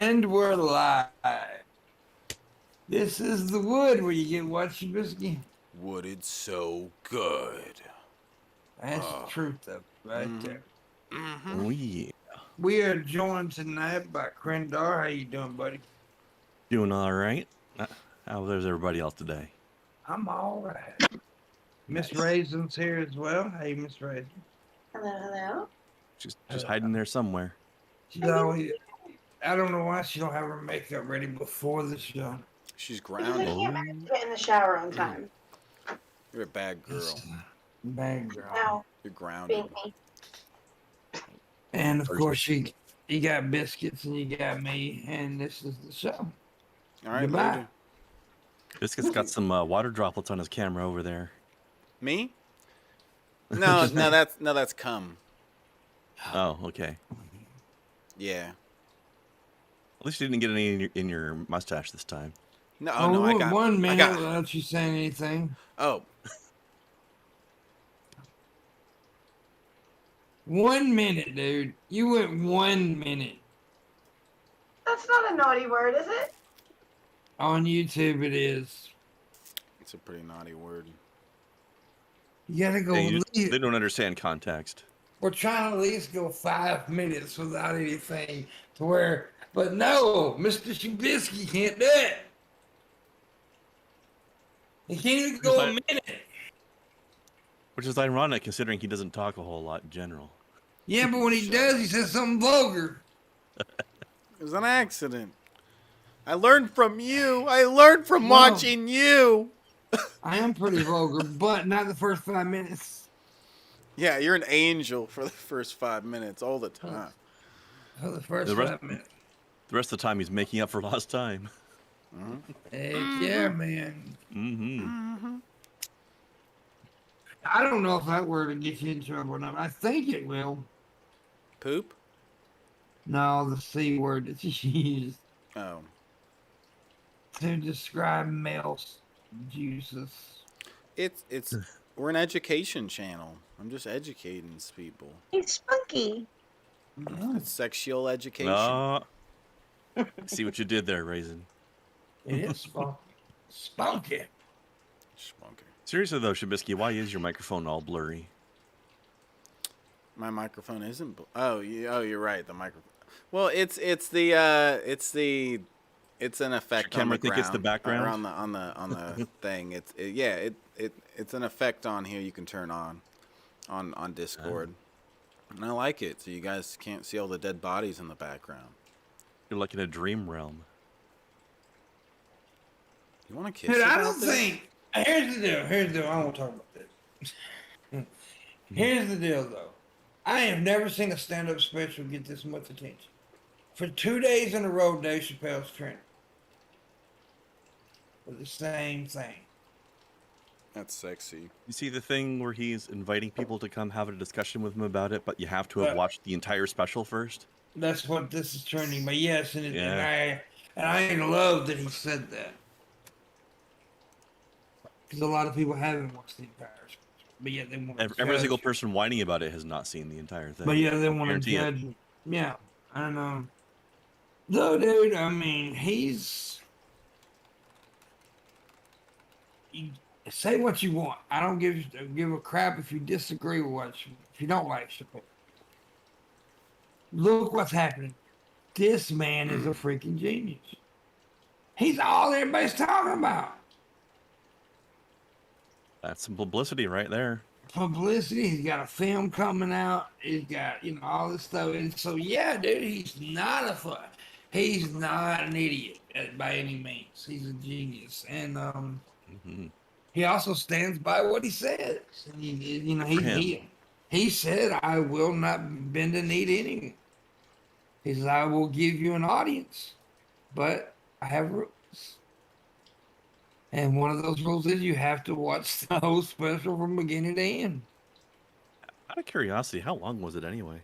And we're live. This is the Wood where you get what, Trubisky? Wooded so good. That's the truth, though, right there. Mm-hmm. Oh yeah. We are joined tonight by Krendar. How you doing, buddy? Doing all right. How is everybody else today? I'm all right. Miss Raisin's here as well. Hey, Miss Raisin. Hello, hello. Just hiding there somewhere. She's always. I don't know why she don't have her makeup ready before the show. She's Because I grounded. can't manage to get in the shower on time. You're a bad girl. Bad girl. Now, You're grounded. being me. And of course, you got biscuits and you got me, and this is the show. All right, Goodbye. later. Biscuit's got some water droplets on his camera over there. Me? No, that's cum. Oh, okay. Yeah. At least you didn't get any in your mustache this time. No, Oh, no, I got 1 minute I got, without you saying anything. Oh, 1 minute, dude. You went 1 minute. That's not a naughty word, is it? On YouTube, it is. it's a pretty naughty word. You gotta go. They don't understand context. We're trying to at least go 5 minutes without anything to where. But no, Mr. Trubisky can't do it. He can't even go a minute. Which is ironic considering he doesn't talk a whole lot in general. Yeah, but when he does, he says something vulgar. It was an accident. I learned from you. I learned from Wow. watching you. I am pretty vulgar, but not the first 5 minutes. Yeah, you're an angel for the first 5 minutes all the time. For the first The rest- 5 minutes. The rest of the time he's making up for lost time. Heck yeah, man. Mm-hmm. I don't know if that word will get you in trouble or not. I think it will. Poop? No, the C word that's used Oh. to describe male juices. It's we're an education channel. I'm just educating people. He's spunky. It's sexual education. Oh, see what you did there, Raisin. It is spunky. Spunker. Seriously though, Trubisky, why is your microphone all blurry? My microphone isn't. Oh, you're right. The microphone. Well, it's an effect. Camera on the think it's the background? or on the thing. It's an effect on here. You can turn on Discord, and I like it. So you guys can't see all the dead bodies in the background. You're like in a dream realm. You want to kiss? Dude, I about don't this? think. Here's the deal. I won't talk about this. Here's the deal, though. I have never seen a stand-up special get this much attention. For 2 days in a row, Dave Chappelle's trending for the same thing. That's sexy. You see the thing where he's inviting people to come have a discussion with him about it, but you have to have watched the entire special first? That's what this is trending. But yes, and Yeah. I love that he said that. Because a lot of people haven't watched the entire special. But yet they want to Every judge. single person whining about it has not seen the entire thing. But yeah, they want to Guarantee it. judge it. Yeah, I know. No, dude, I mean, say what you want. I don't give a crap if you disagree with if you don't like Chappelle. Look what's happening. This man is a freaking genius. He's all everybody's talking about. That's some publicity right there. Publicity. He's got a film coming out. He's got all this stuff. And so yeah, dude, he's not an idiot by any means. He's a genius, and he also stands by what he says. And he said, "I will not bend a knee to anyone." He says, "I will give you an audience, but I have rules." And one of those rules is you have to watch the whole special from beginning to end. Out of curiosity, how long was it anyway?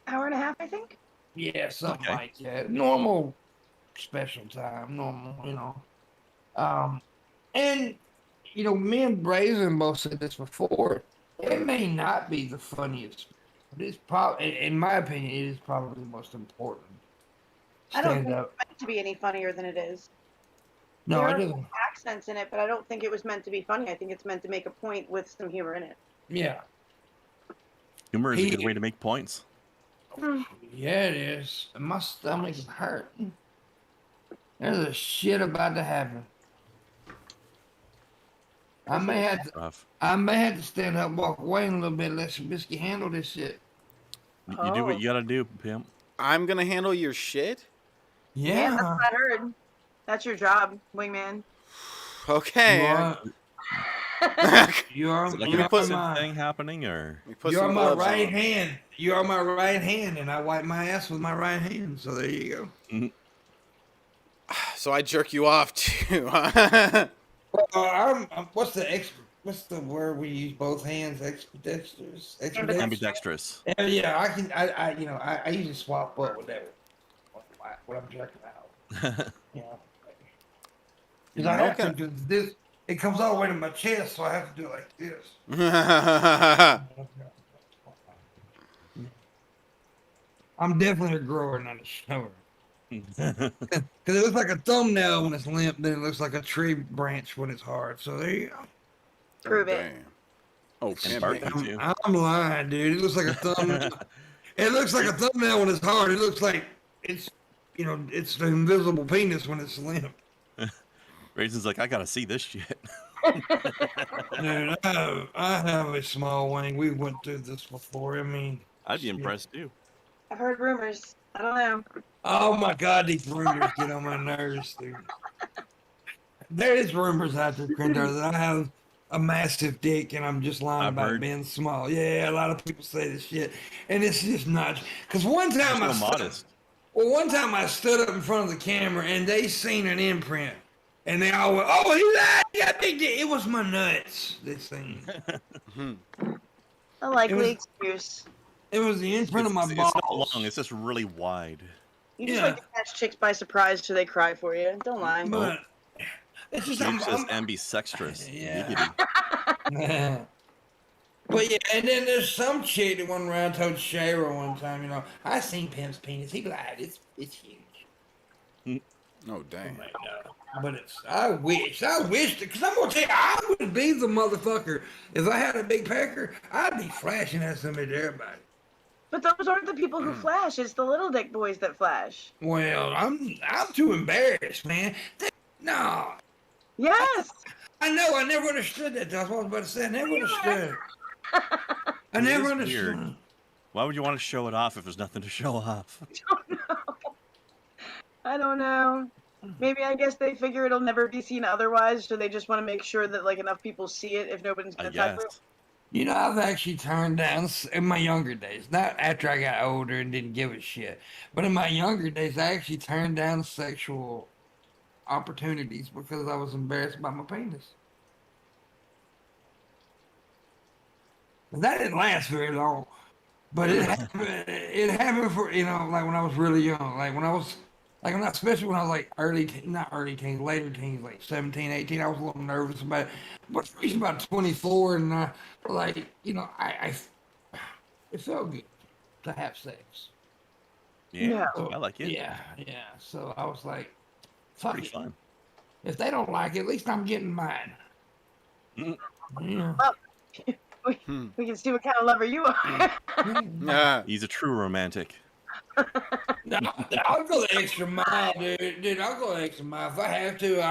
Hour and a half, I think. Yeah, something Okay. like that. Normal special time, normal. And me and Brazen both said this before. It may not be the funniest, but it's probably, in my opinion, it is probably the most important. I don't stand think up. it's meant to be any funnier than it is. No, There it are doesn't. accents in it, but I don't think it was meant to be funny. I think it's meant to make a point with some humor in it. Yeah. Humor is a good He- way to make points. Yeah, it is. My stomach is hurting. There's a shit about to happen. I may have to. Rough. I may have to stand up, and walk away in a little bit, let Sabisky handle this shit. You do what you gotta do, pimp. I'm gonna handle your shit. Yeah, that's Yeah. what I heard. That's your job, wingman. Okay. You are. You Is are. it like You an are opposite my. thing happening, or We put You are some my gloves right on. hand. You are my right hand, and I wipe my ass with my right hand. So there you go. So I jerk you off too. Huh? What's what's the word we use? Both hands, expedextrous. ambidextrous? Yeah, I can. I usually swap up with that when I'm jerking out. You know, because I have to. Okay. Because this it comes all the way to my chest, so I have to do it like this. I'm definitely a grower, not a shower. Because it looks like a thumbnail when it's limp, then it looks like a tree branch when it's hard. So there you go. Prove it. Damn. Oh, And pimp. Barky too. I'm lying, dude. It looks like a thumbnail. It looks like a thumbnail when it's hard. It looks like it's, it's the invisible penis when it's limp. Raisin's like, I gotta see this shit. Dude, I have a small wing. We went through this before. I mean, I'd be shit. impressed too. I've heard rumors. I don't know. Oh my God, these rumors get on my nerves, dude. There is rumors out there, Crendor, that I have a massive dick and I'm just lying I've about heard. being small. Yeah, a lot of people say this shit, and it's just not. Because one time You're so modest. one time I stood up in front of the camera and they seen an imprint, and they all went, "Oh, he lied. He got big dick." It was my nuts. They seen. A likely was- excuse. It was the imprint of my balls. It's not long. It's just really wide. You just Yeah. like to catch chicks by surprise till they cry for you. Don't lie. But it's just Huge says ambisextrous. Yeah. Giggity. But yeah, and then there's some chick that went around told Shayra one time, I seen Pimp's penis. He lied. It's huge. Oh, damn. I'm like, no. But I wish, because I'm gonna tell you, I would be the motherfucker if I had a big pecker. I'd be flashing at somebody to everybody. But those aren't the people who flash. It's the little dick boys that flash. Well, I'm too embarrassed, man. No, Yes. I know. I never understood that. That's what I was about to say. I never understood. I It never is understood. weird. Why would you want to show it off if there's nothing to show off? I don't know. Maybe I guess they figure it'll never be seen otherwise, so they just want to make sure that like enough people see it if nobody's I gonna touch it. guess. I've actually turned down in my younger days, not after I got older and didn't give a shit, but in my younger days, I actually turned down sexual opportunities because I was embarrassed by my penis. And that didn't last very long, but it happened for, like when I was really young, especially when I was like not early teens, later teens, like 17, 18, I was a little nervous about it. But reaching about 24 and it felt good to have sex. Yeah, So, I like it. Yeah. So I was like, fuck Pretty it. fun. If they don't like it, at least I'm getting mine. Mm. Yeah. We can see what kind of lover you are. Yeah. He's a true romantic. No, I'll go the extra mile, dude. Dude, I'll go the extra mile. If I have to,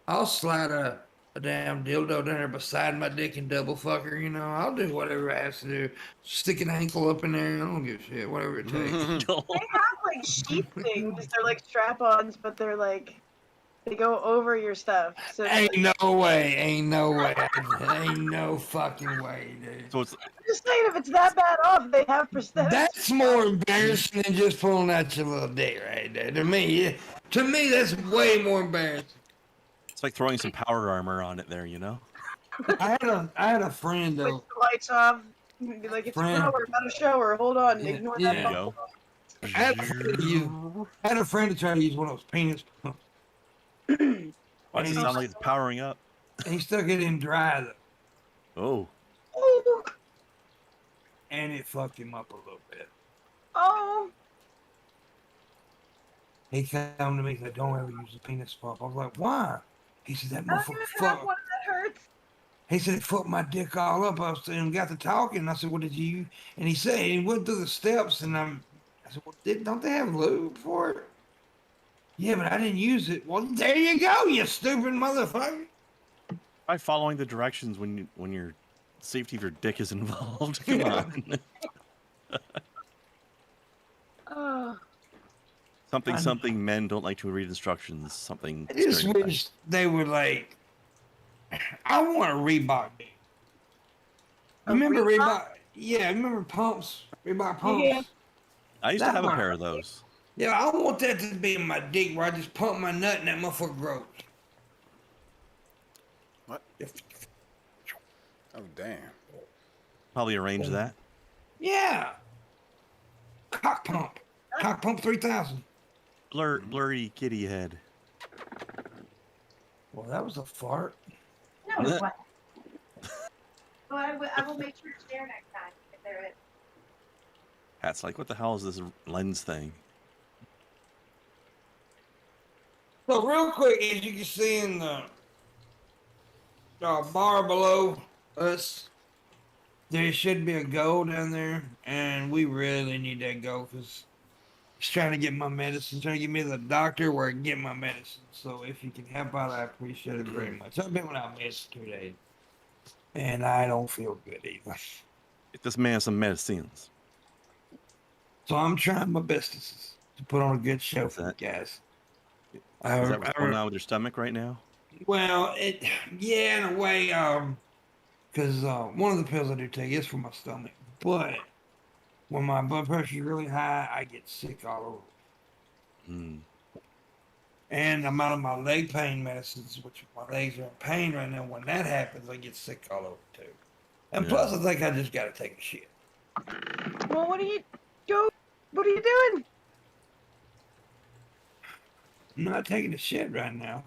I'll slide a damn dildo down there beside my dick and double fucker, I'll do whatever I have to do. Stick an ankle up in there, I don't give a shit, whatever it takes. They have like sheath things. They're like strap-ons, but they're like they go over your stuff. So Ain't no way. Ain't no fucking way, dude. So it's I'm just saying, if it's that bad off, they have prosthetics. That's more embarrassing than just pulling out your little dick right there. To me, that's way more embarrassing. it's like throwing some power armor on it there, I had a friend Switch though. the lights off. Be like, it's a Friend. shower, not a shower. Hold on, Yeah, ignore yeah. that. There you go. I had a friend to try to use one of those penis pumps. Why does it sound like it's powering up? And he stuck it in dry though, Oh, Oh, and it fucked him up a little bit. oh. He came to me and said, "Don't ever use the penis pump." I was like, "Why?" He said, "That I don't motherfucker even have fuck." one that hurts. He said it fucked my dick all up. I was and got to talking. And I said, "What did you?" And he said he went through the steps, and I said, "Well, don't they have lube for it?" Yeah, but I didn't use it. Well, there you go, you stupid motherfucker. By following the directions when your safety of your dick is involved. Come on. Oh, Something men don't like to read instructions. Something. I just stereotype. wish they were like, I want a Reebok. Remember Reebok? Yeah, remember pumps? Reebok pumps? Yeah. I used to have a pair of those. Yeah, I want that to be in my dick where I just pump my nut and that motherfucker grows. What? Oh, damn. Probably arrange that. Yeah. Cock pump. Cock pump 3000. Blurry kitty head. Well, that was a fart. No, it wasn't. Well, I will make sure to share next time if there is. Pat's like, what the hell is this lens thing? So real quick, as you can see in the bar below us, there should be a goal down there, and we really need that goal because he's trying to get my medicine, trying to get me to the doctor where I can get my medicine. So if you can help out, I appreciate it very much. I've been without medicine 2 days, and I don't feel good either. Get this man some medicines. So I'm trying my best to put on a good show for you guys. Is that what's going on with your stomach right now? Well, yeah, in a way, because one of the pills I do take is for my stomach, but when my blood pressure is really high, I get sick all over. And I'm out of my leg pain medicines, which my legs are in pain right now. When that happens, I get sick all over too. And plus, I think I just got to take a shit. Well, what are you doing? I'm not taking a shit right now.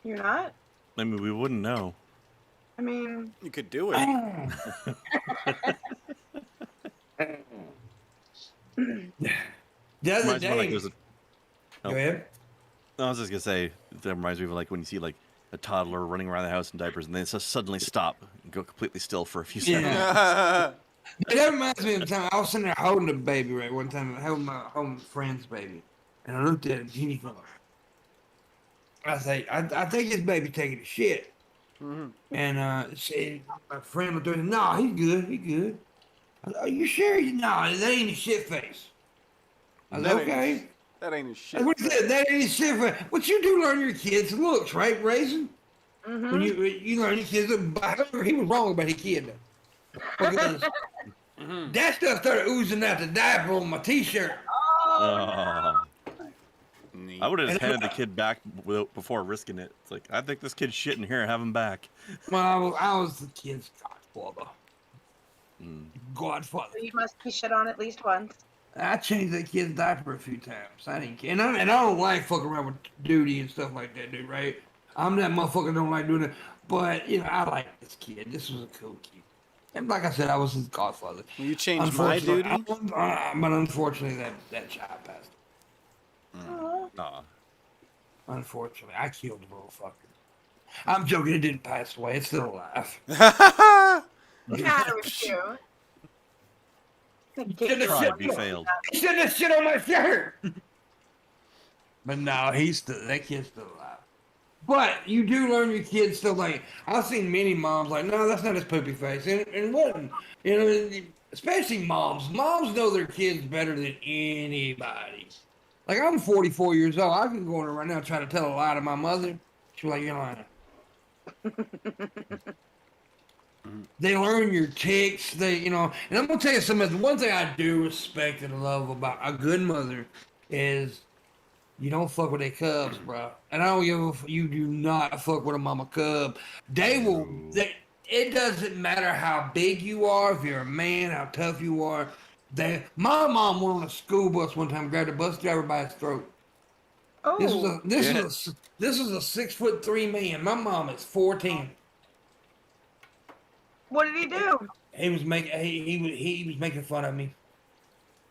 You're not? I mean, we wouldn't know. I mean, You could do it. The other Reminds me of, like, day, there's a- go ahead. No, I was just gonna say that reminds me of like when you see like a toddler running around the house in diapers and they just suddenly stop and go completely still for a few seconds. Yeah. That reminds me of the time I was sitting there holding the baby right one time, holding my friend's baby, and I looked at him. He was going. I say, I think his baby taking a shit, and my friend looked at him. No, he's good. He's good. I said, are you sure? No, that ain't a shit face. I was okay. That ain't a shit. That's what he said. That ain't a shit face. What you do learn your kids looks, right, Raisin? When you learn your kids look. He was wrong about his kid. Because that stuff started oozing out the diaper on my t-shirt. Oh. Neat. I would have just handed the kid back before risking it. It's like, I think this kid's shit in here. Have him back. Well, I was the kid's godfather. Godfather. you must be shit on at least once. I changed that kid's diaper a few times. I didn't care. And I don't like fucking around with duty and stuff like that, dude, right? I'm that motherfucker don't like doing it. But, I like this kid. This was a cool kid. And like I said, I was his godfather. You changed my duty? But unfortunately, that child passed. Aw. Unfortunately, I killed the little fucker. I'm joking. It didn't pass away. It's still alive. God, it was cute. Tried, you failed. He should have shit on my shirt. But no, that kid's still alive. But you do learn your kids still like. I've seen many moms like, no, that's not his poopy face, and it wasn't. Especially moms. Moms know their kids better than anybody. Like I'm 44 years old. I can go in there right now trying to tell a lie to my mother. She's like, you're lying. They learn your ticks. And I'm gonna tell you something. The one thing I do respect and love about a good mother is you don't fuck with their cubs, bro. And I don't give you do not fuck with a mama cub. It doesn't matter how big you are, if you're a man, how tough you are. My mom went on a school bus one time, grabbed a bus driver by his throat. Oh, This is a 6'3" man. My mom is 14. what did he do? He was making fun of me.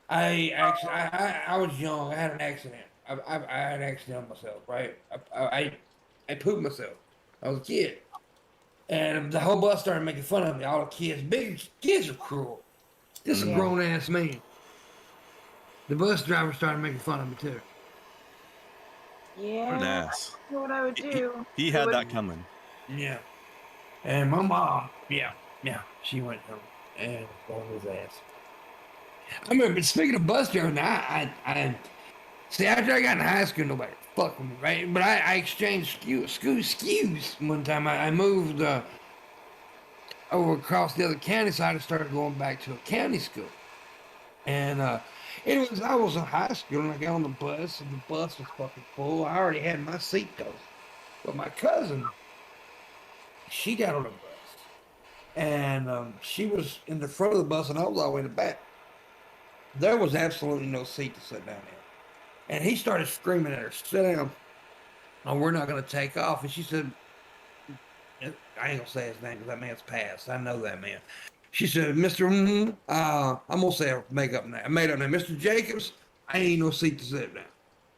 I was young. I had an accident. I had an accident on myself, right? I pooped myself. I was a kid. And the whole bus started making fun of me. All the kids, big kids are cruel. This is a Yeah. grown ass man. The bus driver started making fun of me too. What an Yeah, I ass. don't know what I would do. He It had would- that coming. Yeah. And my mom, yeah, she went home and on his ass. I remember speaking of bus drivers, I see after I got in high school, nobody fucked with me, right? But I exchanged skews one time. I moved over across the other county, so I just started going back to a county school. And I was in high school and I got on the bus and the bus was fucking full. I already had my seat though. But my cousin, she got on the bus. And she was in the front of the bus and I was all the way in the back. There was absolutely no seat to sit down in. And he started screaming at her, sit down, or we're not going to take off. And she said, I ain't going to say his name because that man's passed. I know that man. She said, Mr. I'm going to say a made up name, Mr. Jacobs, I ain't no seat to sit down.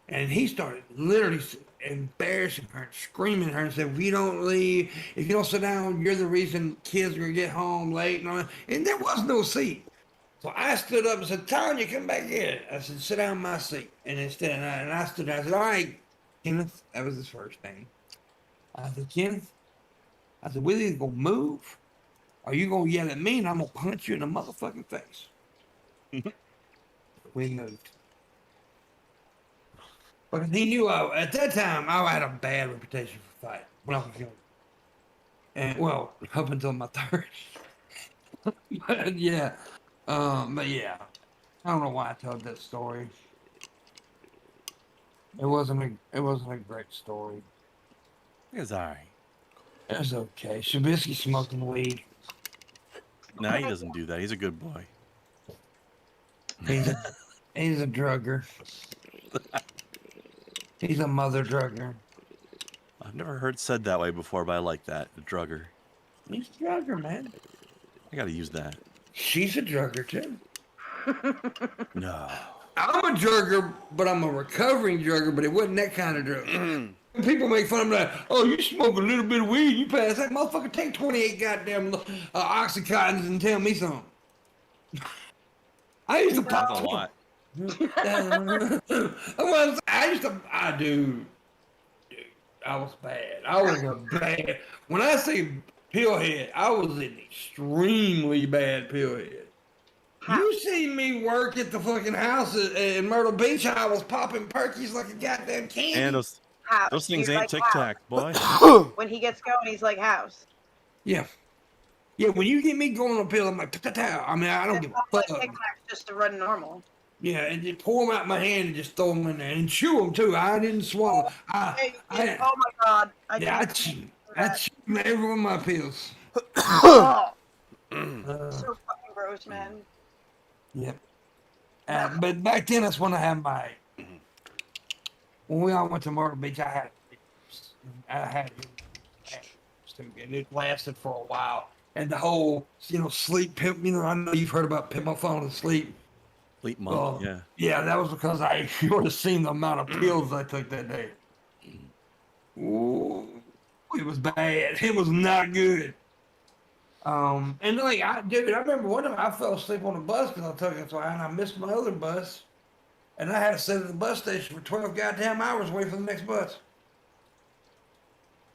And he started literally embarrassing her, screaming at her, and said, "If you don't leave, if you don't sit down, you're the reason kids are gonna get home late." And all that. And there was no seat. So I stood up and said, "Tanya, come back in." I said, "Sit down in my seat." And instead, and I stood down. I said, "All right, Kenneth." That was his first name. I said, "Kenneth," I said, "we're either gonna move, or you gonna yell at me, and I'm gonna punch you in the motherfucking face." We moved. But he knew at that time I had a bad reputation for fighting when I was young. And well, up until my 30s. But yeah. But yeah. I don't know why I told that story. It wasn't a great story. It's alright. It was okay. Shabisky smoking weed. No, he doesn't do that. He's a good boy. He's a he's a drugger. He's a mother drugger. I've never heard said that way before, but I like that. A drugger. He's a drugger, man. I gotta use that. She's a drugger too. No. I'm a drugger, but I'm a recovering drugger, but it wasn't that kind of drug. People make fun of me like, "Oh, you smoke a little bit of weed, you pass that motherfucker, take 28 goddamn Oxycontins and tell me something." I used to That's pop a lot. dude, I was bad. I was a bad. When I say pillhead, I was an extremely bad pillhead. You seen me work at the fucking house in Myrtle Beach? I was popping perkies like a goddamn candy. And House. those things You're ain't like Tic Tac, boy. House. When he gets going, he's like House. Yeah. Yeah, when you get me going on a pill, I'm like, ta-ta-ta. I mean, I don't give a Like fuck. Tic Tacs just to run normal. Yeah, and just pour them out my hand and just throw them in there and chew them too. I didn't swallow. Hey, oh my God! I chew every one of my pills. Oh, so fucking gross, man. Yep. But back then, that's when I had my. When we all went to Myrtle Beach, I had and it lasted for a while. And the whole, sleep pimp. I know you've heard about pimp my phone to sleep. Sleep monk, yeah. Yeah, that was because you would have seen the amount of pills I took that day. Ooh, it was bad. It was not good. And I remember one time I fell asleep on the bus because I took it so and I missed my other bus, and I had to sit at the bus station for 12 goddamn hours waiting for the next bus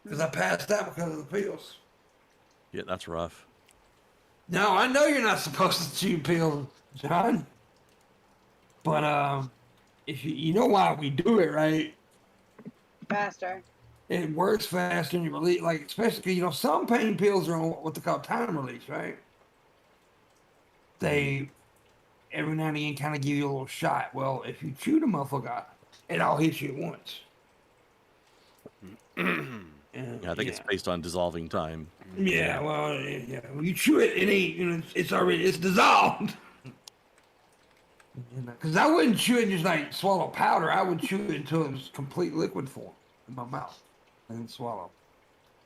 because I passed out because of the pills. Yeah, that's rough. No, I know you're not supposed to chew pills, John. But if you know why we do it, right? Faster. It works faster and you release, especially, some pain pills are on what they call time release, right? They, every now and again, kind of give you a little shot. Well, if you chew the motherfucker, it all hits you at once. Yeah, I think it's based on dissolving time. Yeah, well, yeah. When you chew it, it ain't, it's dissolved. Because I wouldn't chew it just swallow powder. I would chew it until it was complete liquid form in my mouth and then swallow.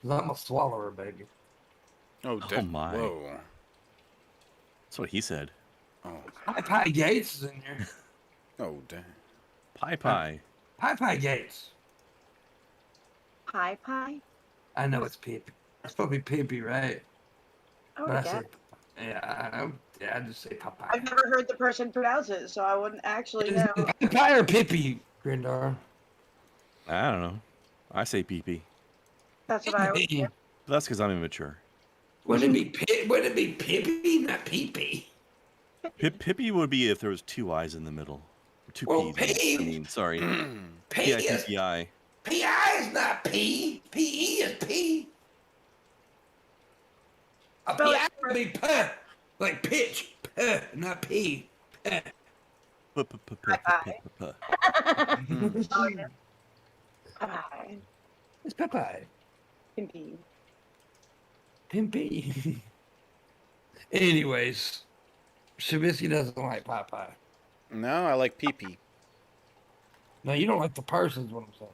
Because I'm a swallower, baby. Oh my. Whoa. That's what he said. Oh. Pie Gates is in there. Oh, damn. Pie. Pie Gates. Pie pie? I know it's Pippy. It's supposed to be Pippy, right? I would But I guess. said, yeah, I just say Popeye. I've never heard the person pronounce it, so I wouldn't actually know. Popeye or Pippy, Grindar? I don't know. I say pee. That's what I would Pippy. hear. But that's because I'm immature. Wouldn't it be Pippy, not Pee-Pee? Pippy would be if there was two I's in the middle. Or two Well, P's. P. I mean, sorry. P is P-I-P-P-I. P-I is not P. P-E is P. A Spell it. P-I would be P, like pitch, P, not P. P. Oh, yeah. Pie. It's Popeye. Indeed. Pimpy. Anyways, Shabisky doesn't like Popeye. No, I like pee-pee. No, you don't like the person's what I'm saying.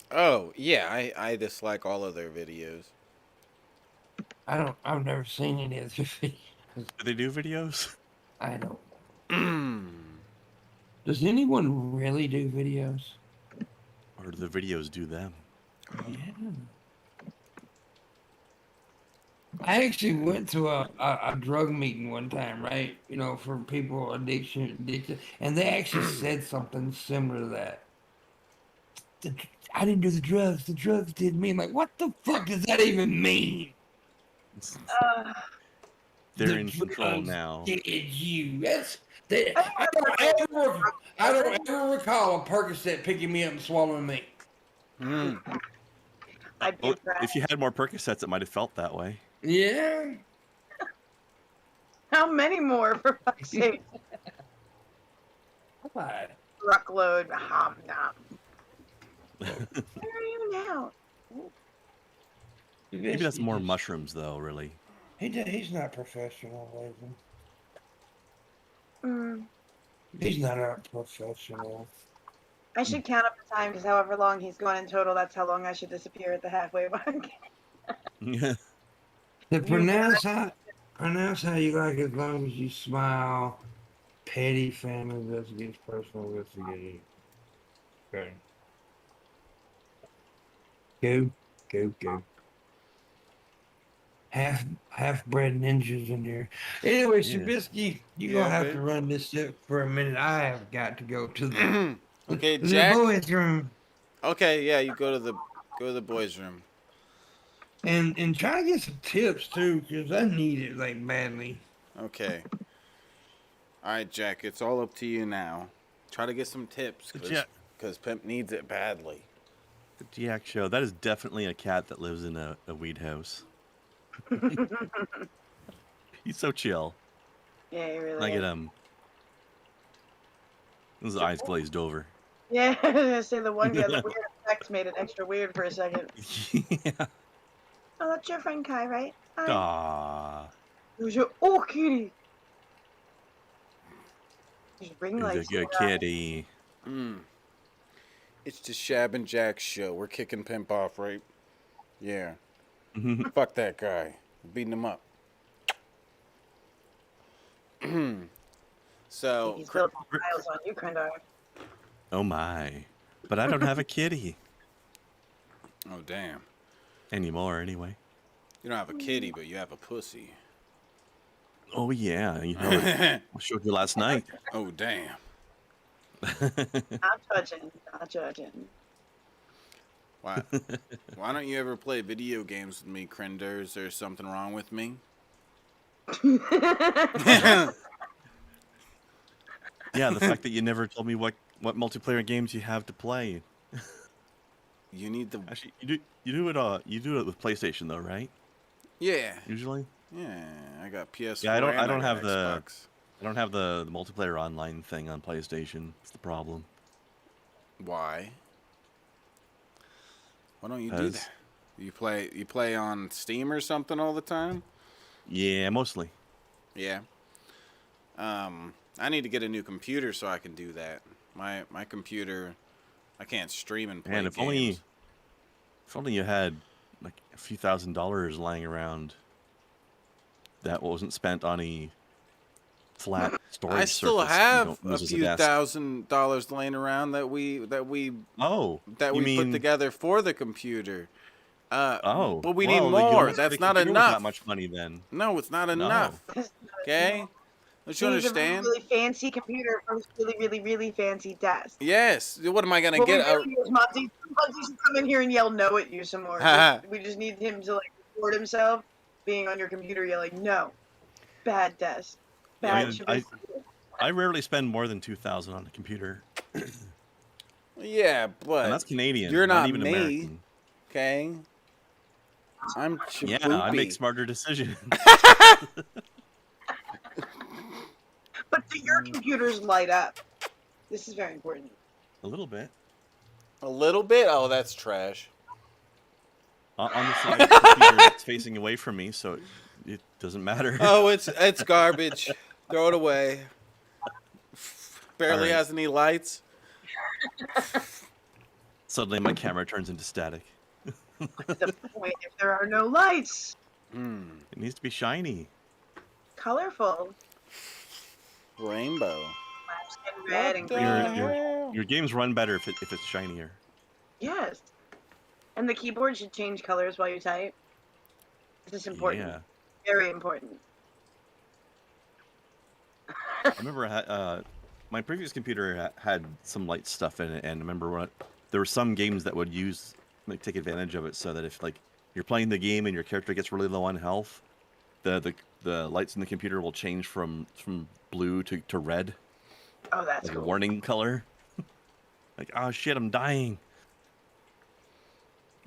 Oh, yeah, I dislike all of their videos. I've never seen any of their videos. Do they do videos? I don't know. Does anyone really do videos? Or do the videos do them? Yeah. I actually went to a drug meeting one time, right? You know, for people addiction, and they actually said something similar to that. I didn't do the drugs did me. I'm like, what the fuck does that even mean? They're The in control drugs now. Did you? I don't ever recall a Percocet picking me up and swallowing me. I'd be Well, proud. if you had more Percocets, it might have felt that way. Yeah. How many more, for fuck's sake? Popeye. Truckload. Nom. Where are you now? Maybe that's more mushrooms, though, really. He's not professional, Latham. Mm. He's not a professional. I should count up the time because however long he's gone in total, that's how long I should disappear at the halfway mark. To pronounce how you like as long as you smile. Petty family investigates personal investigation. Okay. Go. Half-bred ninjas in there. Anyway, Yeah. Shabisky, you're Yeah, gonna have babe. to run this ship for a minute. I have got to go to the, Okay, the Jack. boys' room Okay, yeah, you go to the boys' room. and try to get some tips too, because I need it like badly. Okay. All right, Jack, it's all up to you now. Try to get some tips, Jack- because Pimp needs it badly. The Jack Show. That is definitely a cat that lives in a weed house. He's so chill. Yeah, he really I get is. his eyes glazed over. Yeah, I was gonna say the one guy, the weird effects made it extra weird for a second. Yeah. Oh, that's your friend Kai, right? Hi. Aww. Who's your kitty? His ring He's a lights. good kitty. It's the Shab and Jack show. We're kicking Pimp off, right? Yeah. Fuck that guy. Beating him up. So, He's built piles on you, Krendar. Oh my. But I don't have a kitty. oh damn. Anymore, anyway. You don't have a kitty, but you have a pussy. Oh yeah, you know it. I showed you last night. Oh damn. Not judging. Why don't you ever play video games with me, Krender? Is there something wrong with me? Yeah, the fact that you never told me what multiplayer games you have to play. You need the Actually, you do it with PlayStation though, right? yeah. Usually. Yeah, I got PS4. Yeah, I don't and have got Xbox. I don't have the multiplayer online thing on PlayStation. It's the problem. Why? Why don't you do that? You play on Steam or something all the time? Yeah, mostly. Yeah. I need to get a new computer so I can do that. My computer, I can't stream and play And games. if only you had like a few $1,000s lying around that wasn't spent on a flat storage I still surface you have don't a use as a few desk. $1,000 laying around that we Oh, you put mean together for the computer. oh? But we need Well, you more. don't get a That's not computer with that enough. much money then. No, it's not No. enough. Okay? Don't you He needs a really, understand? really fancy computer for his really, really, really fancy desk. Yes. What am I gonna What we get? really need is Monty should come in here and yell no at you some more. We just need him to like record himself being on your computer yelling no. Bad desk. Bad I rarely spend more than 2,000 on a computer, Yeah, and but that's Canadian. you're not even me. American. Okay. I'm Yeah, I make Chipoopy. smarter decisions. But do your computers light up? This is very important. A little bit. A little bit? Oh, that's trash. On the side of the computer that's facing away from me, so it doesn't matter. Oh, it's garbage. Throw it away. Barely All right. has any lights. Suddenly, my camera turns into static. What's the point if there are no lights? It needs to be shiny. Colorful. Rainbow. Flaps and red and What green. the hell? Your games run better if it's shinier. Yes. And the keyboard should change colors while you type. This is important. Yeah. Very important. I remember my previous computer had some light stuff in it, and I remember there were some games that would take advantage of it, so that if like you're playing the game and your character gets really low on health, the lights in the computer will change from blue to red, Oh, that's like cool. a warning color. Like, oh shit, I'm dying.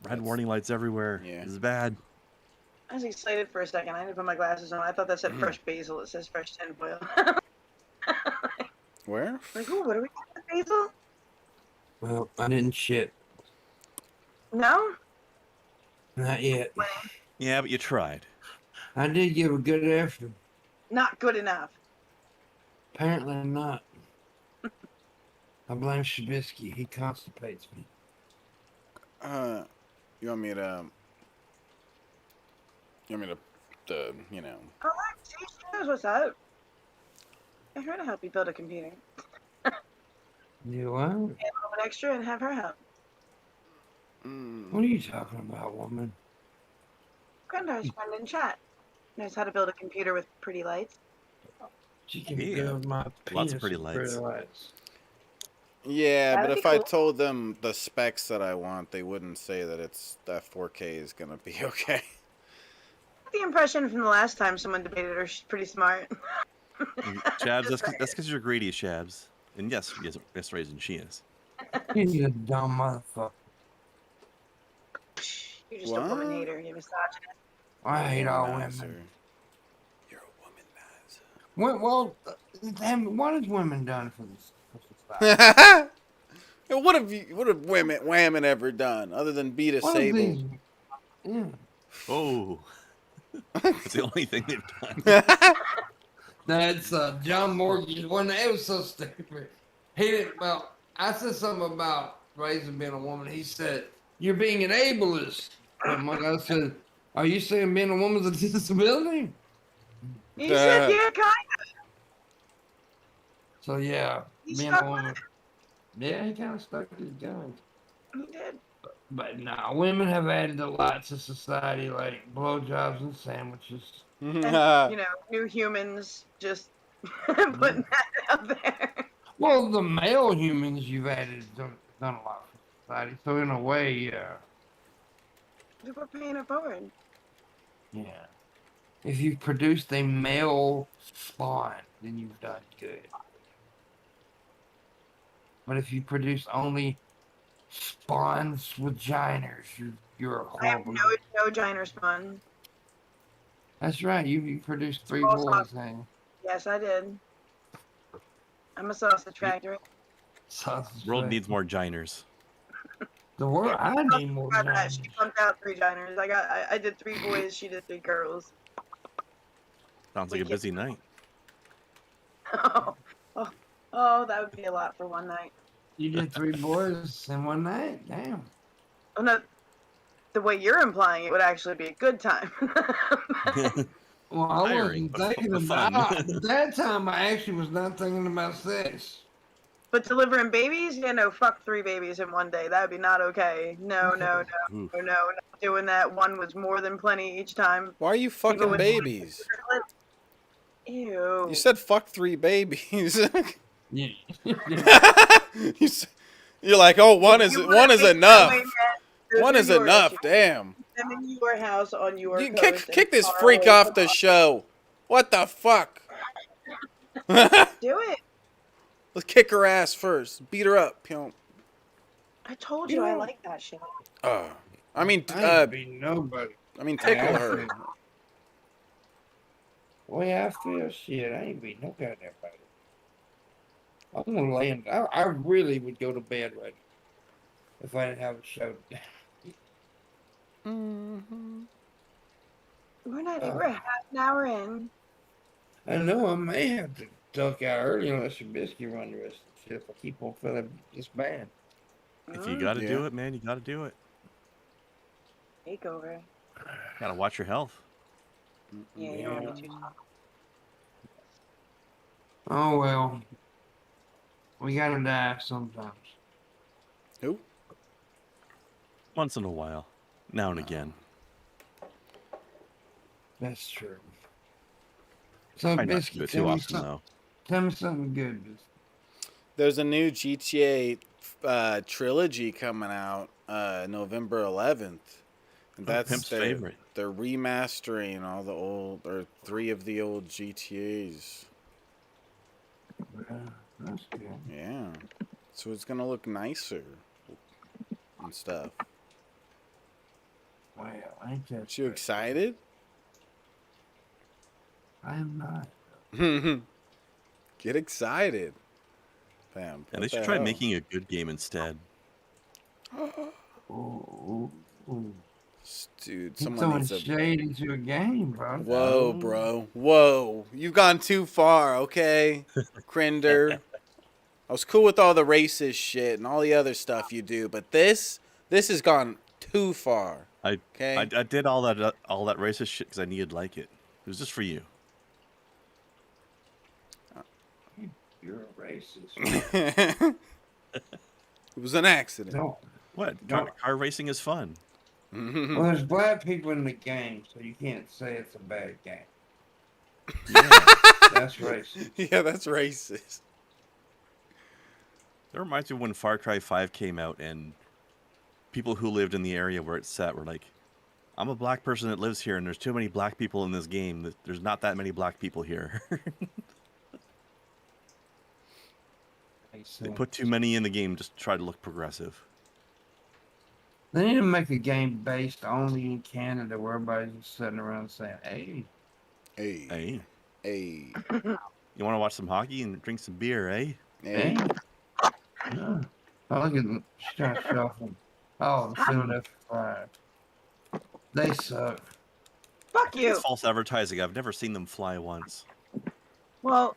Red warning lights everywhere. Yeah. This is bad. I was excited for a second. I had to put my glasses on. I thought that said fresh basil. It says fresh tinfoil. Where? Like, ooh, what are we doing with basil? Well, I didn't shit. No? Not yet. Yeah, but you tried. I did give a good effort. Not good enough. Apparently not. I blame Shabisky. He constipates me. You want me to? You want me to you know? Oh, look, see, she knows what's up. Get her to help you build a computer. You what? Get a little bit extra and have her help. What are you talking about, woman? Grandar's friend in chat knows how to build a computer with pretty lights. She can Yeah. build my penis Lots of pretty with lights. Yeah, That'd but be if I cool. told them the specs that I want, they wouldn't say that 4K is gonna be okay. The impression from the last time someone debated her, she's pretty smart. Shabs, that's because you're greedy, Shabs. And yes, Raisin, she is. He's a dumb motherfucker. You're just a What? woman hater. You're misogynist. I hate all Womanizer. women. You're a womanizer. Well, what has women done for this for society? What have women ever done other than be What have disabled? these? Yeah. Oh. That's the only thing they've done. That's John Morgan's one. It was so stupid. He didn't. Well, I said something about raising being a woman. He said, "You're being an ableist." And I said, "Are you saying being a woman's a disability?" You said, yeah, kind So yeah, of. He being stuck a with woman. Yeah, he kind of stuck to his guns. it. He did. But nah, women have added a lot to society, like blowjobs and sandwiches. And, you know, new humans just putting that out there. Well, the male humans you've added done a lot for society. So in a way, yeah. We're paying it forward. Yeah. If you've produced a male spawn, then you've done good. But if you produce only spawns vaginas, you're a I have horrible. no giner spawn. That's right. You produced 3 False boys, hang. Yes, I did. I'm a sausage factory. Sausage World fest. needs more giners. The world. I need more Got that. vaginas. She pumped out 3 giners. I did 3 boys. She did 3 girls. Sounds like a busy night. Oh, that would be a lot for one night. You did 3 boys in one night? Damn. Oh no, the way you're implying it would actually be a good time. Well, I Tiring, wasn't but thinking fun. about that time. I actually was not thinking about sex. But delivering babies? Yeah, no, fuck 3 babies in one day. That would be not okay. No, no, Ooh. no, no, not doing that. One was more than plenty each time. Why are you Even fucking with babies? Ew. You said fuck 3 babies. Yeah. You s- You're like, oh, one is You wanna make enough. that way, man, those One are is yours. enough. You Damn. keep them in your house on your You coast. kick and this far freak away off from the us. show. What the fuck? Do it. Let's kick her ass first. Beat her up, pimp. I told you I like that shit. I mean, I ain't beating nobody. tickle her. The way I feel, shit, I ain't beating no goddamn body. I'm gonna lay in. I really would go to bed right now if I didn't have a show. Mm-hmm. We're half an hour in. I know I may have to duck out early unless your biscuit run the rest of the shit if I keep on feeling this bad. If you got to do Yeah. it, man, you got to do it. Takeover. Got to watch your health. Yeah, you don't want to be too tough. Oh well, we gotta die sometimes. Who? Once in a while, now and again. That's true. So, Try not to do biscuit, it too often, though. tell me something good, biscuit. There's a new GTA trilogy coming out November 11th. And that's Pimp's their favorite. They're remastering all the old, or 3 of the old GTAs. That's good. Yeah. So it's gonna look nicer and stuff. Well, ain't that Aren't you good? excited? I am not. Get excited. Bam. And they should try making a good game instead. Ooh. Dude, He's someone throwing needs to. shade into a game, bro. Whoa, bro. Whoa. You've gone too far, okay? Crinder. I was cool with all the racist shit and all the other stuff you do, but this has gone too far. Okay? I did all that racist shit because I needed to like it. It was just for you. You're a racist. It was an accident. No. What? No. Car racing is fun. Well, there's black people in the game, so you can't say it's a bad game. Yeah. That's racist. Yeah, that's racist. That reminds me of when Far Cry 5 came out and people who lived in the area where it's set were like, I'm a black person that lives here and there's too many black people in this game. There's not that many black people here. They put too many in the game just to try to look progressive. They need to make a game based only in Canada where everybody's just sitting around saying, hey. Hey. Hey, Hey. you want to watch some hockey and drink some beer, eh? Hey. Yeah. Oh, look at them. She's trying to shuffle. Oh, the Philadelphia Flyers. They suck. Fuck you. It's false advertising. I've never seen them fly once. Well,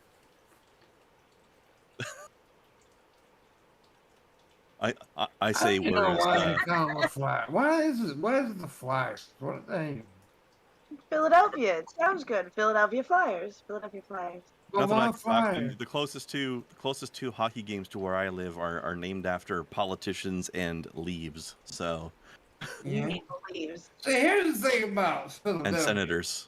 I say You know whereas why you call them a Flyer? Why is it the Flyers? What are they? Philadelphia. It sounds good. Philadelphia Flyers. Philadelphia Flyers. Well, nothing why I- Flyers? the closest two hockey games to where I live are named after politicians and leaves. So Yeah. Maple Leaves. See, here's the thing about and Philadelphia. senators.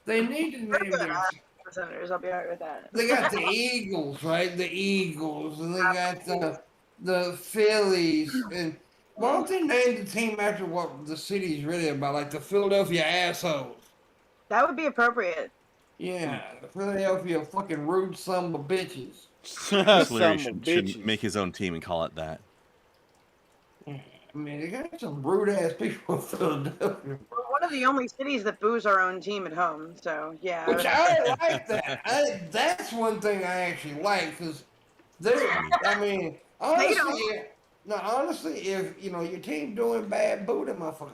They need to name their. Senators. I'll be alright with that. They got the Eagles, right? The Eagles, and they got the Phillies. And why don't they name the team after what the city's really about, like the Philadelphia assholes? That would be appropriate. Yeah, the Philadelphia fucking rude son of bitches. Clearly Some should bitches. make his own team and call it that. I mean, they got some rude ass people in Philadelphia. We're one of the only cities that boos our own team at home. So yeah. Which I like that. That's one thing I actually like because I mean, honestly, if you know your team doing bad, boo them motherfucker.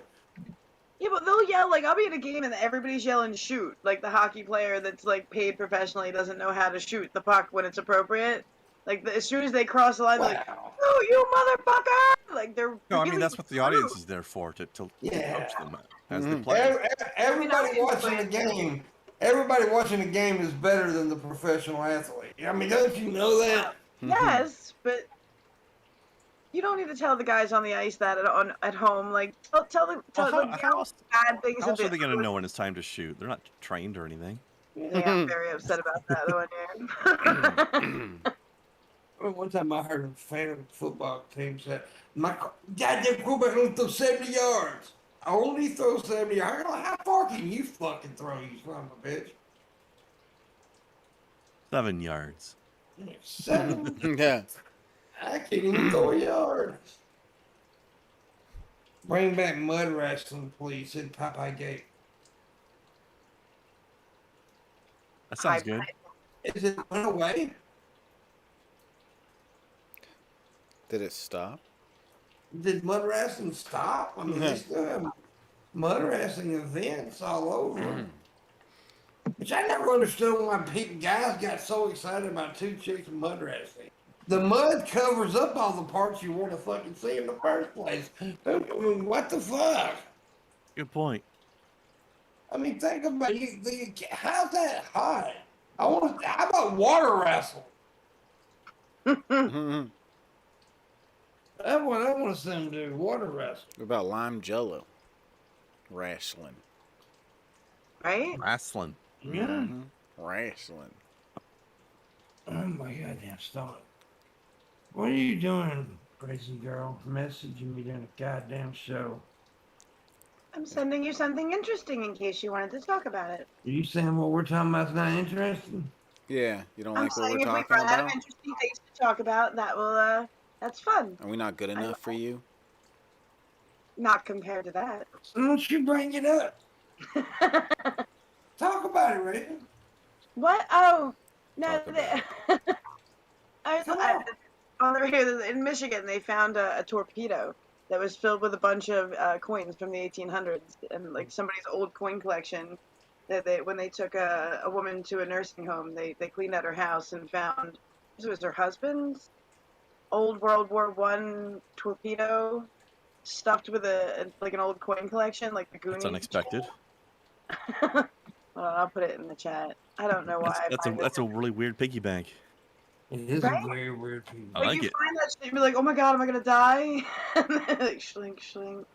Yeah, but they'll yell like I'll be at a game and everybody's yelling shoot. Like the hockey player that's like paid professionally doesn't know how to shoot the puck when it's appropriate. Like as soon as they cross the line, they're like, "Oh, you motherfucker!" Like they're. No, I mean really that's what the rude. audience is there for to Yeah. coach them as they play. Everybody watching the game Everybody watching the game is better than the professional athlete. I mean, don't you know that? Yes, but you don't need to tell the guys on the ice that at home. Like tell them Well, how bad things how have else are been. they gonna know when it's time to shoot? They're not trained or anything. Yeah, I'm very upset about that one year. I mean, one time I heard a fan of the football team say, "My goddamn quarterback only throw 70 yards. I only throw 70 yards. How far can you fucking throw, you son of a bitch?" 7 yards. 7? Yeah. I can't even throw a yard. Bring back mud wrestling, please, in Popeye Gate. That sounds good. Is it went away? Did it stop? Did mud wrestling stop? I mean, they still have mud wrestling events all over. Which I never understood why guys got so excited about two chicks and mud wrestling. The mud covers up all the parts you want to fucking see in the first place. I mean, what the fuck? Good point. I mean, think about it. How's that hot? How about water wrestle? What That's what I want to see them do. Water wrestle. about lime jello? Wrestling. Right? Wrestling. Yeah. Wrestling. Oh my goddamn stomach. What are you doing, crazy girl? Messaging me during a goddamn show. I'm sending you something interesting in case you wanted to talk about it. Are you saying what we're talking about is not interesting? Yeah, you don't I'm like what saying we're if we talking run out of about? interesting things to talk about, that's fun. Are we not good enough for you? Not compared to that. So don't you bring it up? Talk about it, Reagan. What? Oh, no. Talk about On here in Michigan, they found a torpedo that was filled with a bunch of coins from the 1800s and like somebody's old coin collection. That when they took a woman to a nursing home, they cleaned out her house and found it was her husband's old World War One torpedo stuffed with an old coin collection, like the Goonies. That's unexpected. Hold on, I'll put it in the chat. I don't know why. That's a really weird piggy bank. It is Right? a very weird thing. I like you it. find that shit and be like, oh my god, am I gonna die? And then like shlink shlink.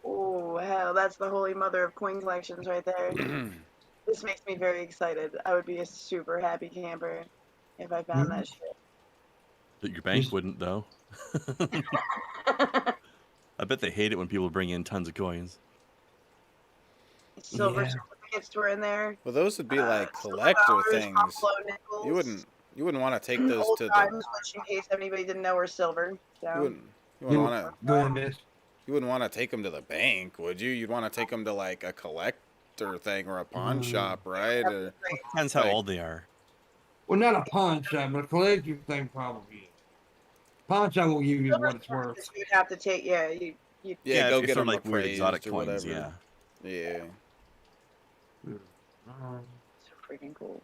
Oh hell, that's the holy mother of coin collections right there. This makes me very excited. I would be a super happy camper if I found that shit. But your bank wouldn't, though. I bet they hate it when people bring in tons of coins. Silver Yeah. certificates were in there. Well, those would be like silver collector dollars, things. Buffalo nickels. You wouldn't want to take those old to the. dimes, which in case anybody didn't know were silver. So. You wouldn't want to. Go ahead, miss. You wouldn't want to take them to the bank, would you? You'd want to take them to like a collector thing or a pawn shop, right? Or, Depends how Like- old they are. Well, not a pawn shop, but a collector's thing probably. Pawn shop will give you Silver what it's worth. certificates you'd have to take. Yeah, you. yeah, go if get they're them like weird appraised exotic or coins, whatever. yeah. Yeah. So freaking cool.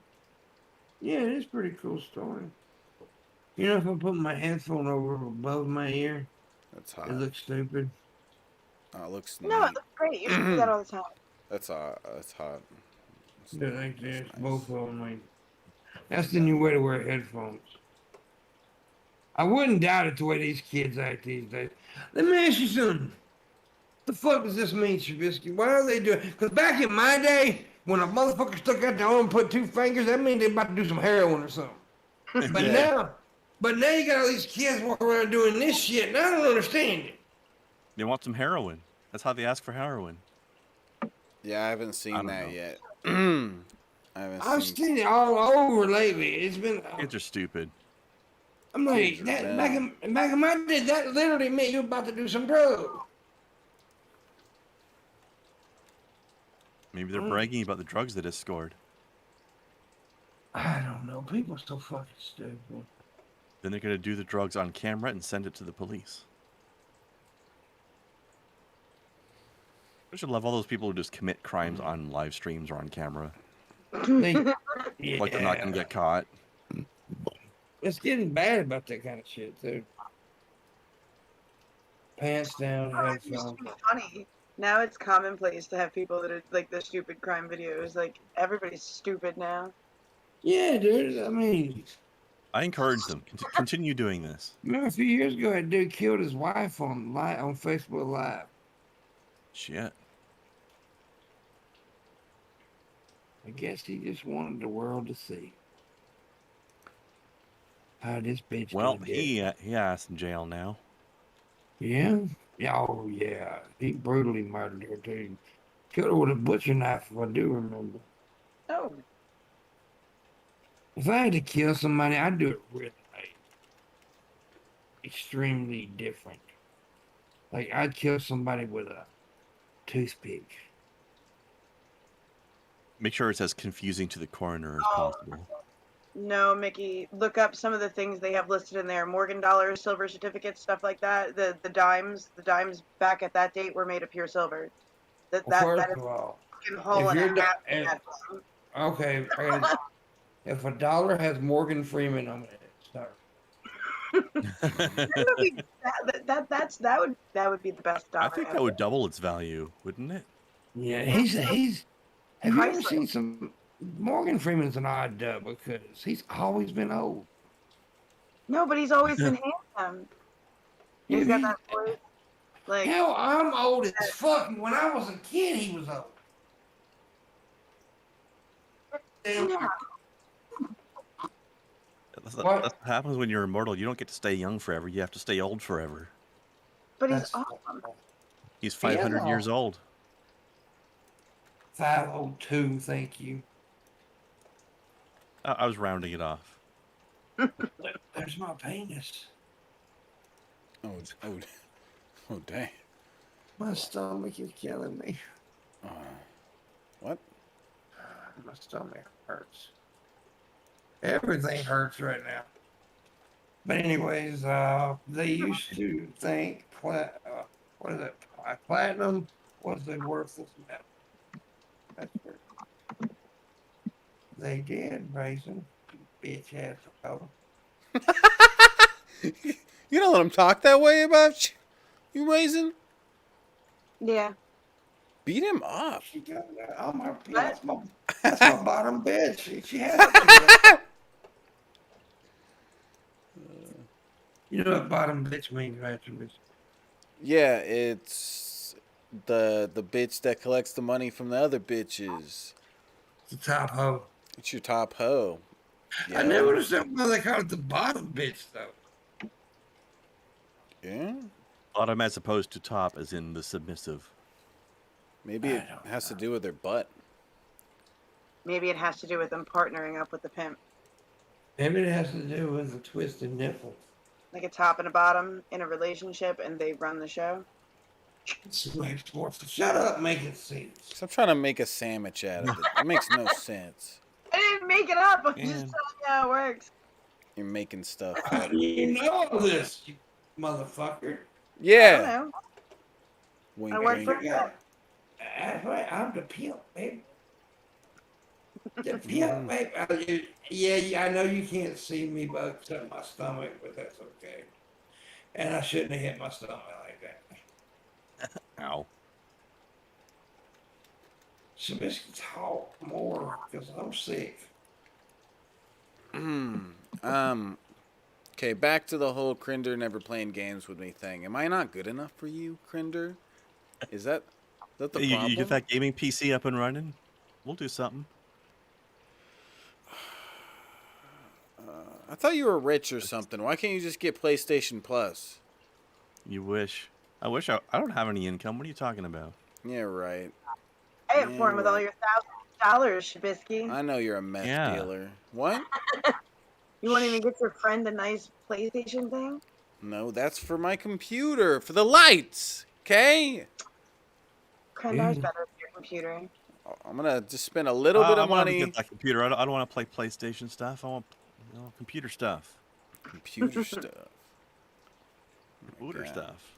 Yeah, it is pretty cool story. You know, if I put my headphone over above my ear, That's hot. it looks stupid. Oh, it looks No, neat. it looks great. You should do that all the time. That's hot. That's hot. Yeah, like this, That's nice. both of them. Like, that's the new way to wear headphones. I wouldn't doubt it the way these kids act these days. Let me ask you something. The fuck does this mean, Trubisky? Why are they doing? Because back in my day, when a motherfucker stuck out their arm and put two fingers, that means they about to do some heroin or something. But Yeah. now you got all these kids walking around doing this shit, and I don't understand it. They want some heroin. That's how they ask for heroin. Yeah, I haven't seen don't that know. yet. I haven't I've seen. seen it all over lately. It's been. Kids are stupid. I'm like, Kids are that, bad. back in my day, that literally meant you were about to do some drugs. Maybe they're bragging about the drugs they just scored. I don't know. People are so fucking stupid. Then they're going to do the drugs on camera and send it to the police. I should love all those people who just commit crimes on live streams or on camera. Yeah. Like they're not going to get caught. It's getting bad about that kind of shit, too. Pants down, It used headphones. to be funny. Now it's commonplace to have people that are like the stupid crime videos. Like everybody's stupid now. Yeah, dude. I mean, I encourage them. Continue doing this. remember a few years ago, a dude killed his wife on Facebook Live. Shit. I guess he just wanted the world to see how this bitch Well, did he it. he ass in jail now. Yeah. Yeah. Oh, yeah. He brutally murdered her, too. Killed her with a butcher knife, if I do remember. Oh, If I had to kill somebody, I'd do it really like, extremely different. Like, I'd kill somebody with a toothpick. Make sure it's as confusing to the coroner as Oh. possible. no, Mickey. Look up some of the things they have listed in there. Morgan dollars, silver certificates, stuff like that. The dimes back at that date were made of pure silver. That Well, that first is of all, a fucking hole if in a you're hat. okay, if a dollar has Morgan Freeman on it, start. That would be the best I dollar think ever. that would double its value, wouldn't it? Yeah, he's. Have you ever Priceless. seen some? Morgan Freeman's an odd duck because he's always been old. No, but he's always been handsome. Yeah, He's got that voice. Like, hell, I'm old as fuck. And when I was a kid, he was old. Damn. yeah, That's What? what happens when you're immortal. You don't get to stay young forever. You have to stay old forever. but he's That's awesome. He's He is 500 years awesome. old. 502, thank you. I was rounding it off. There's my penis. Oh, dang. My stomach is killing me. What? My stomach hurts. Everything hurts right now. But anyways, they used to think what is it? Platinum was the worthless metal. That's where they did, Raisin. Bitch asshole. You don't let him talk that way about you, Raisin. Yeah. Beat him up. She got oh my, that's my bottom bitch. She has to. You know what bottom bitch means, right? Yeah, it's the bitch that collects the money from the other bitches. It's the top hoe. It's your top hoe. I never understood why they call it the bottom bitch, though. Yeah. Bottom as opposed to top, as in the submissive. Maybe it has to do with their butt. Maybe it has to do with them partnering up with the pimp. Maybe it has to do with the twisted nipples. Like a top and a bottom in a relationship and they run the show. Shut up, make it sense. I'm trying to make a sandwich out of it. It makes no sense. I didn't make it up. I'm just Man. telling you how it works. You're making stuff How up. do you know all this, you motherfucker? I Yeah. don't know. Wink, I work wink. for- That's right, I'm the pimp, baby. The pimp, baby. Yeah, I know you can't see me, but except my stomach, but that's okay. And I shouldn't have hit my stomach like that. Ow. So just talk more, because I'm sick. Okay, back to the whole Crinder never playing games with me thing. Am I not good enough for you, Crinder? Is that the problem? You get that gaming PC up and running? We'll do something. I thought you were rich or something. Why can't you just get PlayStation Plus? You wish. I wish I don't have any income. What are you talking about? Yeah, right. Pay it for him with all your $1,000, Shabisky. I know you're a meth dealer. What? You won't even get your friend a nice PlayStation thing? No, that's for my computer, for the lights. Okay? Krendar's better with your computer. I'm gonna just spend a little bit of I want to money. get that computer. I don't want to play PlayStation stuff. I want computer stuff. Computer stuff. Computer stuff.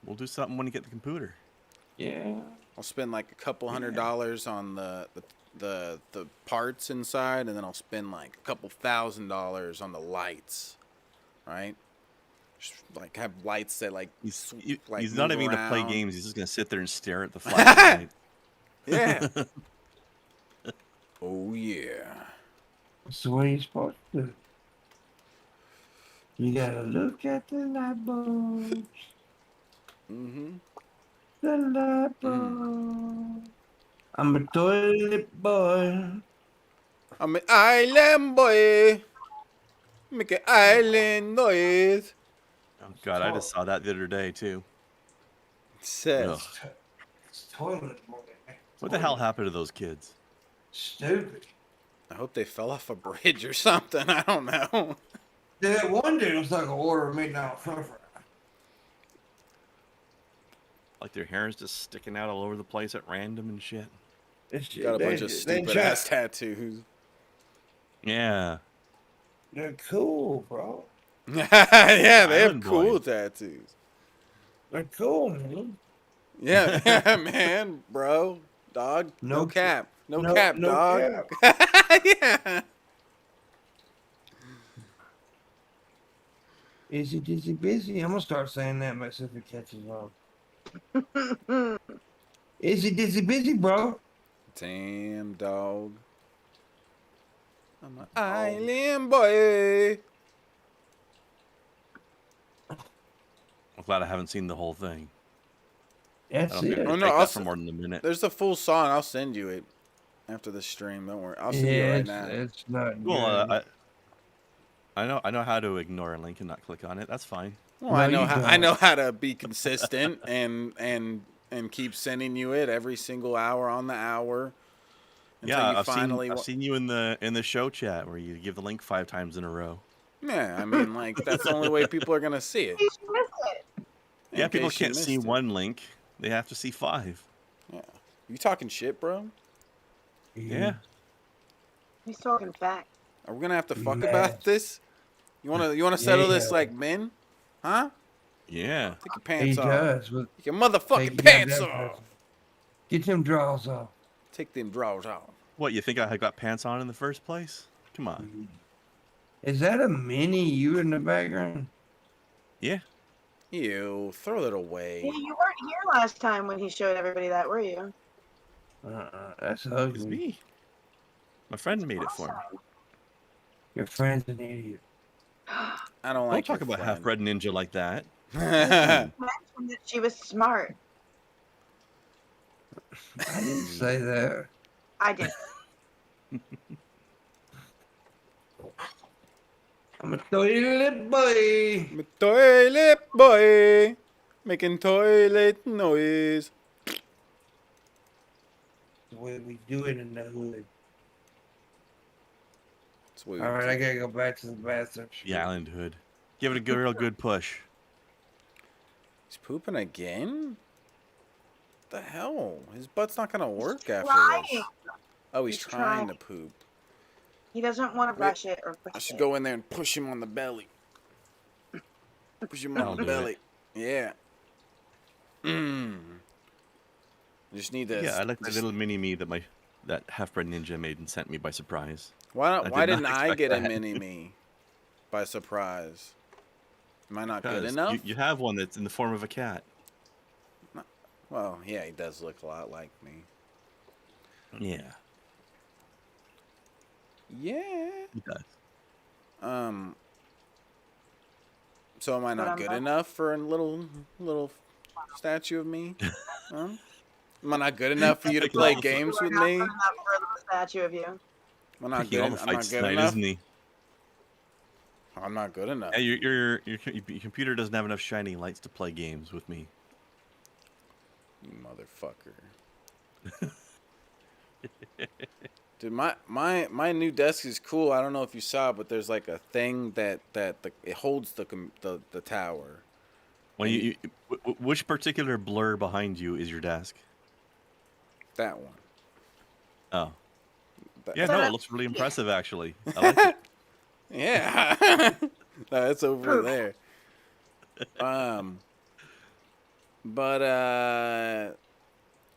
We'll do something when you get the computer. Yeah. I'll spend like a couple $100 on the parts inside, and then I'll spend like a couple $1,000 on the lights, right? Just, like have lights that like He's like he's not move even gonna play around. games. He's just gonna sit there and stare at the flashlight. Yeah. Oh yeah. That's the way you're supposed to do. You gotta look at the light bulbs. Mm-hmm. The light bulbs. I'm a toilet boy. I'm an island boy. Make an island noise. Oh God, I just saw that the other day too. Says. Ugh. It's toilet boy. What the hell happened to those kids? Stupid. I hope they fell off a bridge or something. I don't know. That one dude was like an order of midnight fry fry. Like their hair is just sticking out all over the place at random and shit. Got a bunch of stupid ass tattoos. Yeah. They're cool, bro. Yeah, they have Island cool boy. tattoos. They're cool, man. Yeah, yeah, man, bro, dog, no cap, no cap, no dog. cap. Yeah. Is he dizzy busy? I'm gonna start saying that myself if it catches on. Is he dizzy busy, bro? Damn, dog. I'm an island boy. I'm glad I haven't seen the whole thing. I That's don't think I it. could Oh, no, take I'll that for more than a minute. There's the full song. I'll send you it after the stream. Don't worry. I'll send you it right now. It's not Well, good. I know how to ignore a link and not click on it. That's fine. Well, No, I know you how. don't. I know how to be consistent and keep sending you it every single hour on the hour. Until Yeah, you finally I've seen you in the show chat where you give the link 5 times in a row. Yeah, I mean, like that's the only way people are gonna see it. You should miss it. In Yeah, people case you can't see missed it. one link; they have to see 5. Yeah, you talking shit, bro? Yeah. He's talking facts. Are we gonna have to fuck Mad. about this? You wanna settle this Yeah. like men? Huh? Yeah. Take your He pants off. does. But Take your motherfucking take pants goddamn off. pants. Get them draws off. Take them drawers off. What, you think I had got pants on in the first place? Come on. Is that a mini you in the background? Yeah. Ew, throw that away. Yeah, you weren't here last time when he showed everybody that, were you? That's It's ugly. me. My friend made it for me. Your friend's an idiot. I don't Don't like talk your about Half-Bred Ninja like that. friend. Mentioned that she was smart. I didn't say that. I did. I'm a toilet boy. I'm a toilet boy, making toilet noise. The way we do it in the hood. That's what we All right, do. I gotta go back to the bathroom. The island hood. Give it a good, real good push. He's pooping again? What the hell? His butt's not gonna work after trying. this. Oh, he's He's trying trying. to poop. He doesn't want to brush it or push I should it. go in there and push him on the belly. Push him That'll on the do it. belly. Yeah. Just need to. Yeah, I like the just- little mini me that Half-Bred Ninja made and sent me by surprise. Why I why did didn't not I expect get a that. mini me by surprise? Am I not good 'Cause enough? You have one that's in the form of a cat. Well, yeah, he does look a lot like me. Yeah, Yeah. he does. So am I But not I'm good not- enough for a little statue of me? Huh? Am I not good enough for you to Taking play all the- games with We're not me? good enough for a little statue of you. Am I not Picking all good? the I'm not fights good tonight, enough. isn't he? I'm not good enough. Yeah, your computer doesn't have enough shiny lights to play games with me. You motherfucker. Dude, my new desk is cool. I don't know if you saw, but there's like a thing that it holds the tower. Well, which particular blur behind you is your desk? That one. Oh, That- yeah, no, it looks really impressive actually. I like it. Yeah. No, it's over there.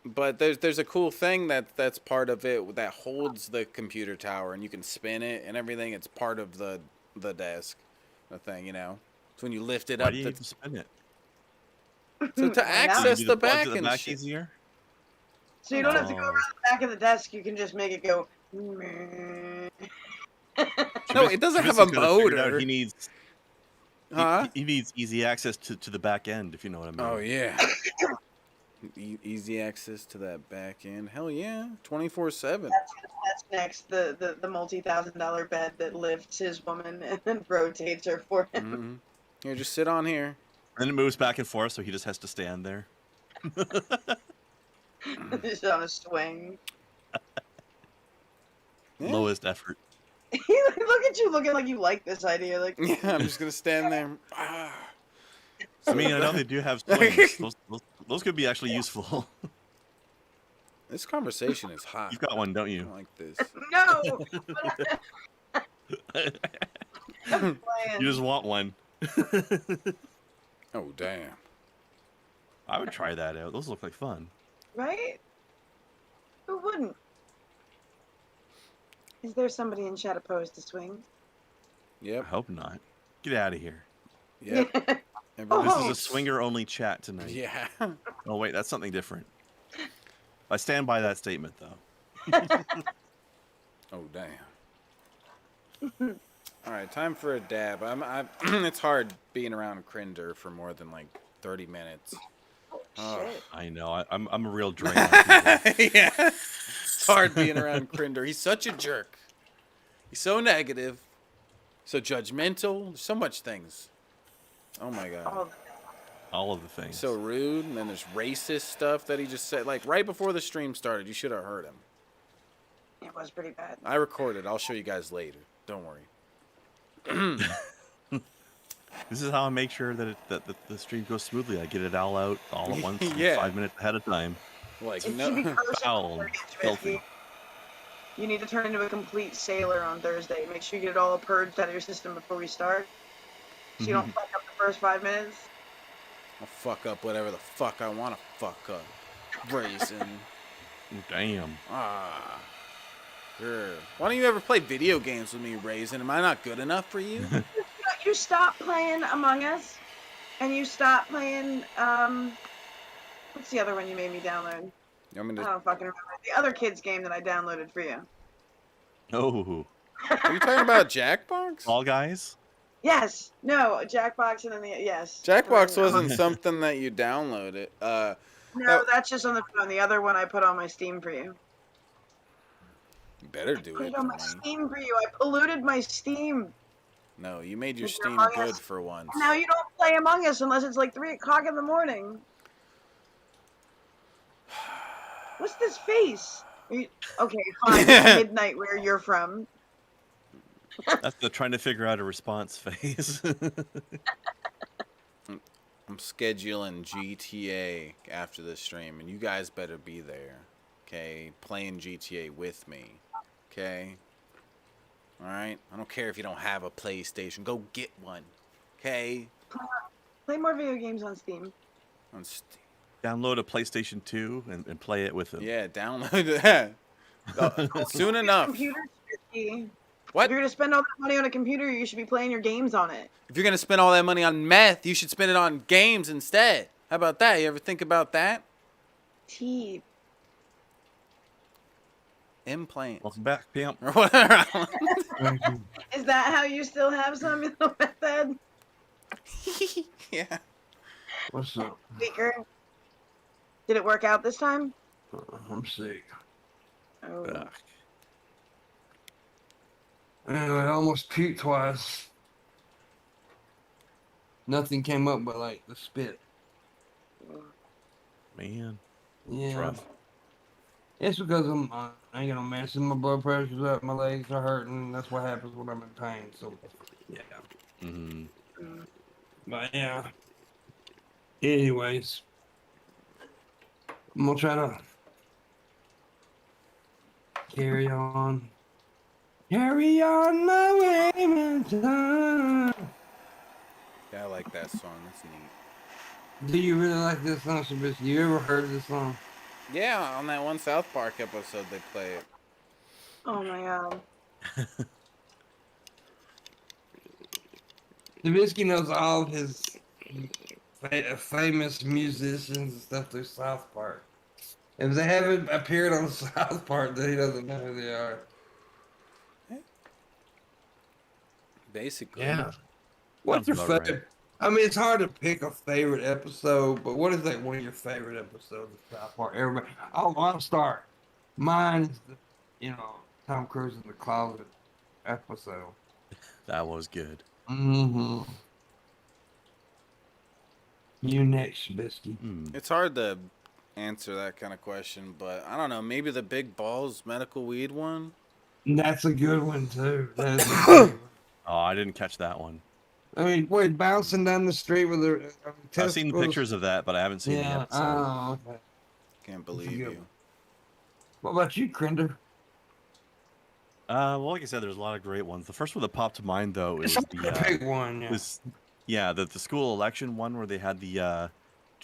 But there's a cool thing that's part of it that holds the computer tower and you can spin it and everything. It's part of the desk, the thing, you know. It's when you lift it Why up do you need to spin it? to Why not? access Do you the need to plug back to the and back shit. easier? So you don't have to go Oh. around the back of the desk. You can just make it go. No, it doesn't have a Trubisky's gotta figure it out. motor. He needs Huh? he needs easy access to the back end, if you know what I mean. Oh yeah. Easy access to that back end. Hell yeah. 24/7. That's next. The multi-$1,000 bed that lifts his woman and then rotates her for him. Mm-hmm. Here, just sit on here. And then it moves back and forth, so he just has to stand there. Just on a swing. Yeah. Lowest effort. Look at you looking like you like this idea. Like, Yeah, I'm just gonna stand there. I mean, I know they do have swings. Those could be actually useful. This conversation is hot. You've got one, don't I you? don't like this. no. You just want one. Oh damn. I would try that out. Those look like fun. Right? Who wouldn't? Is there somebody in chat opposed to swings? I Yep. hope not. Get out of here. Yep. This Everybody's- is a swinger-only chat tonight. Yeah. Oh wait, that's something different. I stand by that statement, though. Oh damn. All right, time for a dab. It's hard being around Crinder for more than like 30 minutes. Oh. Shit. I know. I'm a real drain. On people. Yeah. It's hard being around Crinder. He's such a jerk. He's so negative, so judgmental. There's so much things. Oh my god. Oh, All of the things. So rude, and then there's racist stuff that he just said. Like right before the stream started, you should have heard him. it was pretty bad. I recorded. I'll show you guys later. Don't worry. This is how I make sure that the stream goes smoothly. I get it all out all at once, Yeah. 5 minutes ahead of time. Like It no. should be personal Foul, before it gets filthy. risky. You need to turn into a complete sailor on Thursday. Make sure you get it all purged out of your system before we start. So you don't fuck up the first 5 minutes. I'll fuck up whatever the fuck I want to fuck up. Brazen. Damn. Ah. Sure. Why don't you ever play video games with me, Raisin? Am I not good enough for you? You stop playing Among Us, and you stop playing, what's the other one you made me download? You want me I to, don't fucking remember. The other kid's game that I downloaded for you. Oh, are you talking about Jackbox? All Guys. Yes. No, Jackbox and then the, yes. Jackbox And then, wasn't something that you downloaded. No, that's just on the phone. The other one I put on my Steam for you. You better do Put it it on for my me. Steam for you. I polluted my Steam. No, you made your Is there Steam Among good Us? for once. Now you don't play Among Us unless it's like 3 o'clock in the morning. What's this face? Okay, fine. It's midnight where you're from. That's the trying to figure out a response phase. I'm scheduling GTA after this stream, and you guys better be there. Okay? Playing GTA with me. Okay? Alright? I don't care if you don't have a PlayStation. Go get one. Okay? Play more video games on Steam. On Steam. Download a PlayStation 2 and play it with them. Yeah, download that. Soon enough. Computer's tricky. What? If you're gonna spend all that money on a computer, you should be playing your games on it. If you're gonna spend all that money on meth, you should spend it on games instead. How about that? You ever think about that? Teeth. Implants. Welcome back, Pimp. Or whatever. Is that how you still have some in the method? Yeah. What's up? Speaker. Did it work out this time? I'm sick. Oh. Ugh. Anyway, I almost puked twice. Nothing came up but like the spit. Man, Yeah. it's rough. It's because I ain't got no medicine. My blood pressure's up. My legs are hurting. That's what happens when I'm in pain. So, yeah. Mm-hmm. But yeah. Anyways, I'm gonna try to carry on. Carry on my way, man. Yeah, I like that song. That's neat. Do you really like this song, Sebastian? You ever heard this song? Yeah, on that one South Park episode, they play it. Oh my god. Trubisky knows all of his famous musicians and stuff through South Park. If they haven't appeared on South Park, then he doesn't know who they are. Basically. Yeah. What's your Sounds about favorite? I mean, it's hard to pick a favorite episode, but what is like one of your favorite episodes of South Park? Everybody, I'll start. Mine is Tom Cruise in the closet episode. That was good. Mm-hmm. You next, Bisky. It's hard to answer that kind of question, but I don't know. Maybe the Big Balls medical weed one. That's a good one too. That is a good one. Oh, I didn't catch that one. I mean, boy, bouncing down the street with her I've seen testicles. pictures of that, but I haven't seen the Yeah. episode. Oh, okay. Can't believe good you. one. What about you, Crinder? Well, like I said, there's a lot of great ones. The first one that popped to mind, though, is It's a big one. Yeah. the school election one where they had the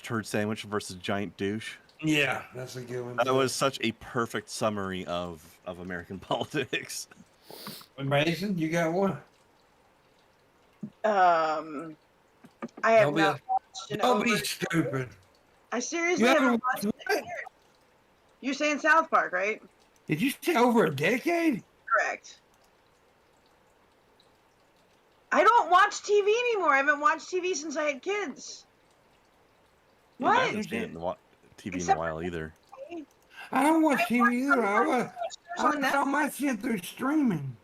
turd sandwich versus giant douche. Yeah, that's a good one. That was such a perfect summary of American politics. Mason, you got one? I have not watched an Don't be over. stupid. I seriously You haven't haven't watched watched it. You're saying South Park, right? Did you say over a decade? Correct. I don't watch TV anymore. I haven't watched TV since I had kids. I What? haven't seen it in TV in a Except while either. I don't watch TV either. I on saw Netflix. my shit through streaming.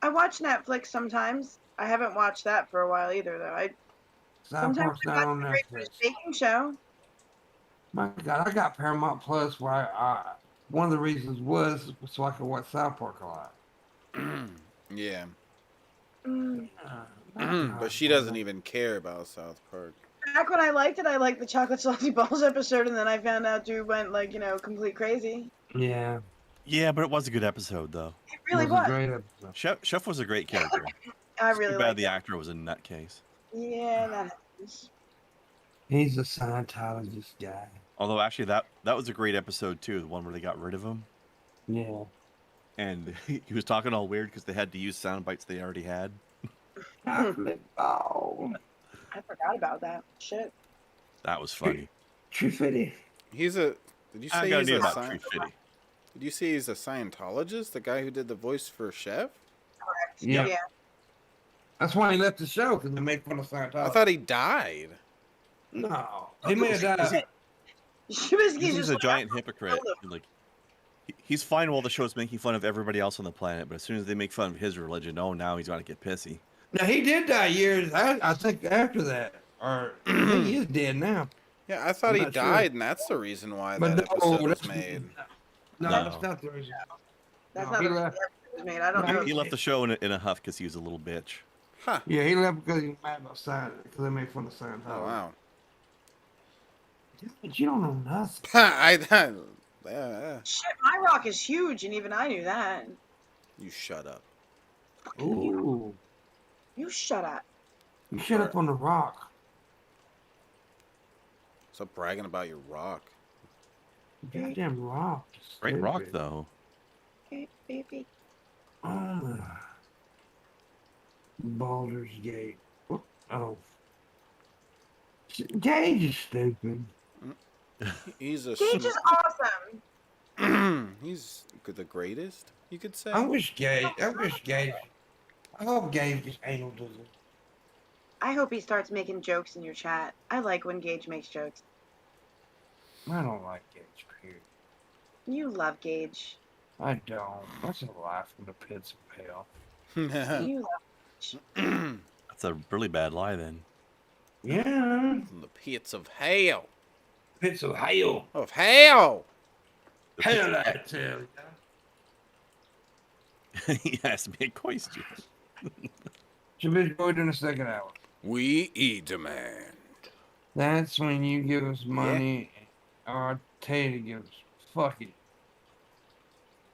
I watch Netflix sometimes. I haven't watched that for a while either, though. South Sometimes Park's I not watch on the Great Netflix. British Baking Show. My God, I got Paramount Plus where one of the reasons was so I could watch South Park a lot. Yeah. Mm. But she doesn't even care about South Park. Back when I liked it, I liked the Chocolate Salty Balls episode, and then I found out dude went complete crazy. Yeah. Yeah, but it was a good episode, though. It really a was. great episode. Chef was a great character. I Too really bad liked the it. actor was a nutcase. Yeah, that happens. He's a Scientologist guy. Although, actually, that was a great episode, too. The one where they got rid of him. Yeah. And he was talking all weird because they had to use sound bites they already had. Chocolate ball. I forgot about that. Shit. That was funny. Truffity. He's a. Did you I say got he's to a about sci- 350. Did you say he's a Scientologist? The guy who did the voice for Chef? Correct. Yeah. Yeah. That's why he left the show, because they make fun of Scientology. I thought he died. No. He may have died. Trubisky's He's just a like, giant hypocrite. Like, he's fine while the show's making fun of everybody else on the planet, but as soon as they make fun of his religion, oh, now he's going to get pissy. Now, he did die years, I think, after that. Or I think he is dead now. Yeah, I thought I'm he not sure. died, and that's the reason why But that episode was that's made. No, No. that's not the reason. That's No, not he the reason left. the episode was made. I don't No, know. He left the show in a huff because he was a little bitch. Huh. Yeah, he left because he was mad about Scientology, because they made fun of Scientology. Oh, wow. But you don't know nothing. Yeah. Shit, my rock is huge, and even I knew that. You shut up. Ooh. You shut up. You shut up on the rock. Stop bragging about your rock. Goddamn rock. Great rock, Stupid. though. Okay, baby. Baldur's Gate. Oh. Gage is stupid. He's a. Gage is awesome. He's the greatest, you could say. I wish Gage. I hope Gage just anal does it. I hope he starts making jokes in your chat. I like when Gage makes jokes. I don't like Gage, period. You love Gage. I don't. That's a lie from the pits of hell. You love That's a really bad lie, then. Yeah. From the pits of hell. Pits of hell. Of hell! Hell, I tell you. He asked me a question. Should be going in the second hour. We demand. That's when you give us money, or I tell you to give us. Fuck it.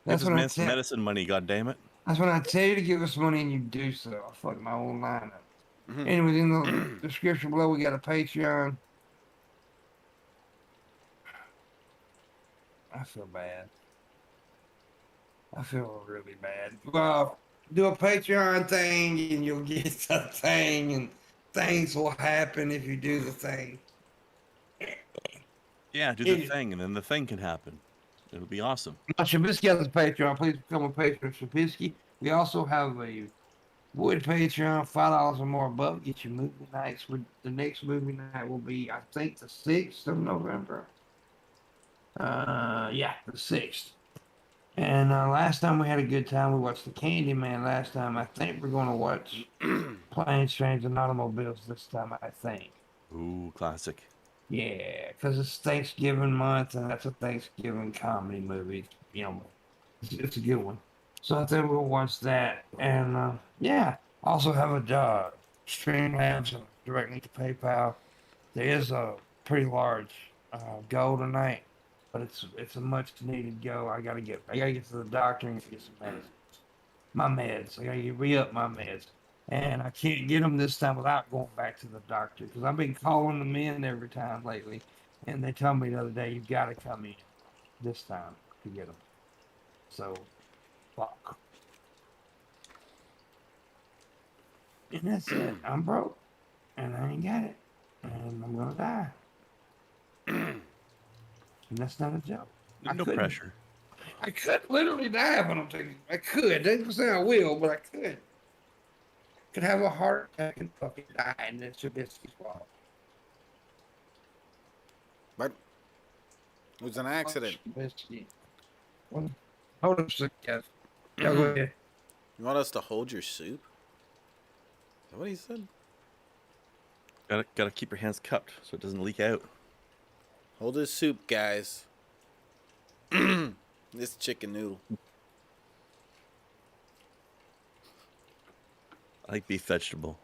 That's Give when I us tell. medicine money, goddammit. That's when I tell you to give us money and you do so. I fuck my whole line up. Mhm. Anyways, in the description below, we got a Patreon. I feel bad. I feel really bad. Well, do a Patreon thing and you'll get something, and things will happen if you do the thing. Yeah, do the Yeah. thing, and then the thing can happen. It'll be awesome. Now, Shabisky has a Patreon. Please become a patron of Shabisky. We also have a Wood Patreon, $5 or more above. Get your movie nights. The next movie night will be, I think, the 6th of November. Yeah, the 6th. And last time we had a good time. We watched The Candyman last time. I think we're going to watch Planes, Trains, and Automobiles this time, I think. Ooh, classic. Yeah, because it's Thanksgiving month, and that's a Thanksgiving comedy movie. You know, it's a good one. So I think we'll watch that. And yeah, also have a Streamlabs and direct link to PayPal. There is a pretty large goal tonight, but it's a much needed goal. I gotta get to the doctor and get some medicine. My meds. I gotta re-up my meds. And I can't get them this time without going back to the doctor because I've been calling them in every time lately. And they told me the other day, you've got to come in this time to get them. So, fuck. And that's it. I'm broke. And I ain't got it. And I'm going to die. And that's not a joke. No pressure. I could literally die if I don't take it. I could. Doesn't say I will, but I could. Could have a heart attack and fucking die, and it's Trubisky's fault. But it was an accident. Trubisky. Well, hold on a second, guys. Y'all go ahead. You want us to hold your soup? Is that what he said? Gotta keep your hands cupped so it doesn't leak out. Hold his soup, guys. This chicken noodle. I like beef vegetable.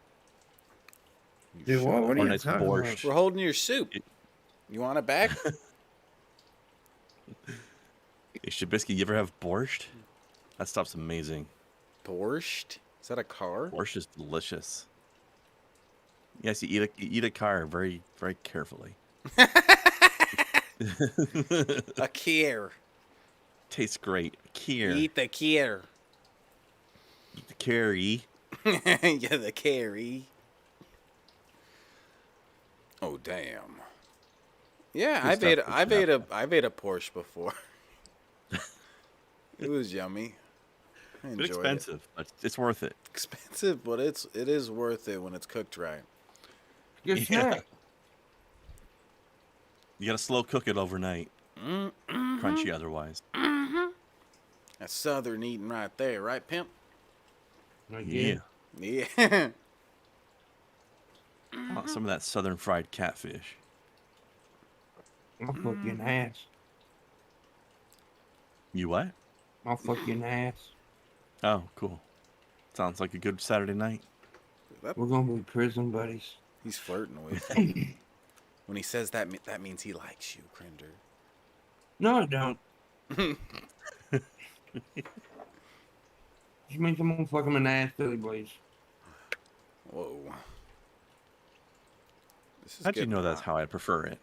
Dude, what are Or you nice talking about? borscht. We're holding your soup. You want it back? Hey, Shabisky, you ever have borscht? That stuff's amazing. Borscht? Is that a car? Borscht is delicious. Yes, you eat a car very, very carefully. A care. Tastes great. Kier. Eat the care. Eat the carry. Yeah, the carry. Oh damn. Yeah, Good stuff, I've good ate a Porsche before. It was yummy. I enjoyed It's expensive, but it's worth it. Expensive, but it is worth it when it's cooked right. Good snack. You gotta slow cook it overnight. Mm-hmm. Crunchy otherwise. That's Southern eating right there, right, pimp? Yeah. Yeah. Some of that southern fried catfish. I'll fuck you in the ass. You what? I'll fuck you in the ass. Oh, cool. Sounds like a good Saturday night. We're gonna be prison buddies. He's flirting with you. When he says that, that means he likes you, Crinder. No, I don't. Just means I'm gonna fuck him in the ass, Billy Blaze. Whoa. This is How'd you good know that's pop. how I prefer it?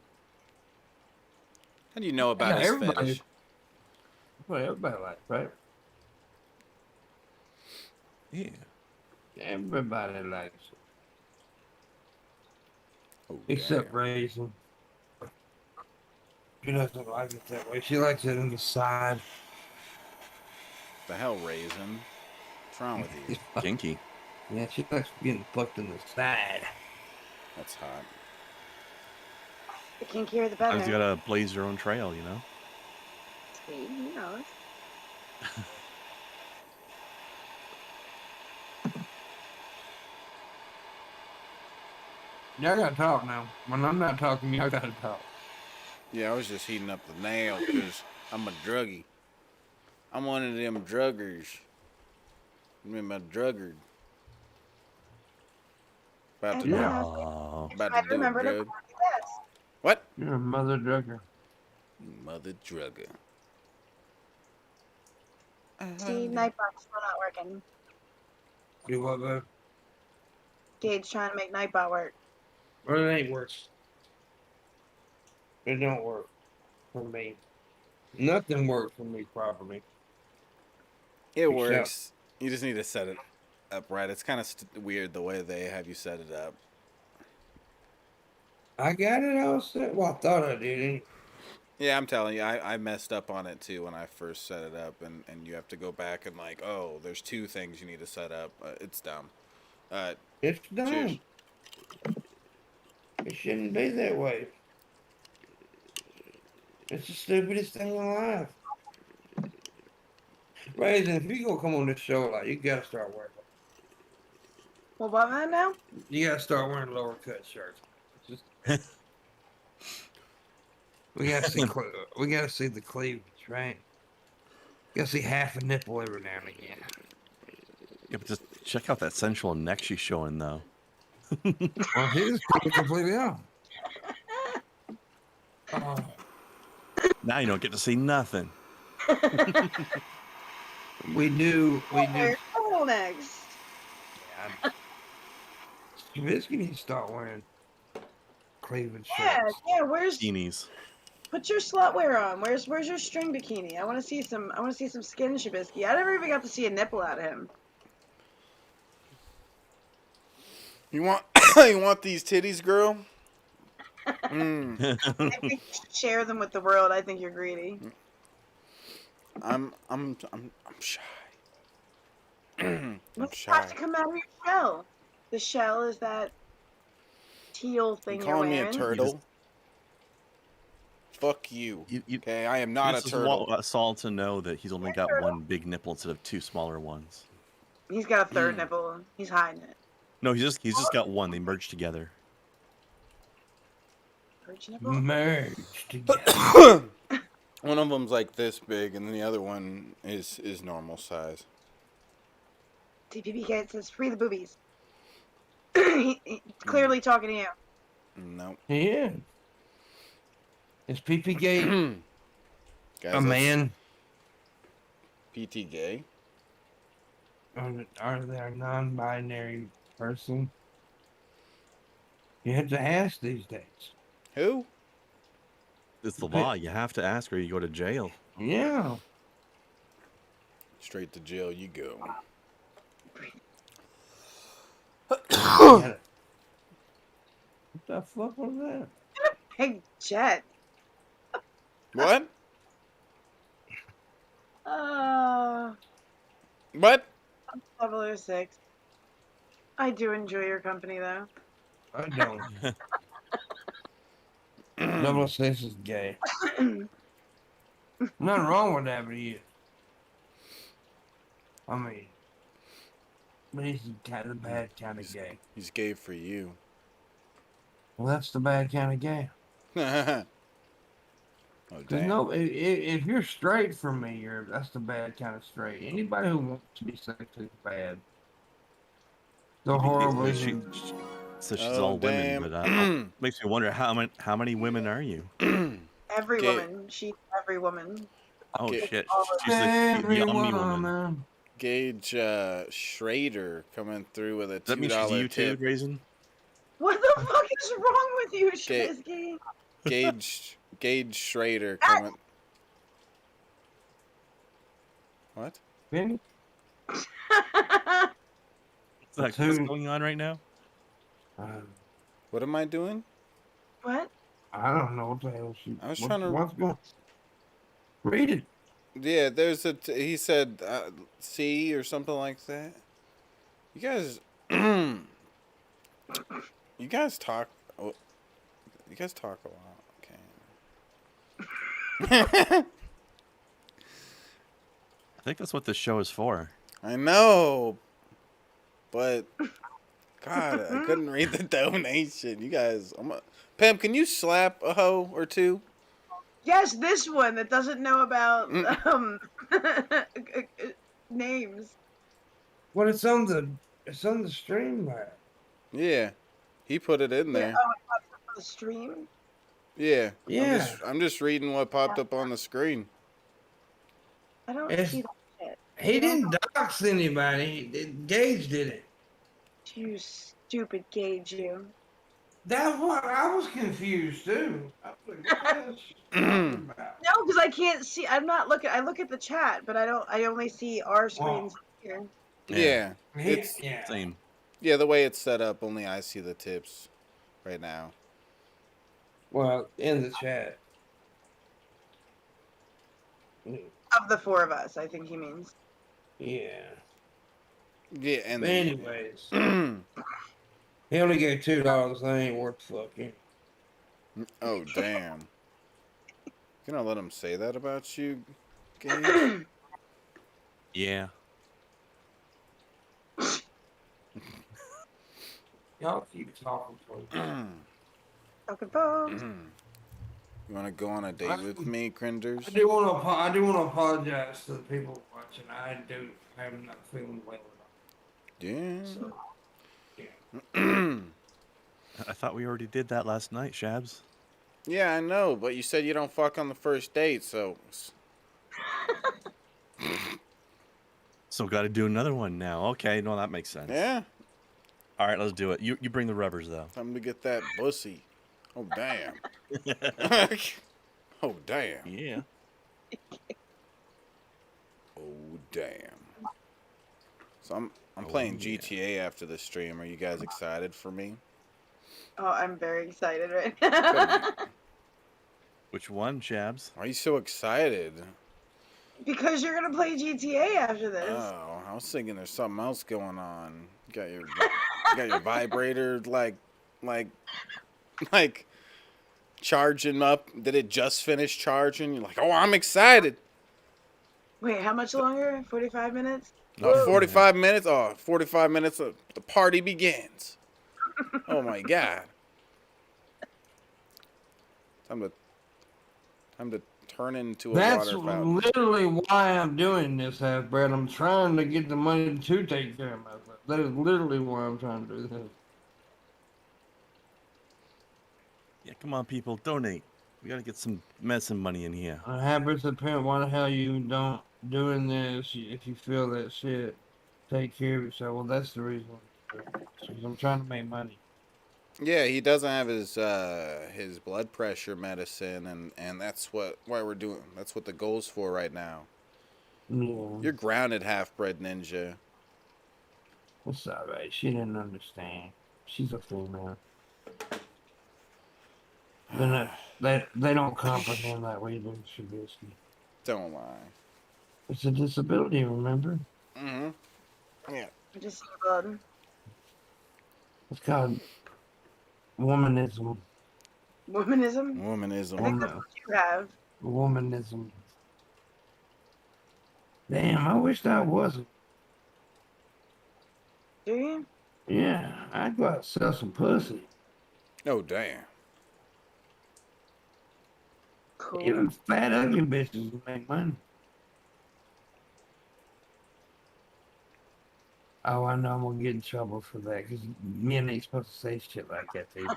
How do you know about Yeah, his everybody- fetish? Well, everybody likes, right? Yeah. Everybody likes it. Oh, Except damn. Raisin. She doesn't like it that way. She likes it in the side. The hell, Raisin? What's wrong with you? Kinky. Yeah, she likes getting fucked in the side. That's hot. The kinkier the Sometimes better. you gotta blaze your own trail, you know? See, who knows? Y'all gotta talk now. When I'm not talking, y'all gotta talk. Yeah, I was just heating up the nail because I'm a druggie. I'm one of them druggers. I'm a druggard. About to, Yeah. Oh. about I to do a remember to drug. call you this. What? You're a mother drugger. Mother drugger. See, Nightbot's still not working. Do what, babe? Gabe's trying to make Nightbot work. Well, it ain't works. It don't work for me. Nothing works for me properly. It Except- works. You just need to set it up right. It's kind of weird the way they have you set it up. I got it all set. Well, I thought I did. Yeah, I'm telling you, I messed up on it too when I first set it up, and you have to go back and like, oh, there's 2 things you need to set up. It's dumb. It's Cheers. done. It shouldn't be that way. It's the stupidest thing alive. Raisin, if you gonna come on this show, like you gotta start wearing. Well, what man now? You gotta start wearing lower cut shirts. It's just, we gotta see. We gotta see the cleavage, right? You gotta see half a nipple every now and again. Yeah, but just check out that sensual neck she's showing, though. Well, he just completely off. Oh, Now you don't get to see nothing. we do. Oh, next. Trubisky needs to start wearing cleavage Yeah, shirts. yeah. Where's Beanies. put your slutwear on? Where's your string bikini? I want to see some. I want to see some skin, Trubisky. I never even got to see a nipple out of him. You want you want these titties, girl? I think you should share them with the world. I think you're greedy. I'm shy. I'm What's shy. supposed to come out of your shell? The shell is that teal thing You you're calling wearing. me a turtle? Fuck you. Okay, I am not a This turtle. is Saul to know that he's only got one big nipple instead of 2 smaller ones. He's got a third nipple. He's hiding it. No, he's just got one. They merged together. Third nipple? Merged together. One of them's like this big, and the other one is normal size. TPPK says free the boobies. He's clearly talking to you. Nope. Yeah. Is PP Gay Guys, a that's man? PT gay? Are they a non-binary person? You have to ask these days. Who? It's the law. You have to ask or you go to jail. Yeah. Straight to jail you go. What the fuck was that? Hey, Jet. What? What? 006. I do enjoy your company, though. I don't. 006 is gay. Nothing wrong with that, but he is. I mean, but he's kind of the bad kind of gay. He's gay for you. Well, that's the bad kind of gay. Oh, Because damn. no, if you're straight for me, that's the bad kind of straight. Anybody who wants to be sexy is bad. The horrible. So she's Oh, all damn. women, but makes me wonder how many women are you? Every Gay. woman. She's every woman. Oh Okay. shit! She's the omni woman. Gage Schrader coming through with a Does that mean she's $2 you too, tip. Raisin? What the fuck is wrong with you, Gay. Trubisky? Gage Schrader coming. What? Benny? What's going on right now? What am I doing? What? I don't know what the hell she. I was trying to- What's going? Read it. Yeah, there's he said C or something like that. You guys, you guys talk. Oh, you guys talk a lot. Okay. I think that's what this show is for. I know, but God, I couldn't read the donation. You guys, Pam, can you slap a hoe or two? Yes, this one that doesn't know about names. Well, it's on the stream lab. Yeah, he put it in there. Oh, it's on the stream? Yeah. Yeah. I'm just reading what popped up on the screen. I don't It's- see that shit. He didn't dox anybody. Gage did it. You stupid Gage, you. That's what I was confused too. I was like, what is she talking about? No, because I can't see. I'm not looking. I look at the chat, but I don't. I only see our screens here. Yeah. He- It's Same. the way it's set up. Only I see the tips right now. Well, in the chat. Of the four of us, I think he means. Yeah. Yeah, and But the anyways, he only gave $2. That ain't worth fucking. oh damn. You gonna let him say that about you, Gage? Yeah. Y'all keep talking, folks. Talking phones. You wanna go on a date with me, Crinders? I do want to apologize to the people watching. I do. I'm not feeling well at Yeah. all. So, yeah. I thought we already did that last night, Shabs. Yeah, I know, but you said you don't fuck on the first date, so So got to do another one now. Okay, no, that makes sense. yeah. All right, let's do it. You bring the rubbers though. Time to get that bussy. Oh damn. Oh damn. Yeah. Oh damn. So I'm Oh, playing yeah. GTA after the stream. Are you guys excited for me? Oh, I'm very excited right now. Which one, Shabs? Why are you so excited? Because you're gonna play GTA after this. Oh, I was thinking there's something else going on. You got your vibrator like charging up. Did it just finish charging? You're like, oh, I'm excited. Wait, how much longer? 45 minutes? Oh, 45 minutes? Oh, 45 minutes, the party begins. Oh my god. Time to turn into a That's water fountain. literally why I'm doing this, half bread. I'm trying to get the money to take care of myself. That is literally why I'm trying to do this. Yeah, come on, people, donate. We gotta get some medicine money in here. Habits of parent, why the hell you don't doing this if you feel that shit? Take care of yourself. Well, that's the reason. Because I'm trying to make money. Yeah, he doesn't have his blood pressure medicine, and that's why we're doing. That's what the goal's for right now. Yeah. You're grounded, half-bred ninja. It's alright. She didn't understand. She's a female. They don't comprehend that we do, Trubisky. Don't lie. It's a disability, remember? Mm-hmm. Yeah. Just blood. It's called womanism. Womanism? Womanism. I think that's what you have. Womanism. Damn, I wished I wasn't. Do you? Yeah, I'd go out and sell some pussy. Oh damn. Cool. Even fat, ugly bitches will make money. Oh, I know I'm gonna get in trouble for that because men ain't supposed to say shit like that to you.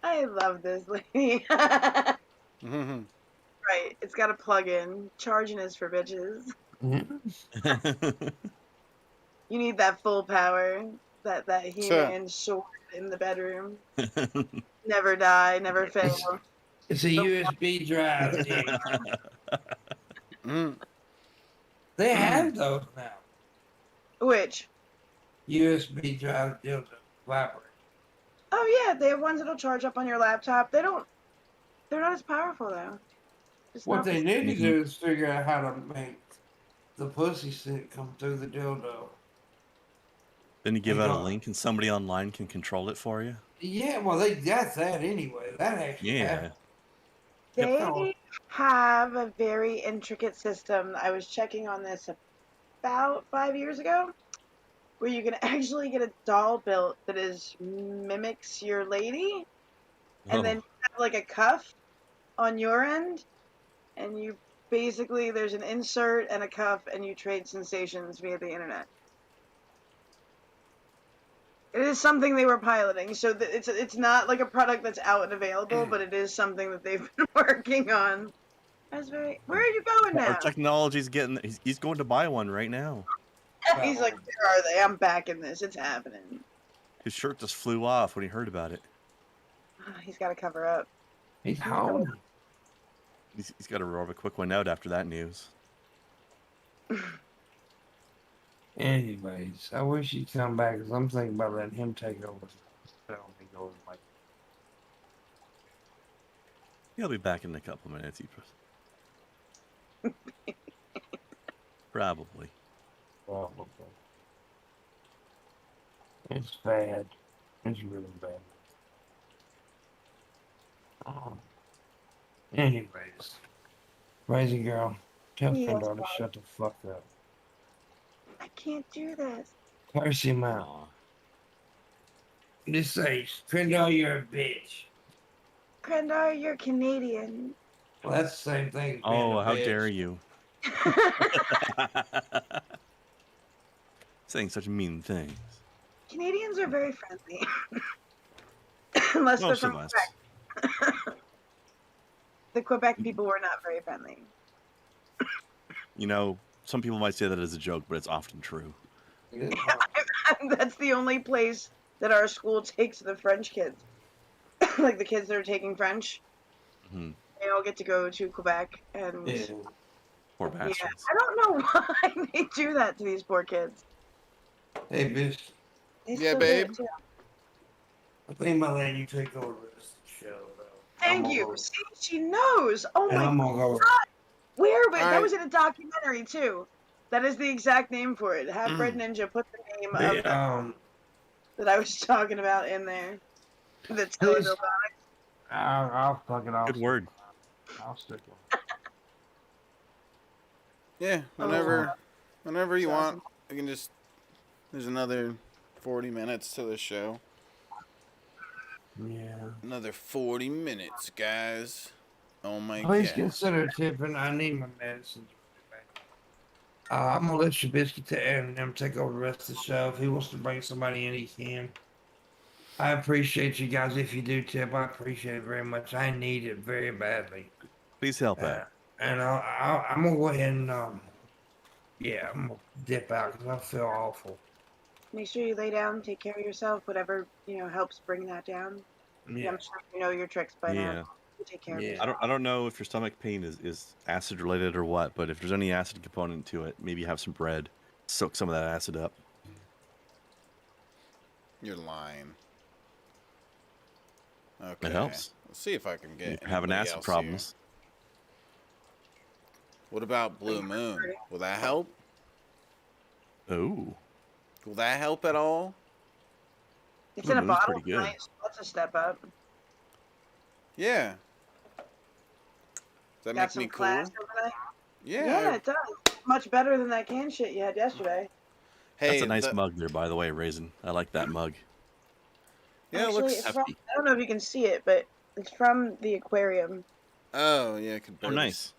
I love this lady. Mm-hmm. Right, it's got a plug-in. Charging is for bitches. Yeah. You need that full power, that He-Man sword in the bedroom. Never die, never fail. It's a USB drive, dude. Mm. They have those now. Which? USB drive dildo vibrator. Oh yeah, they have ones that'll charge up on your laptop. They're not as powerful though. Just What not they the- need to do is figure out how to make the pussy stick come through the dildo. Then you give out a link and somebody online can control it for you. Yeah, well, they got that anyway. That actually Yeah. happened. They have a very intricate system. I was checking on this about 5 years ago, where you can actually get a doll built that mimics your lady, and then you have like a cuff on your end, and you basically there's an insert and a cuff, and you trade sensations via the internet. It is something they were piloting, so it's not like a product that's out and available, but it is something that they've been working on. That's very. Where are you going Our now? technology's getting. He's going to buy one right now. He's like, where are they? I'm back in this. It's happening. His shirt just flew off when he heard about it. He's got to cover up. He's home. He's got to roll a quick one out after that news. Anyways, I wish he'd come back because I'm thinking about letting him take over. He'll be back in a couple minutes. Probably. Probably. It's bad. It's really bad. Oh. Anyways, crazy girl, tell Yes, Fender to Bob. shut the fuck up. I can't do this. Curse him out. Aw. Just say, Fender, you're a bitch. Krendar, you're Canadian. Well, that's the same thing as being Oh, a how bitch. dare you! Saying such mean things. Canadians are very friendly. Unless they're Most from of us. Quebec. The Quebec people were not very friendly. You know, some people might say that as a joke, but it's often true. That's the only place that our school takes the French kids. Like the kids that are taking French, Mhm. they all get to go to Quebec, and Yeah. Poor yeah, bastards. I don't know why they do that to these poor kids. Hey, bitch, They Yeah, still babe. do it too. I think my letting you take over the rest of the show, though. Thank I'm you. gonna go- See, she knows. Oh And my I'm gonna go. Where? Wait, that Alright. was in a documentary too. That is the exact name for it. Half Bread Ninja put the name of The, that I was talking about in there. The Please. telenovela. I'll fuck it off. Good word. I'll stick with it. Yeah, Oh, whenever you That's want, awesome. you can just. There's another 40 minutes to the show. Yeah. Another 40 minutes, guys. Oh my Please god. consider tipping. I need my medicine. I'm gonna let your biscuit and them take over the rest of the show. If he wants to bring somebody in, he can. I appreciate you guys. If you do tip, I appreciate it very much. I need it very badly. Please help out. And I'm gonna go ahead and yeah, I'm gonna dip out because I feel awful. Make sure you lay down, take care of yourself, whatever, helps bring that down. Yeah. I'm sure you know your tricks by Yeah. now. You take care of Yeah. yourself. I don't know if your stomach pain is acid related or what, but if there's any acid component to it, maybe have some bread. Soak some of that acid up. You're lying. Okay. It helps. Let's see if I can get. If you're having anybody acid else problems. here. What about Blue Moon? Will that help? Oh. Will that help at all? It's Blue in a Moon's bottle. pretty good. Nice. That's a step up. Yeah. Does that Got make some me cool? class overnight. Yeah. Yeah, it does. Much better than that can shit you had yesterday. Hey, That's a nice mug there, by the way, Raisin. I like that mug. Yeah, it Actually, looks. it's from, I don't know if you can see it, but it's from the aquarium. Oh, yeah, I could Oh, barely nice.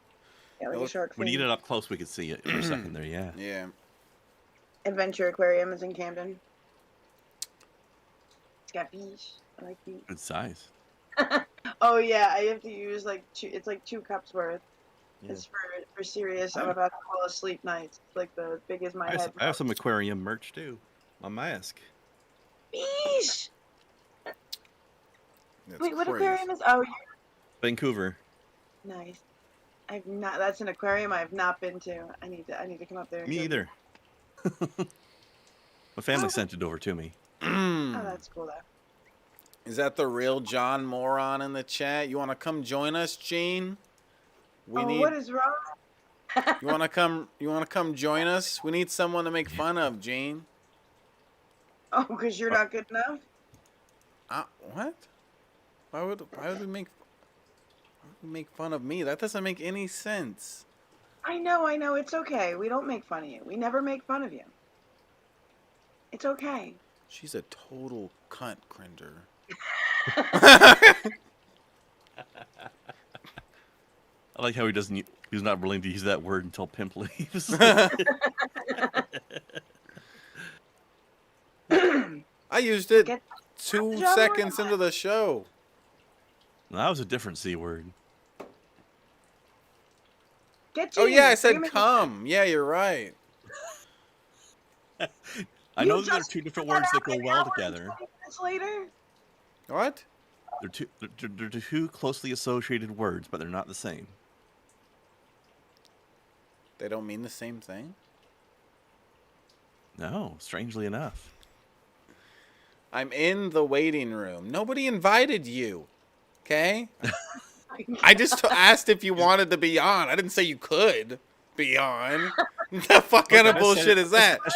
Yeah, like It a look- shark When you fin. get it up close, we could see it for a second there, yeah. Yeah. Adventure Aquarium is in Camden. It's got fish. I like fish. Good size. Oh yeah, I have to use like it's like 2 cups worth. Yeah. It's for serious. I'm about to fall asleep nights. It's like the big as my I head. have some aquarium merch too. My mask. Fish. That's Wait, what crazy. aquarium is? Oh, Vancouver. nice. I've not. That's an aquarium I've not been to. I need to come up there. And Me go- either. My family sent it over to me. Oh, that's cool though. Is that the real John Moron in the chat? You want to come join us, Gene? We need. What is wrong? You want to come? You want to come join us? We need someone to make fun of, Gene. Oh, because you're not good enough. What? Why would we make fun of me? That doesn't make any sense. I know. It's okay. We don't make fun of you. We never make fun of you. It's okay. She's a total cunt, Crinder. I like how he's not willing to use that word until Pimp leaves. I used it Get 2 John seconds Moran. into the show. That was a different C word. Get Oh Gene. yeah, I Bring said him in. come. Yeah, you're right. I You know that they're just two different figured words that out go an well hour and together. 20 minutes later. What? They're two closely associated words, but they're not the same. They don't mean the same thing? No, strangely enough. I'm in the waiting room. Nobody invited you. Okay? I just asked if you wanted to be on. I didn't say you could be on. The fuck kind of bullshit is that? I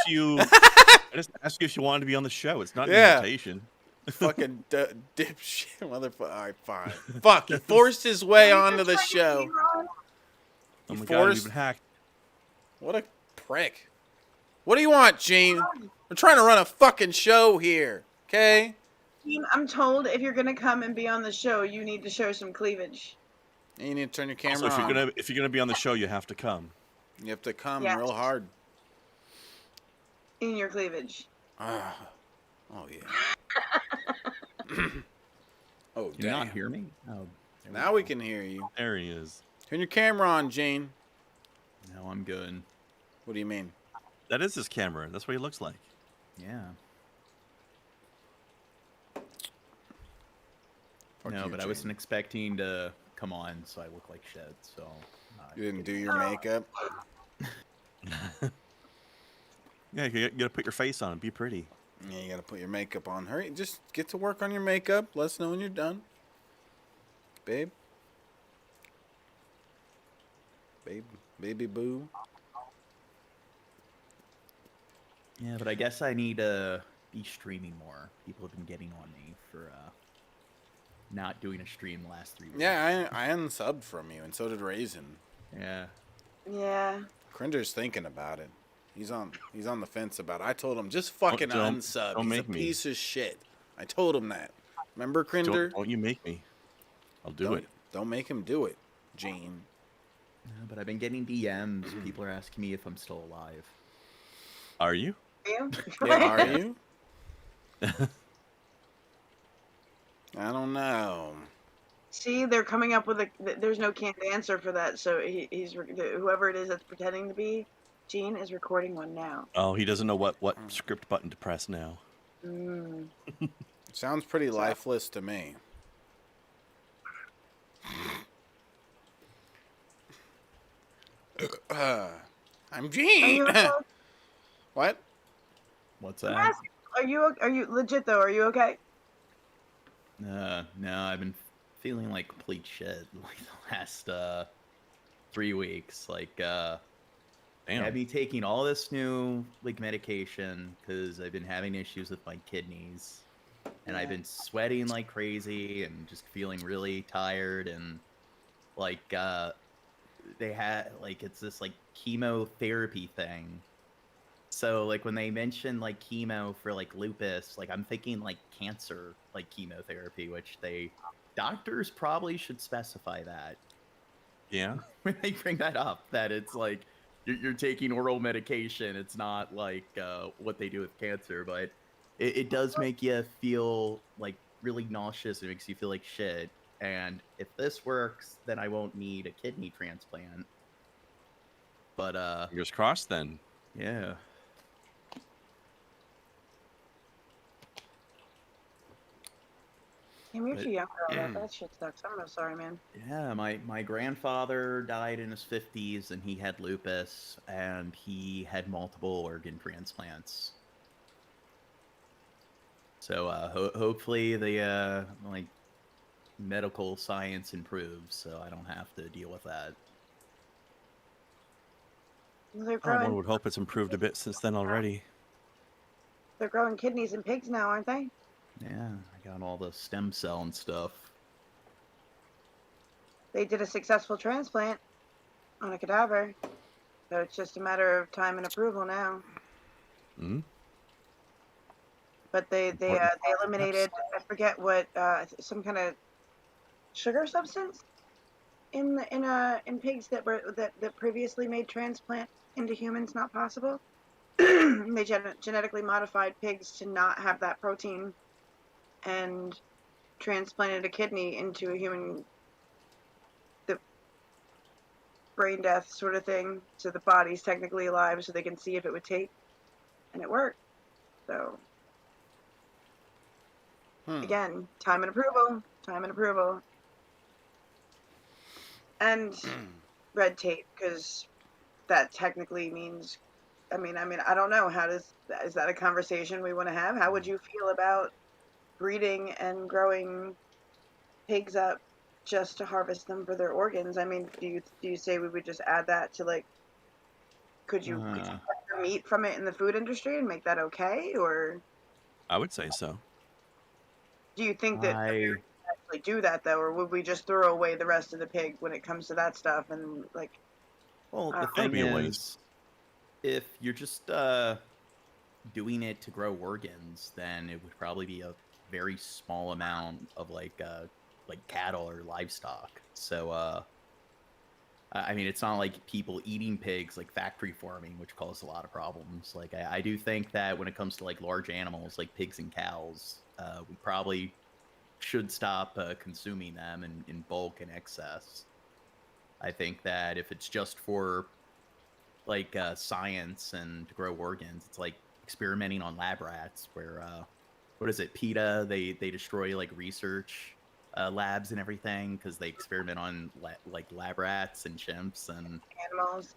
just asked you if you wanted to be on the show. It's not an Yeah. invitation. Fucking dipshit motherfucker. All right, fine. Fuck, he forced his way onto the show. Oh He my god, we've forced. been hacked. What a prick. What do you want, Gene? We're trying to run a fucking show here, okay? Gene, I'm told if you're gonna come and be on the show, you need to show some cleavage. And you need to turn your Also, camera on. if you're gonna be on the show, you have to come. You have to come Yes. real hard. In your cleavage. Oh yeah. Oh Can you not damn. hear me? Oh, Now we can hear you. There he is. Turn your camera on, Gene. no, I'm good. What do you mean? That is his camera. That's what he looks like. Yeah. Fuck No, you, but I Gene. wasn't expecting to come on, so I look like shit. So. You didn't do your makeup. Yeah, you gotta put your face on and be pretty. Yeah, you gotta put your makeup on. Hurry, just get to work on your makeup. Let us know when you're done. Babe. Baby boo. Yeah, but I guess I need to be streaming more. People have been getting on me for not doing a stream the last 3 weeks. Yeah, I unsubbed from you, and so did Raisin. Yeah. Yeah. Crinder's thinking about it. He's on the fence about it. I told him just fucking don't unsub. don't He's make a me. piece of shit. I told him that. Remember, Crinder? Don't you make me. I'll do it. Don't make him do it, Gene. No, but I've been getting DMs. People are asking me if I'm still alive. Are you? You? Yeah, are you? I don't know. See, they're coming up with there's no canned answer for that, so whoever it is that's pretending to be Gene is recording one now. Oh, he doesn't know what script button to press now. Mm. Sounds pretty lifeless to me. I'm Are Gene. you okay? What? What's I'm that? asking, are you legit though? Are you okay? No, I've been feeling like complete shit like the last 3 weeks. Like, Damn. I've been taking all this new like medication because I've been having issues with my kidneys, and I've been sweating like crazy and just feeling really tired and like they had like it's this like chemotherapy thing. So like when they mention like chemo for like lupus, like I'm thinking like cancer like chemotherapy, which doctors probably should specify that Yeah. when they bring that up, that it's like you're taking oral medication. It's not like what they do with cancer, but it does make you feel like really nauseous. It makes you feel like shit. And if this works, then I won't need a kidney transplant. But Fingers crossed then. yeah. Damn, you're But- too young for all that. That shit sucks. I'm so sorry, man. Yeah, my grandfather died in his 50s, and he had lupus, and he had multiple organ transplants. So hopefully the like medical science improves, so I don't have to deal with that. They're Oh, one growing. would hope it's improved a bit since then already. They're growing kidneys in pigs now, aren't they? Yeah, I got all the stem cell and stuff. They did a successful transplant on a cadaver, so it's just a matter of time and approval now. Hmm? But they Important eliminated, I forget what, some kind of sugar substance in pigs that previously made transplant into humans not possible. They genetically modified pigs to not have that protein, and transplanted a kidney into a human, the brain death sort of thing, so the body's technically alive, so they can see if it would take, and it worked. So again, time and approval, and red tape, because that technically means. I mean, I don't know. Is that a conversation we want to have? How would you feel about breeding and growing pigs up just to harvest them for their organs. I mean, do you say we would just add that to like? Could you Uh, extract the meat from it in the food industry and make that okay, or I would say so. do you think that I actually do that though, or would we just throw away the rest of the pig when it comes to that stuff and like? well, I the don't That'd thing be a waste. is, if you're just doing it to grow organs, then it would probably be a very small amount of like cattle or livestock. So I mean, it's not like people eating pigs, like factory farming, which causes a lot of problems. Like I do think that when it comes to like large animals like pigs and cows, we probably should stop consuming them in bulk and excess. I think that if it's just for like science and to grow organs, it's like experimenting on lab rats where what is it, PETA, they destroy like research labs and everything because they experiment on like lab rats and chimps, animals.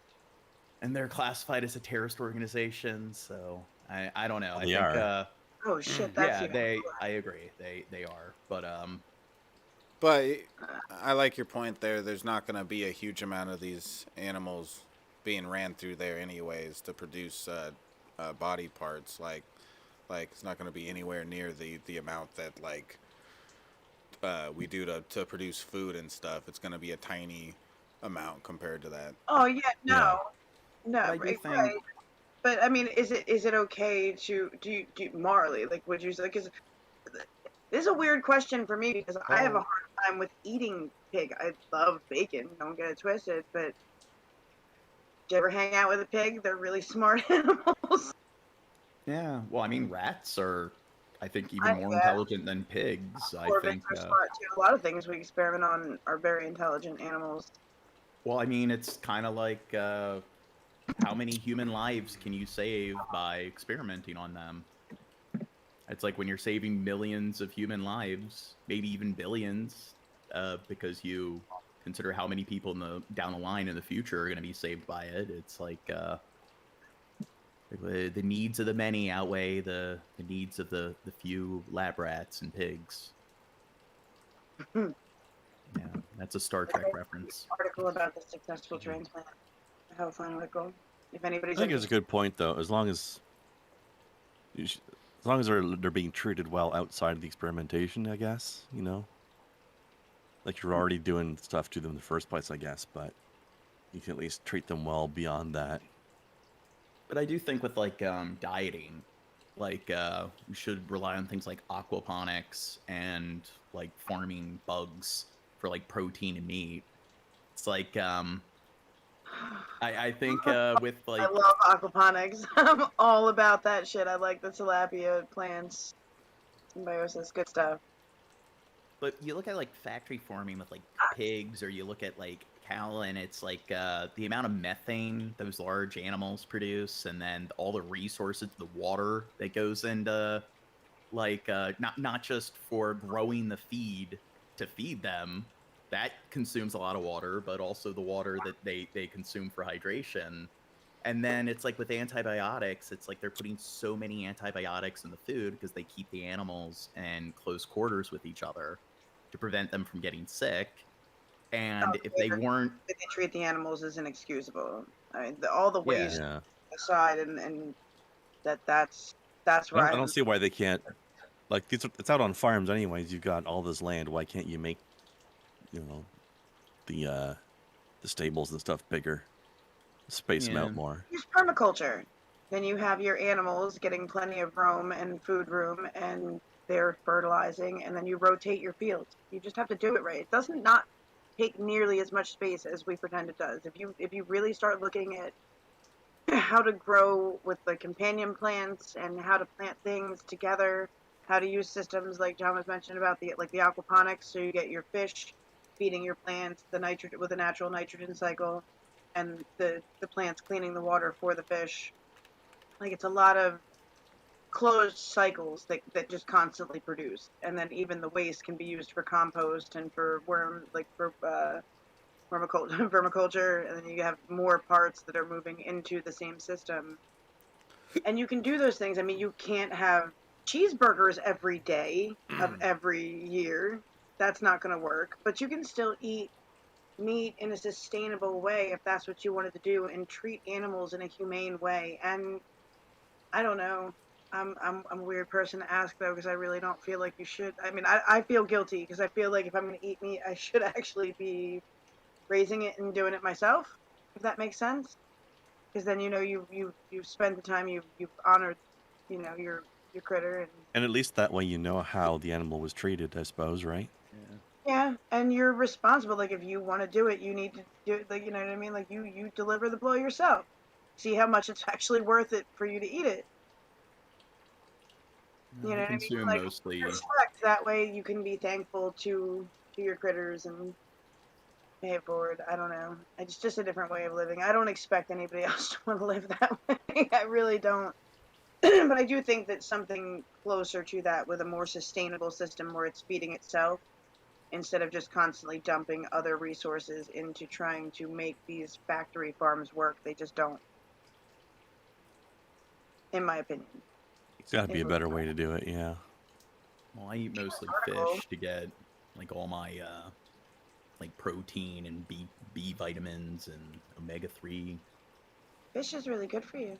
and they're classified as a terrorist organization. So I don't know. I They think are. Oh shit, that's yeah, even I agree. They are. But But I like your point there. There's not going to be a huge amount of these animals being ran through there anyways to produce body parts. Like it's not going to be anywhere near the amount that like we do to produce food and stuff. It's going to be a tiny amount compared to that. Oh yeah, Yeah. no, but I do right, think right. But I mean, is it okay to do Marley? Like, would you say? Because this is a weird question for me because I have a well, hard time with eating pig. I love bacon. Don't get it twisted. But do you ever hang out with a pig? They're really smart animals. yeah. Well, I mean, rats are, I think, even I more yeah, intelligent than pigs. I corvids think. are smart too. A lot of things we experiment on are very intelligent animals. Well, I mean, it's kind of like how many human lives can you save by experimenting on them? It's like when you're saving millions of human lives, maybe even billions, because you consider how many people down the line in the future are going to be saved by it. It's like the needs of the many outweigh the needs of the few lab rats and pigs. Yeah, that's a Star Trek reference. Article about the successful transplant. How fun would it go? If anybody's I think it's a interested. good point though. As long as they're being treated well outside of the experimentation, I guess, you know, like you're already doing stuff to them in the first place, I guess, but you can at least treat them well beyond that. But I do think with like dieting, like we should rely on things like aquaponics and like farming bugs for like protein and meat. It's like I think with I like love aquaponics. I'm all about that shit. I like the tilapia plants, symbiosis, good stuff. but you look at like factory farming with like pigs, or you look at like cow, and it's like the amount of methane those large animals produce, and then all the resources, the water that goes into like not just for growing the feed to feed them, that consumes a lot of water, but also the water that they consume for hydration. And then it's like with antibiotics, it's like they're putting so many antibiotics in the food because they keep the animals in close quarters with each other to prevent them from getting sick. And if they weren't, They treat the animals as inexcusable. I mean, all the yeah, waste Yeah. aside, and that's where I don't see why they can't. Like it's out on farms anyways. You've got all this land. Why can't you make, you know, the stables and stuff bigger, space them yeah, out more? use permaculture. Then you have your animals getting plenty of roam and food room, and they're fertilizing, and then you rotate your fields. You just have to do it right. It doesn't not take nearly as much space as we pretend it does. If you really start looking at how to grow with the companion plants and how to plant things together, how to use systems like John was mentioning about the aquaponics, so you get your fish feeding your plants the nitrogen with a natural nitrogen cycle, and the plants cleaning the water for the fish. Like it's a lot of closed cycles that just constantly produce, and then even the waste can be used for compost and for vermiculture, and then you have more parts that are moving into the same system. And you can do those things. I mean, you can't have cheeseburgers every day of every year. that's not going to work. But you can still eat meat in a sustainable way if that's what you wanted to do, and treat animals in a humane way. And I don't know. I'm a weird person to ask though, because I really don't feel like you should. I mean, I feel guilty because I feel like if I'm going to eat meat, I should actually be raising it and doing it myself, if that makes sense. Because then you've spent the time, you've honored, your critter. And And at least that way you know how the animal was treated, I suppose, right? Yeah. yeah, and you're responsible. Like if you want to do it, you need to do it. Like, you know what I mean? Like you deliver the blow yourself. See how much it's actually worth it for you to eat it. You know I what I mean? consume Like mostly. respect. That way you can be thankful to your critters and pay it forward. I don't know. It's just a different way of living. I don't expect anybody else to want to live that way. I really don't. But I do think that something closer to that, with a more sustainable system where it's feeding itself instead of just constantly dumping other resources into trying to make these factory farms work. They just don't, in my opinion. It's got to be It a was better way to do it, yeah. Well, I eat mostly article. fish to get like all my like protein and B vitamins and omega-3. Fish is really good for you.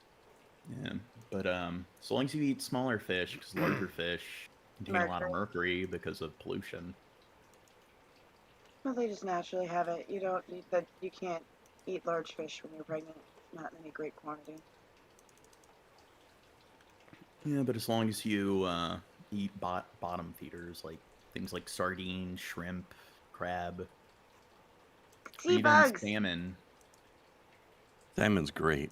Yeah, but as long as you eat smaller fish, because larger fish contain a lot of mercury because of pollution. Well, they just naturally have it. You don't eat that. You can't eat large fish when you're pregnant. Not in any great quantity. Yeah, but as long as you eat bottom feeders, like things like sardines, shrimp, crab, or Sea even bugs. salmon. Salmon's great.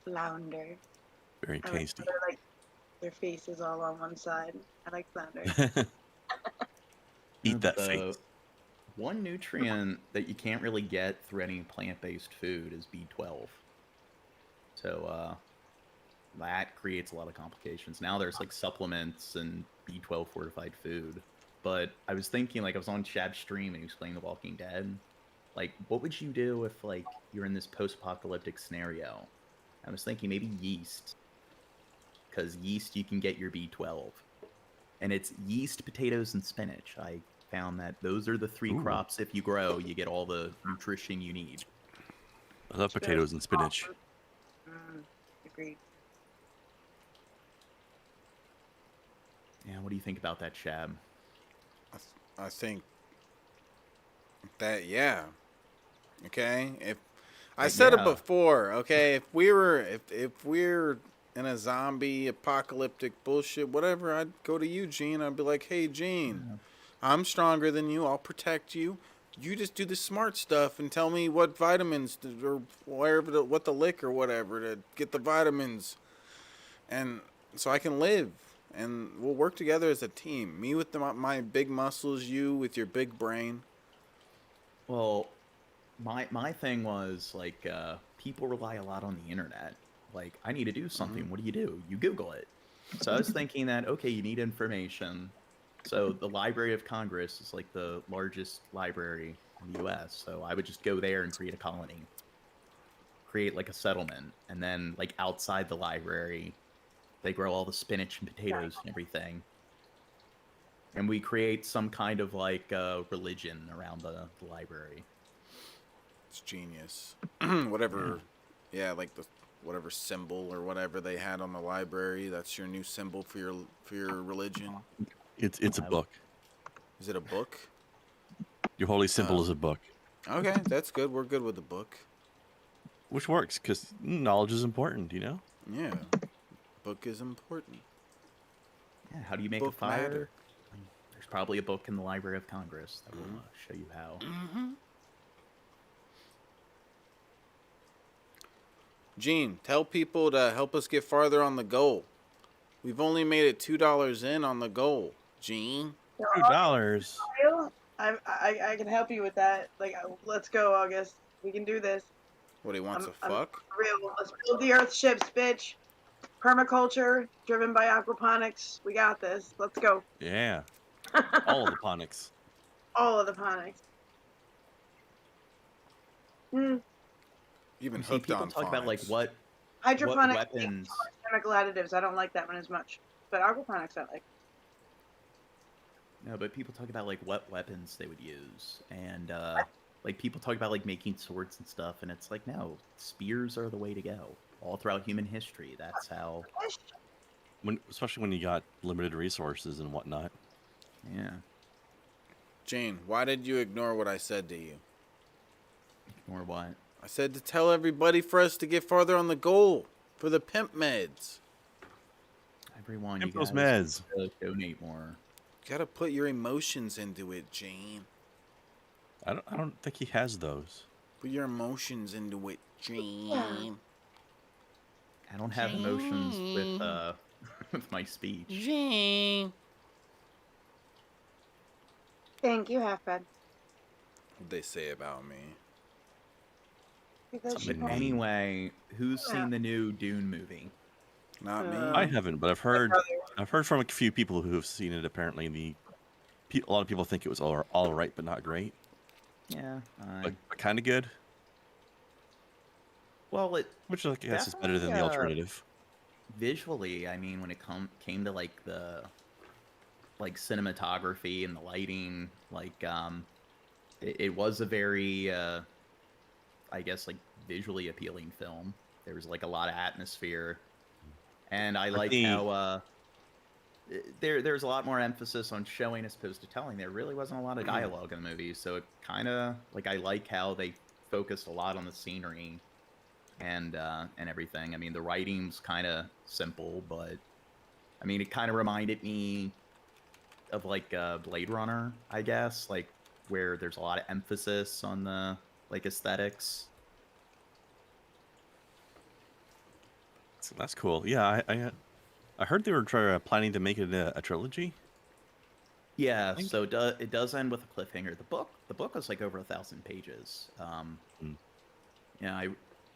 Flounder. Very I like tasty. how they're like their face is all on one side. I like flounder. Eat that The face. one nutrient that you can't really get through any plant-based food is B12. So that creates a lot of complications. Now there's like supplements and B12 fortified food. But I was thinking, like, I was on Chad's stream and he was playing The Walking Dead. Like, what would you do if, like, you're in this post-apocalyptic scenario? I was thinking maybe yeast. Because yeast, you can get your B12. And it's yeast, potatoes, and spinach. I found that those are the three Ooh. crops. If you grow, you get all the nutrition you need. I love potatoes and spinach. Agreed. Yeah, what do you think about that, Chad? I think that, yeah. Okay, if I But said it yeah. before, okay, if we're in a zombie apocalyptic bullshit, whatever, I'd go to you, Gene. I'd be like, hey, Gene, I'm stronger than you. I'll protect you. You just do the smart stuff and tell me what vitamins or whatever, what the lick or whatever to get the vitamins, and so I can live. And we'll work together as a team. Me with my big muscles, you with your big brain. Well, my thing was, like, people rely a lot on the internet. Like, I need to do something. What do? You Google it. So I was thinking that, okay, you need information. So the Library of Congress is, like, the largest library in the U.S. So I would just go there and create a colony. Create, like, a settlement. And then, like, outside the library, they grow all the spinach and potatoes and everything. And we create some kind of, like, religion around the library. It's genius. Whatever, yeah, like whatever symbol or whatever they had on the library. That's your new symbol for your religion. It's a book. Is it a book? Your holy symbol is a book. Okay, that's good. We're good with the book. Which works, because knowledge is important, you know? Yeah, book is important. Yeah, how do you make Book a fire? matter. There's probably a book in the Library of Congress that will show you how. Gene, tell people to help us get farther on the goal. We've only made it $2 in on the goal. Gene. $2. I can help you with that. Like, let's go, August. We can do this. What, he wants I'm a fuck? for real. Let's build the Earth ships, bitch. Permaculture, driven by aquaponics. We got this. Let's go. Yeah. All of the ponics. All of the ponics. You've been You see, hooked people on talk about, like, phonics. what Hydroponics, weapons. chemical additives. I don't like that one as much. But aquaponics, I like. No, but people talk about like what weapons they would use, and like people talk about like making swords and stuff, and it's like no, spears are the way to go. All throughout human history, that's how. Especially when you got limited resources and whatnot. Yeah. Jane, why did you ignore what I said to you? Or what? I said to tell everybody for us to get farther on the goal for the pimp meds. Everyone, Pimp you those guys meds. donate more. Gotta put your emotions into it, Jane. I don't think he has those. Put your emotions into it, Jane. I don't have emotions with with my speech. Jane. Thank you, Halfbed. What'd they say about me? Because Something she But mean. anyway, who's Yeah. seen the new Dune movie? Not me. I haven't, but I've heard from a few people who have seen it. Apparently, a lot of people think it was all right, but not great. Yeah. But kind of good, Well, it which I guess is better than the Definitely, alternative. visually, I mean, when it came to like the cinematography and the lighting, like it was a very I guess like visually appealing film. There was like a lot of atmosphere, and I like how there's a lot more emphasis on showing as opposed to telling. There really wasn't a lot of dialogue in the movie, so it kind of like I like how they focused a lot on the scenery and everything. I mean, the writing's kind of simple, but I mean, it kind of reminded me of like Blade Runner, I guess, like where there's a lot of emphasis on the like aesthetics. So that's cool. Yeah, I heard they were planning to make it a trilogy. Yeah, think- so it does end with a cliffhanger. The book was like over 1,000 pages. Yeah, I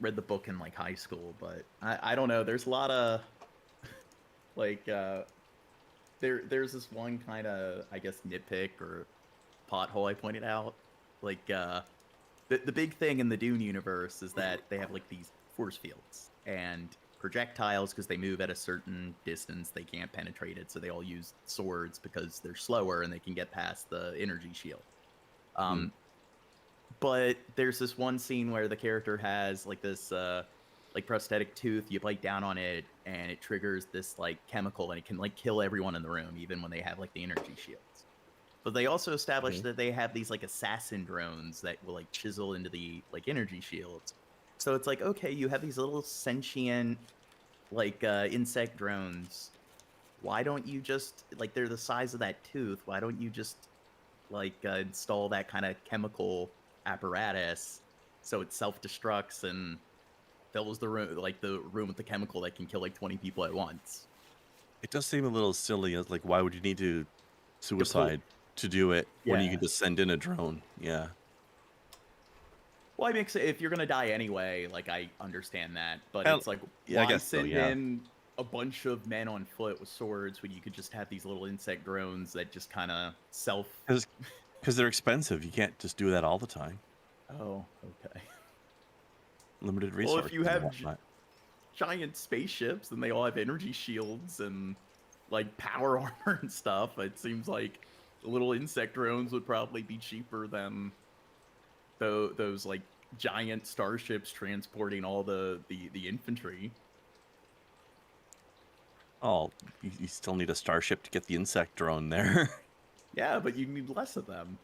read the book in like high school, but I don't know. There's a lot of like there's this one kind of I guess nitpick or pothole I pointed out. Like the big thing in the Dune universe is that they have like these force fields and projectiles because they move at a certain distance they can't penetrate it, so they all use swords because they're slower and they can get past the energy shield. But there's this one scene where the character has like this like prosthetic tooth. You bite down on it and it triggers this like chemical and it can like kill everyone in the room even when they have like the energy shields. But they also established that they have these like assassin drones that will like chisel into the like energy shields. So it's like, okay, you have these little sentient like insect drones. Why don't you just like they're the size of that tooth? Why don't you just like install that kind of chemical apparatus so it self-destructs and fills the room with the chemical that can kill like 20 people at once? It does seem a little silly. As like, why would you need to suicide to do it when you Yeah. can just send in a drone? Yeah. Well, I mean, if you're gonna die anyway, like I understand that, but Well, it's like yeah, I why guess so, send yeah. in a bunch of men on foot with swords when you could just have these little insect drones that just kind of self. Because they're expensive. You can't just do that all the time. Oh, okay. Limited Well, resources. if you and have whatnot. giant spaceships and they all have energy shields and like power armor and stuff, it seems like the little insect drones would probably be cheaper than those like giant starships transporting all the infantry. Oh, you still need a starship to get the insect drone there. Yeah, but you need less of them.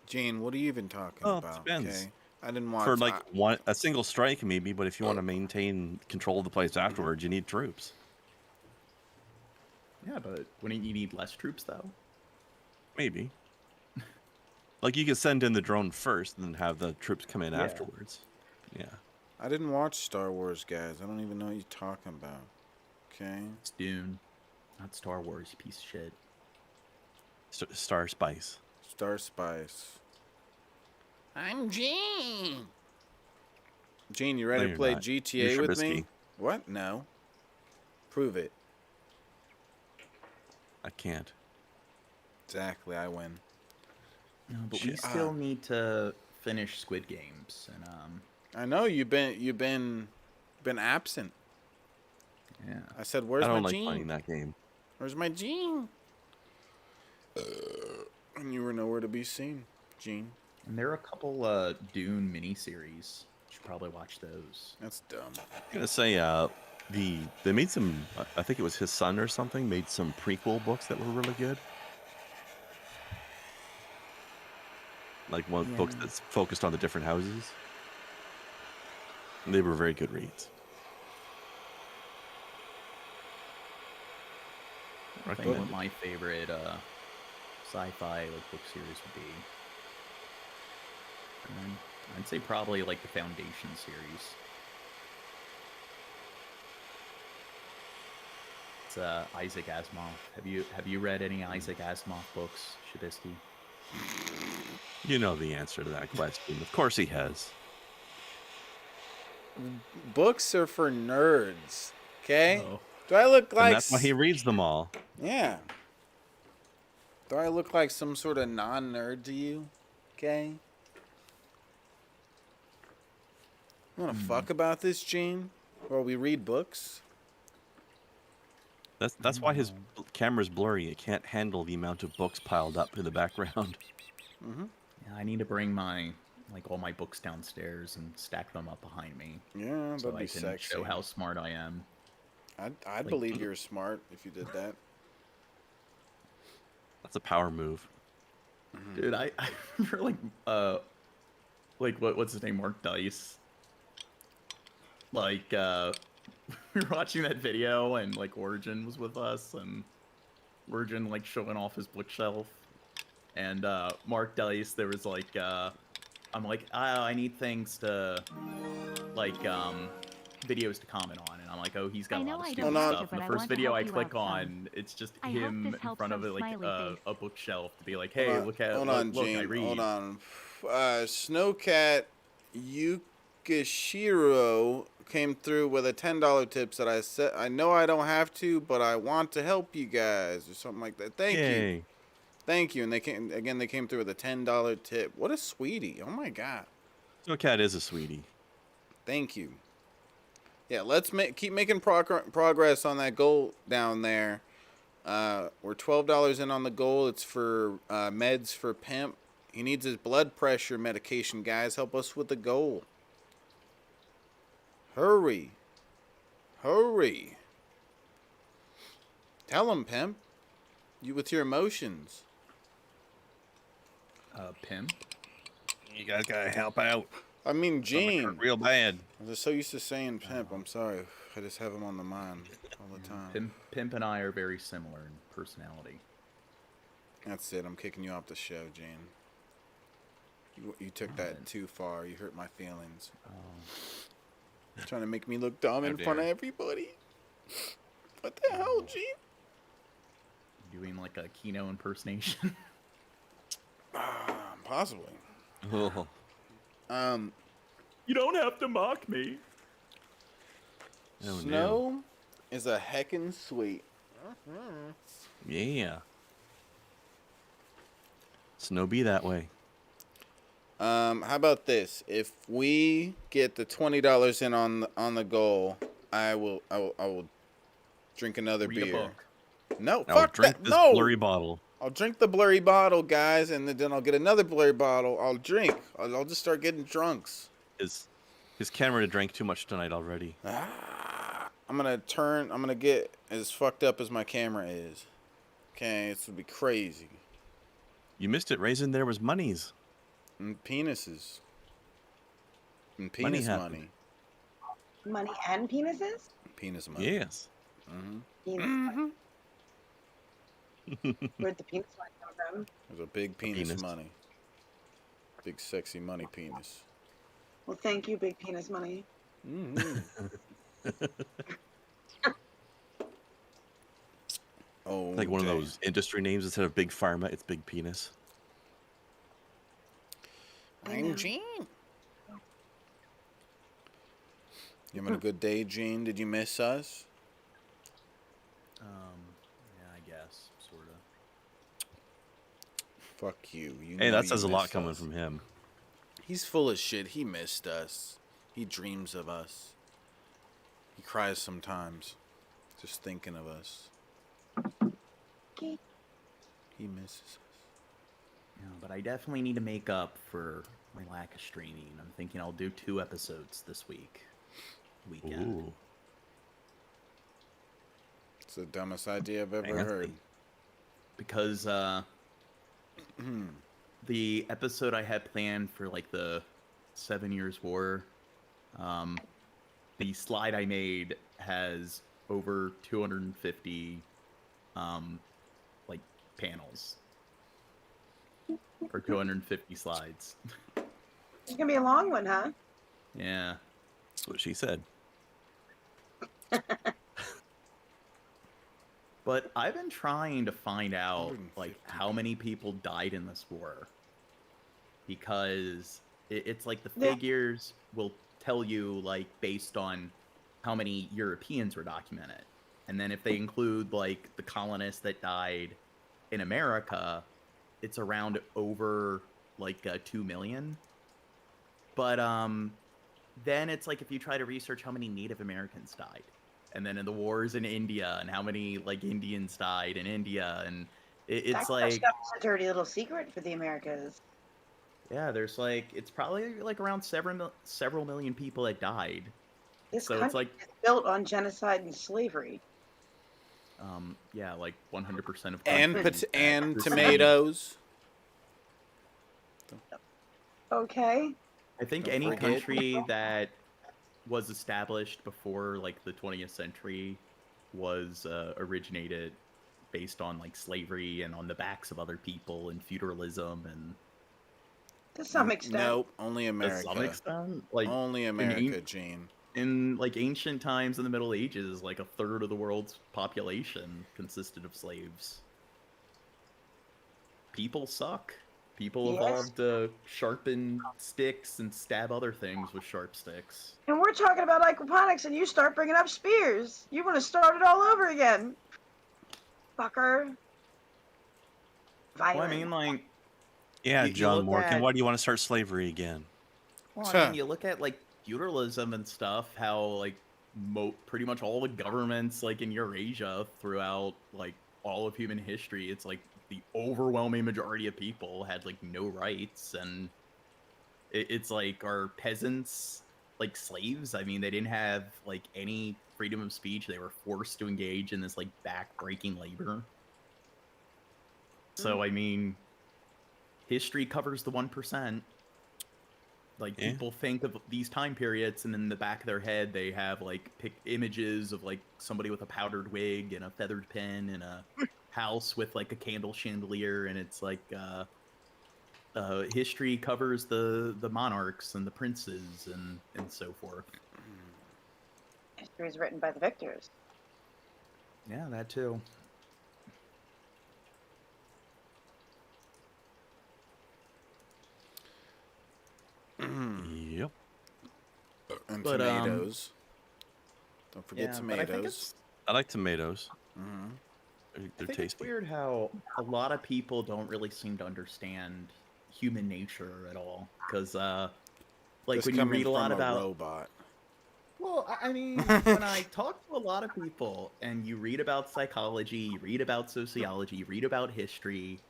Jane, what are you even talking Well, it about? depends. Okay, I didn't watch. For like a single strike, maybe, but if you want to maintain control of the place afterwards, you need troops. Yeah, but wouldn't you need less troops though? Maybe. Like you could send in the drone first and then have the troops come in Yeah. afterwards. Yeah. I didn't watch Star Wars, guys. I don't even know what you're talking about. Okay. It's Dune, not Star Wars, you piece of shit. Star Spice. Star Spice. I'm Jane. Jane, you ready No, to you're play not. GTA You're with me? Trubisky. What? No. Prove it. I can't. Exactly, I win. No, but we Shit, still need to finish Squid Games, and I know you've been absent. yeah. I said, "Where's I don't my like Gene? playing that game. Where's my Gene?" And you were nowhere to be seen, Gene. And there are a couple Dune miniseries. Should probably watch those. That's dumb. I'm gonna say they made some. I think it was his son or something made some prequel books that were really good. Like one books that's focused on the different houses. And they were very good reads. I think what my favorite sci-fi like book series would be. And I'd say probably like the Foundation series. It's Isaac Asimov. Have you read any Isaac Asimov books, Shabisky? You know the answer to that question. Of course he has. Books are for nerds, okay? Oh. Do I look And like... that's why he reads them all. Yeah. Do I look like some sort of non-nerd to you? Okay? You wanna fuck about this, Gene? While we read books? That's why his camera's blurry. It can't handle the amount of books piled up in the background. Mm-hmm. Yeah, I need to bring my all my books downstairs and stack them up behind me. Yeah, that'd so be I can sexy. show how smart I am. I'd believe you're smart if you did that. That's a power move. Dude, I remember what's his name, Mark Dice. Like we were watching that video and like Origin was with us and Origin like showing off his bookshelf and Mark Dice there was like I'm like I need things to like videos to comment on and I'm like oh he's got a lot of stupid stuff and the first video I click on it's just him in front of it like a bookshelf to be like hey look at hold on, look, Gene. I read. Hold on. Snowcat Yukishiro came through with a $10 tips that I said I know I don't have to, but I want to help you guys or something like that. Thank you. Thank you. And they came through with a $10 tip. What a sweetie. Oh my god. No cat is a sweetie. Thank you. Yeah, let's keep making progress on that goal down there. We're $12 in on the goal. It's for meds for Pimp. He needs his blood pressure medication, guys. Help us with the goal. Hurry. Hurry. Tell him, Pimp. You with your emotions. Pimp? You guys gotta help out. I mean, Gene. Real bad. I'm just so used to saying Pimp. I'm sorry. I just have him on the mind all the time. Pimp and I are very similar in personality. That's it. I'm kicking you off the show, Gene. You took that too far. You hurt my feelings. Trying to make me look dumb in front of everybody. What the hell, Gene? Doing like a Kino impersonation. Possibly. Oh. You don't have to mock me. Oh, Snow is a heckin' sweet. Yeah. Snow be that way. How about this? If we get the $20 in on the goal, I will drink another Read a beer. book. No, I'll fuck drink that. this No. blurry bottle. I'll drink the blurry bottle, guys, and then I'll get another blurry bottle. I'll drink. I'll just start getting drunks. His camera drank too much tonight already. I'm gonna get as fucked up as my camera is. Okay, this would be crazy. You missed it, Raisin. There was monies. And penises. And Money penis happened. money. Money and penises? Penis money. Yes. Mm-hmm. Penis. Where'd the penis money come from? There's a big penis, penis. money. Big sexy money penis. Well, thank you, big penis money. Mm-hmm. Oh, Like one of those industry names instead of Big Pharma, it's Big Penis. I'm Gene. You having a good day, Gene? Did you miss us? Yeah, I guess, sort of. Fuck you. Hey, know that you says a lot missed coming us. from him. He's full of shit. He missed us. He dreams of us. He cries sometimes, just thinking of us. Okay. He misses us. Yeah, but I definitely need to make up for my lack of streaming. I'm thinking I'll do 2 episodes this weekend. Ooh. It's the dumbest idea I've ever Fancy. heard. Because the episode I had planned for like the 7 Years War, the slide I made has over 250 like panels or 250 slides. It's gonna be a long one, huh? Yeah. That's what she said. But I've been trying to find out like 150. how many people died in this war, because it's like the Yeah. figures will tell you like based on how many Europeans were documented, and then if they include like the colonists that died in America, it's around over like 2 million. But then it's like if you try to research how many Native Americans died, and then in the wars in India and how many like Indians died in India, and it's That like, stuff's a dirty little secret for the Americas. yeah, there's like it's probably like around several million people that died. This So it's country like, is built on genocide and slavery. yeah, like 100% of And countries that and receive- tomatoes. Okay. I think Don't any forget. country that was established before like the 20th century was originated based on like slavery and on the backs of other people and feudalism and To some extent. Nope, only to America. some extent like Only America, Gene. in like ancient times in the Middle Ages, like a third of the world's population consisted of slaves. People suck. People Yes. evolved to sharpen sticks and stab other things with sharp sticks. And we're talking about aquaponics, and you start bringing up spears. You want to start it all over again. Fucker. Violent. Well, I mean, like, Yeah, You John look Morgan, at- why do you want to start slavery again? well, I Huh. mean, you look at like feudalism and stuff. How like pretty much all the governments like in Eurasia throughout like all of human history, it's like the overwhelming majority of people had like no rights, and it's like, are peasants like slaves? I mean, they didn't have like any freedom of speech. They were forced to engage in this like back-breaking labor. So I mean, history covers the 1%. Like, Yeah. people think of these time periods, and in the back of their head, they have like images of like somebody with a powdered wig and a feathered pen and a house with like a candle chandelier, and it's like history covers the monarchs and the princes and so forth. History is written by the victors. Yeah, that too. Yep. And But, tomatoes. Don't forget Yeah, but I think tomatoes. I like tomatoes. Mhm. They're I think it's tasty. weird how a lot of people don't really seem to understand human nature at all. Because, like, This when you coming read a lot from about. robot. Well, I mean, when I talk to a lot of people and you read about psychology, you read about sociology, you read about history,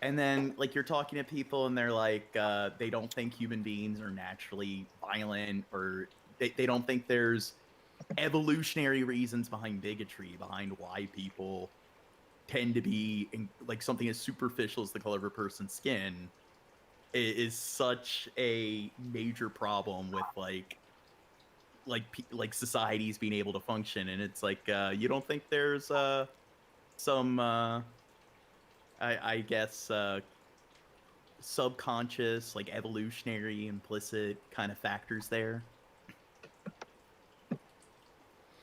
and then, like, you're talking to people and they're like, they don't think human beings are naturally violent, or they don't think there's evolutionary reasons behind bigotry, behind why people tend to be like something as superficial as the color of a person's skin is such a major problem with like societies being able to function. And it's like, you don't think there's some I guess subconscious, like evolutionary implicit kind of factors there?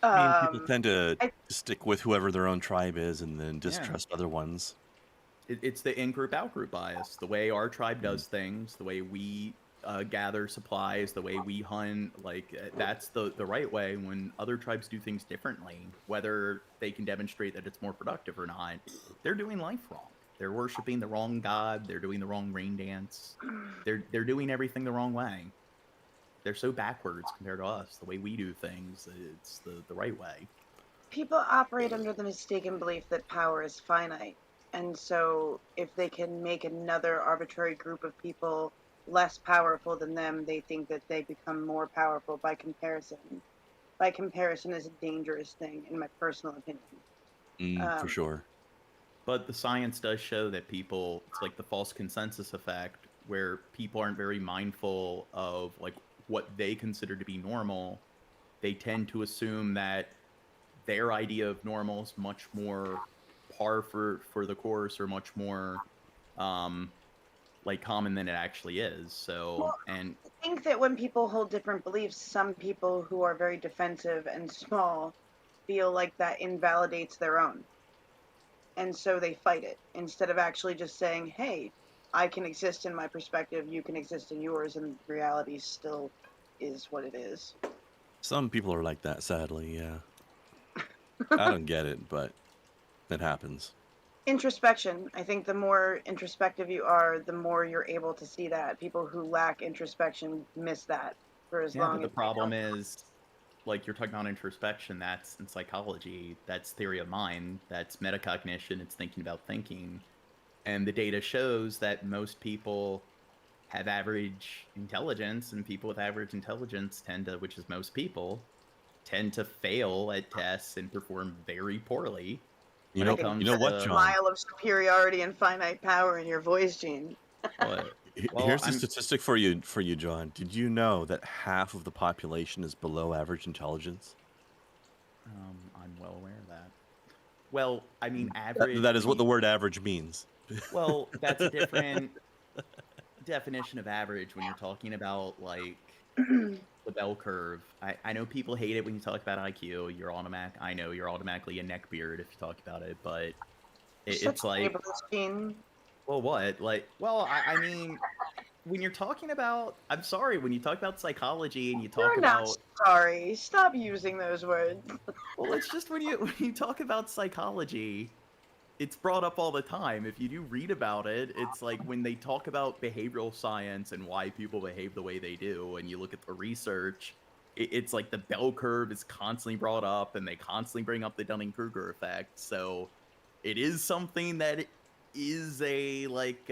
I mean, people tend to I- stick with whoever their own tribe is and then distrust other ones. It's the in-group out-group bias. The way our tribe does things, the way we gather supplies, the way we hunt, like that's the right way. When other tribes do things differently, whether they can demonstrate that it's more productive or not, they're doing life wrong. They're worshiping the wrong god. They're doing the wrong rain dance. They're doing everything the wrong way. They're so backwards compared to us. The way we do things, it's the right way. People operate under the mistaken belief that power is finite. And so if they can make another arbitrary group of people less powerful than them, they think that they become more powerful by comparison. By comparison is a dangerous thing, in my personal opinion. For sure. But the science does show that people, it's like the false consensus effect, where people aren't very mindful of like what they consider to be normal. They tend to assume that their idea of normal is much more par for the course, or much more like common than it actually is. So, Well, and I think that when people hold different beliefs, some people who are very defensive and small feel like that invalidates their own. And so they fight it instead of actually just saying, hey, I can exist in my perspective, you can exist in yours, and reality still is what it is. Some people are like that, sadly. Yeah. I don't get it, but it happens. Introspection. I think the more introspective you are, the more you're able to see that. People who lack introspection miss that for as yeah, long but the as they problem don't. is, like you're talking about introspection, that's in psychology, that's theory of mind, that's metacognition, it's thinking about thinking. And the data shows that most people have average intelligence, and people with average intelligence tend to, which is most people, tend to fail at tests and perform very poorly. You When I it know, can comes you know what, to John? smile of superiority and finite power in your voice, Gene. what? Well, Here's the I'm statistic for you, John. Did you know that half of the population is below average intelligence? I'm well aware of that. Well, I mean, That, average. that is when what you- the word average means. Well, that's a different definition of average when you're talking about like the bell curve. I know people hate it when you talk about IQ. You're automatic. I know you're automatically a neckbeard if you talk about it, but it's like, Gene. well, what? Like, well, I mean, when you're talking about, I'm sorry, when you talk about psychology and you talk You're not about, sorry. Stop using those words. well, it's just when you talk about psychology, it's brought up all the time. If you do read about it, it's like when they talk about behavioral science and why people behave the way they do, and you look at the research, it's like the bell curve is constantly brought up, and they constantly bring up the Dunning-Kruger effect. So it is something that is a like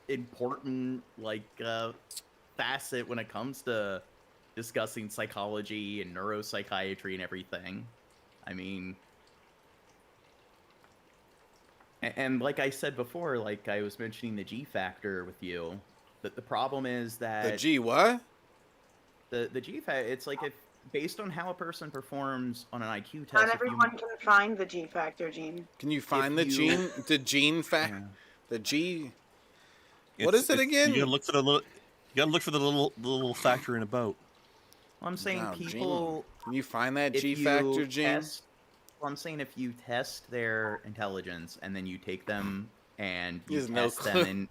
important like facet when it comes to discussing psychology and neuropsychiatry and everything. I mean, and like I said before, like I was mentioning the G factor with you, that the problem is that The G what? the G factor, it's like if based on how a person performs on an IQ test, Not if you everyone can find the G factor, Gene. Can you find the you- gene? The gene fact? Yeah. The G. What is it again? You gotta look for the little. You gotta look for the little factor in a boat. Well, I'm saying No, gene. people, Can you find that if G you factor gene? test, well, I'm saying if you test their intelligence and then you take them and He you has no test clue. them in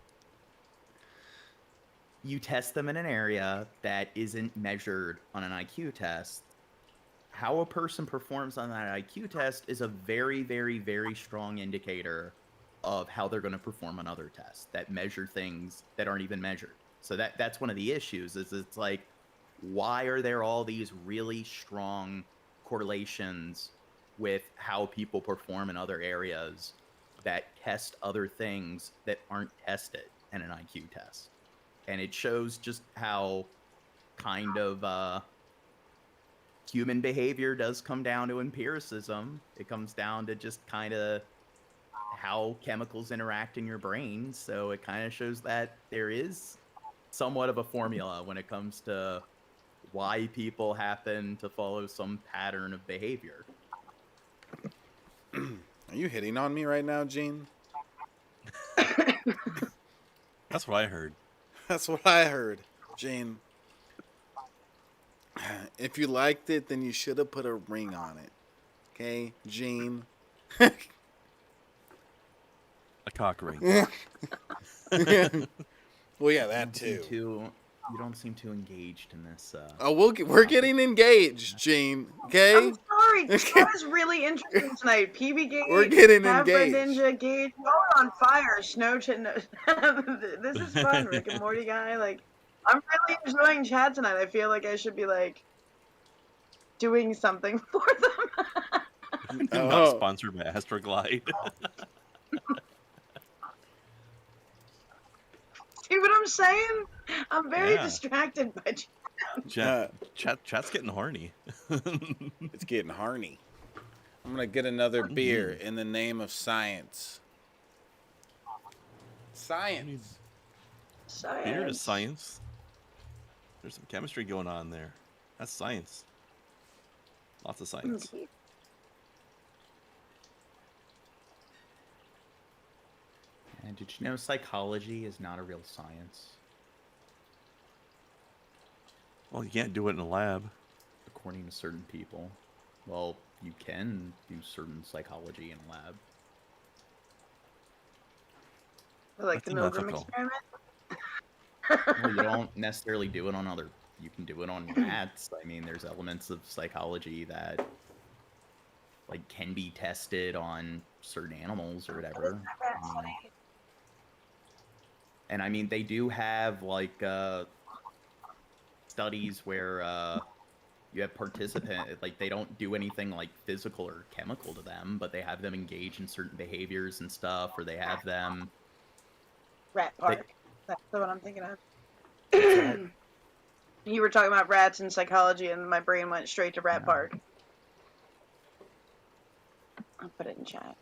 you test them in an area that isn't measured on an IQ test, how a person performs on that IQ test is a very, very, very strong indicator of how they're going to perform on other tests that measure things that aren't even measured. So that's one of the issues, is it's like, why are there all these really strong correlations with how people perform in other areas that test other things that aren't tested in an IQ test? And it shows just how kind of human behavior does come down to empiricism. It comes down to just kind of how chemicals interact in your brain. So it kind of shows that there is somewhat of a formula when it comes to why people happen to follow some pattern of behavior. Are you hitting on me right now, Gene? That's what I heard. That's what I heard, Gene. If you liked it, then you should have put a ring on it. Okay, Gene? A cock ring. Well, yeah, that too. You don't seem too engaged in this. Oh, we're getting engaged, Gene. Okay? I'm sorry. That was really interesting tonight. PB Gage. We're getting Half-Bred engaged. Ninja Gage. Y'all are on fire. This is fun, Rick and Morty guy. Like, I'm really enjoying chat tonight. I feel like I should be like doing something for them. Not sponsored by Astroglide. I'm saying? I'm very Yeah. distracted by. Chat's getting horny. It's getting horny. I'm gonna get another beer in the name of science. Science. Beer is science. There's some chemistry going on there. That's science. Lots of science. Indeed. And did you know psychology is not a real science, Well, you can't do it in a lab. according to certain people? Well, you can do certain psychology in a lab. Like That's the Milgram unethical. experiment. Well, you don't necessarily do it on other. You can do it on rats. I mean, there's elements of psychology that like can be tested on certain animals or whatever. And I mean, they do have like studies where you have like they don't do anything like physical or chemical to them, but they have them engage in certain behaviors and stuff, or they have them. Rat Park. That's the one I'm thinking of. that? You were talking about rats and psychology, and my brain went straight to Rat Park. I'll put it in chat.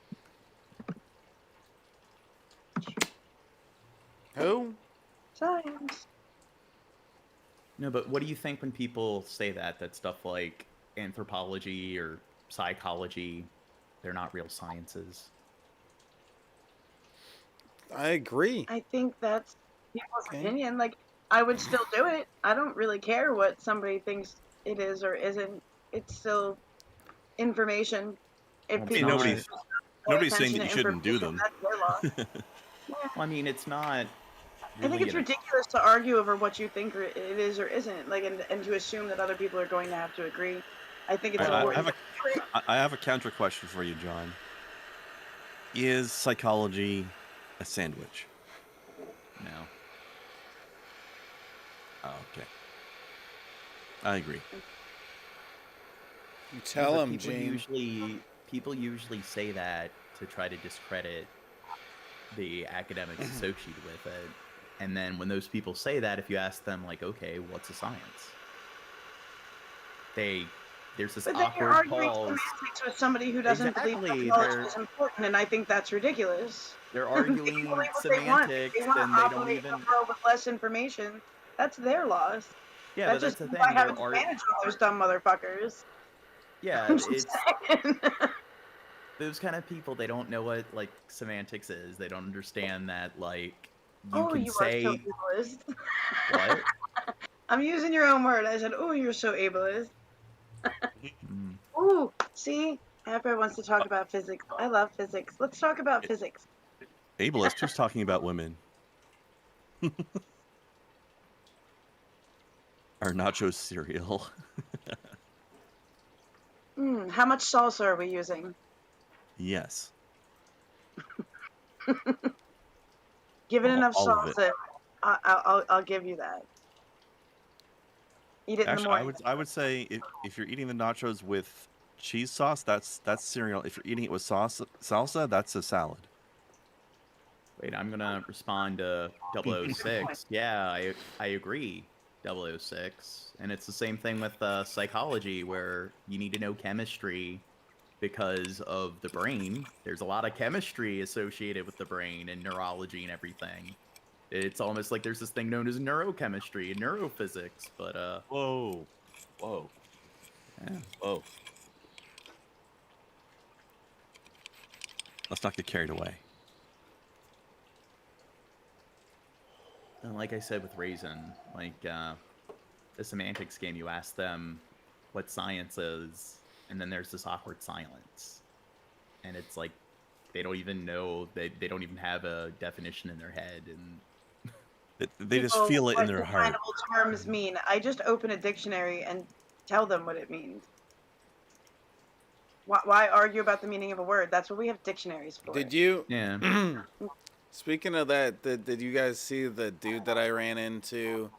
Who? Science. No, but what do you think when people say that stuff like anthropology or psychology, they're not real sciences? I agree. I think that's people's opinion. Like, I would still do it. I don't really care what somebody thinks it is or isn't. It's still information. If Well, people nobody's- choose to pay Nobody's saying attention that to you shouldn't do information, them. that's their loss. Well, I mean, it's not. I think it's ridiculous to argue over what you think it is or isn't, like, and to assume that other people are going to have to agree. I think it's I important. have a counter question for you, John. Is psychology a sandwich? No. Oh, okay. I agree. You tell him, People Gene. usually say that to try to discredit the academics associated with it. And then when those people say that, if you ask them, like, okay, what's a science? There's this But then you're awkward arguing pause. semantics with somebody who doesn't believe Exactly, technology is important, and I think that's ridiculous. They're They arguing can believe what they want. semantics, If they want and to they don't operate even. in a world with less information, that's their loss. Yeah, That but that's just the means thing. I haven't managed all those dumb motherfuckers. Yeah, I'm just it's saying. those kind of people. They don't know what like semantics is. They don't understand that like you Oh, can you say are so ableist. what. I'm using your own word. I said, oh, you're so ableist. Mm. Ooh, see? Everyone wants to talk about physics. I love physics. Let's talk about physics. Ableist, who's talking about women? Our nacho cereal. How much salsa are we using? Yes. Give it enough All of it. salsa. I'll give you that. Eat it in the Actually, morning. I would say if you're eating the nachos with cheese sauce, that's cereal. If you're eating it with salsa, that's a salad. Wait, I'm gonna respond to 006. Yeah, I agree. 006, and it's the same thing with psychology, where you need to know chemistry because of the brain. There's a lot of chemistry associated with the brain and neurology and everything. It's almost like there's this thing known as neurochemistry and neurophysics, but Whoa. yeah. Whoa. Let's not get carried away. And like I said with Raisin, like the semantics game, you ask them what science is, and then there's this awkward silence. And it's like they don't even know, they don't even have a definition in their head. And They just People, feel it in what their heart. definable terms mean. I just open a dictionary and tell them what it means. Why argue about the meaning of a word? That's what we have dictionaries for. Did you? yeah, Speaking of that, did you guys see the dude that I ran into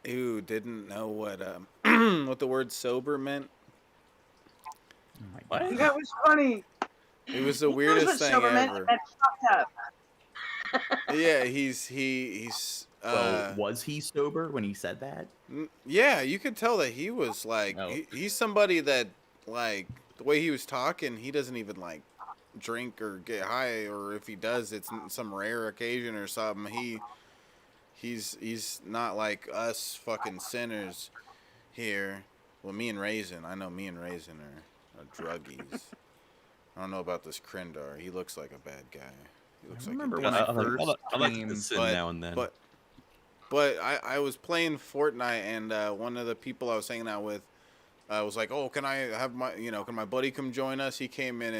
who didn't know what what the word sober meant? oh my What? God. That was funny. It was the He knows weirdest what thing sober meant, ever. and that's fucked up. Yeah, he's Well, was he sober when he said that? Yeah, you could tell that he was like Oh. he's somebody that like the way he was talking, he doesn't even like drink or get high, or if he does, it's some rare occasion or something. He's not like us fucking sinners here. Well, me and Raisin, I know me and Raisin are druggies. I don't know about this Krindar. He looks like a bad guy. He looks I like remember he when does. I first I like came, to sin but- now and then. But I was playing Fortnite, and one of the people I was hanging out with was like, "Oh, can I have can my buddy come join us?" He came in,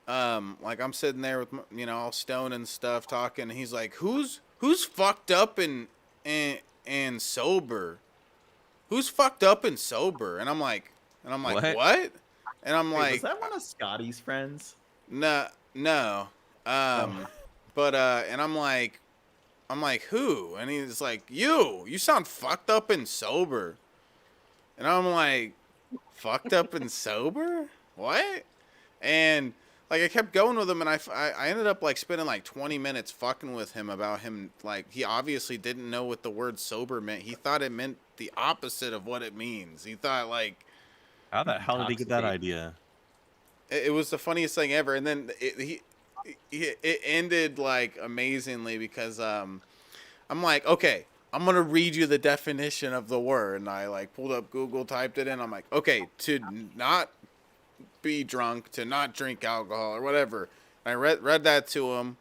and like I'm sitting there with all stoned and stuff talking, and he's like, "Who's fucked up and sober? Who's fucked up and sober?" And I'm like, what? And I'm Wait, like, was that one of Scotty's friends? no. But and I'm like, who? And he's like, you sound fucked up and sober. And I'm like, fucked up and sober? What? And like I kept going with him, and I ended up like spending like 20 minutes fucking with him about him. Like he obviously didn't know what the word sober meant. He thought it meant the opposite of what it means. He thought like How the hell did he get that Intoxicated. idea? it was the funniest thing ever. And then it ended like amazingly because I'm like, okay, I'm gonna read you the definition of the word, and I like pulled up Google, typed it in. I'm like, okay, to not be drunk, to not drink alcohol or whatever. And I read that to him.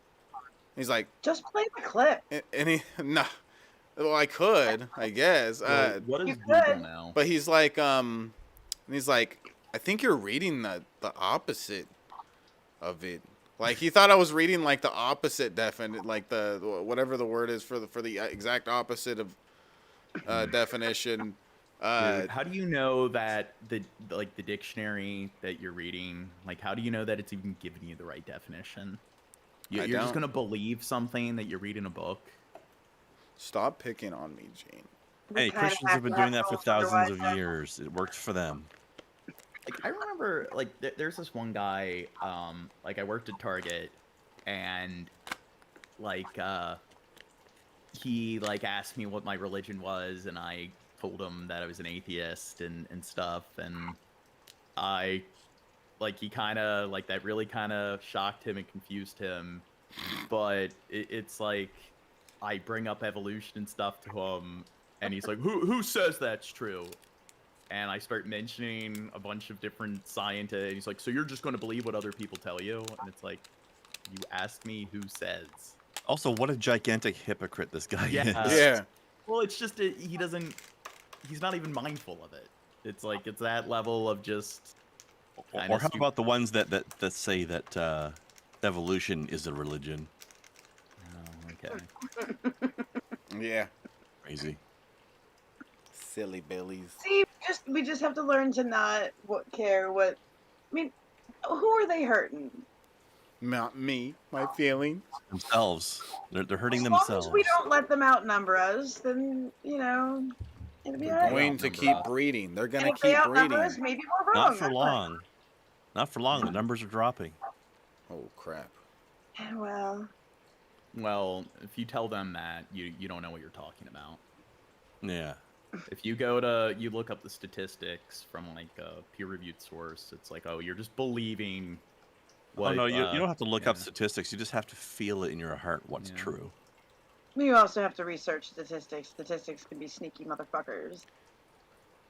He's like, Just play the clip. and he nah. Well, I could, I guess. Well, what is you Google could. now? But he's like, and he's like, I think you're reading the opposite of it. Like he thought I was reading like the opposite like the whatever the word is for the exact opposite of definition. Dude, how do you know that the dictionary that you're reading, like how do you know that it's even giving you the right definition? You're just don't. gonna believe something that you read in a book? Stop picking on me, Gene. Hey, kinda Christians have been have doing that for assholes thousands otherwise, of years. It worked for them. Like I remember, like there's this one guy, like I worked at Target, and like he like asked me what my religion was, and I told him that I was an atheist and stuff, and I like he kind of like that really kind of shocked him and confused him, but it's like I bring up evolution and stuff to him, and he's like, who says that's true? And I start mentioning a bunch of different scientists, and he's like, so you're just going to believe what other people tell you? And it's like, you ask me who says. Also, what a gigantic hypocrite this guy Yeah. is. Yeah. Well, it's just, he's not even mindful of it. It's like, it's that level of just... Or how about the ones that say that evolution is a religion? Oh, okay. Yeah. Crazy. Silly billies. See, we just have to learn to not care what. I mean, who are they hurting? Not me. My feelings. Themselves. They're hurting As long themselves. as we don't let them outnumber us, then it'll be They're alright. going to Outnumber keep us. breeding. They're And gonna if they keep outnumber breeding. us, maybe we're wrong. Not for that's fine. long. Not for long. The numbers are dropping. Oh crap. Well, Well, if you tell them that, you don't know what you're talking about. Yeah. If you look up the statistics from like a peer-reviewed source, it's like, oh, you're just believing what... Oh no, you don't have to look up yeah. statistics. You just have to feel it in your heart what's Yeah. true. you also have to research statistics. Statistics can be sneaky motherfuckers.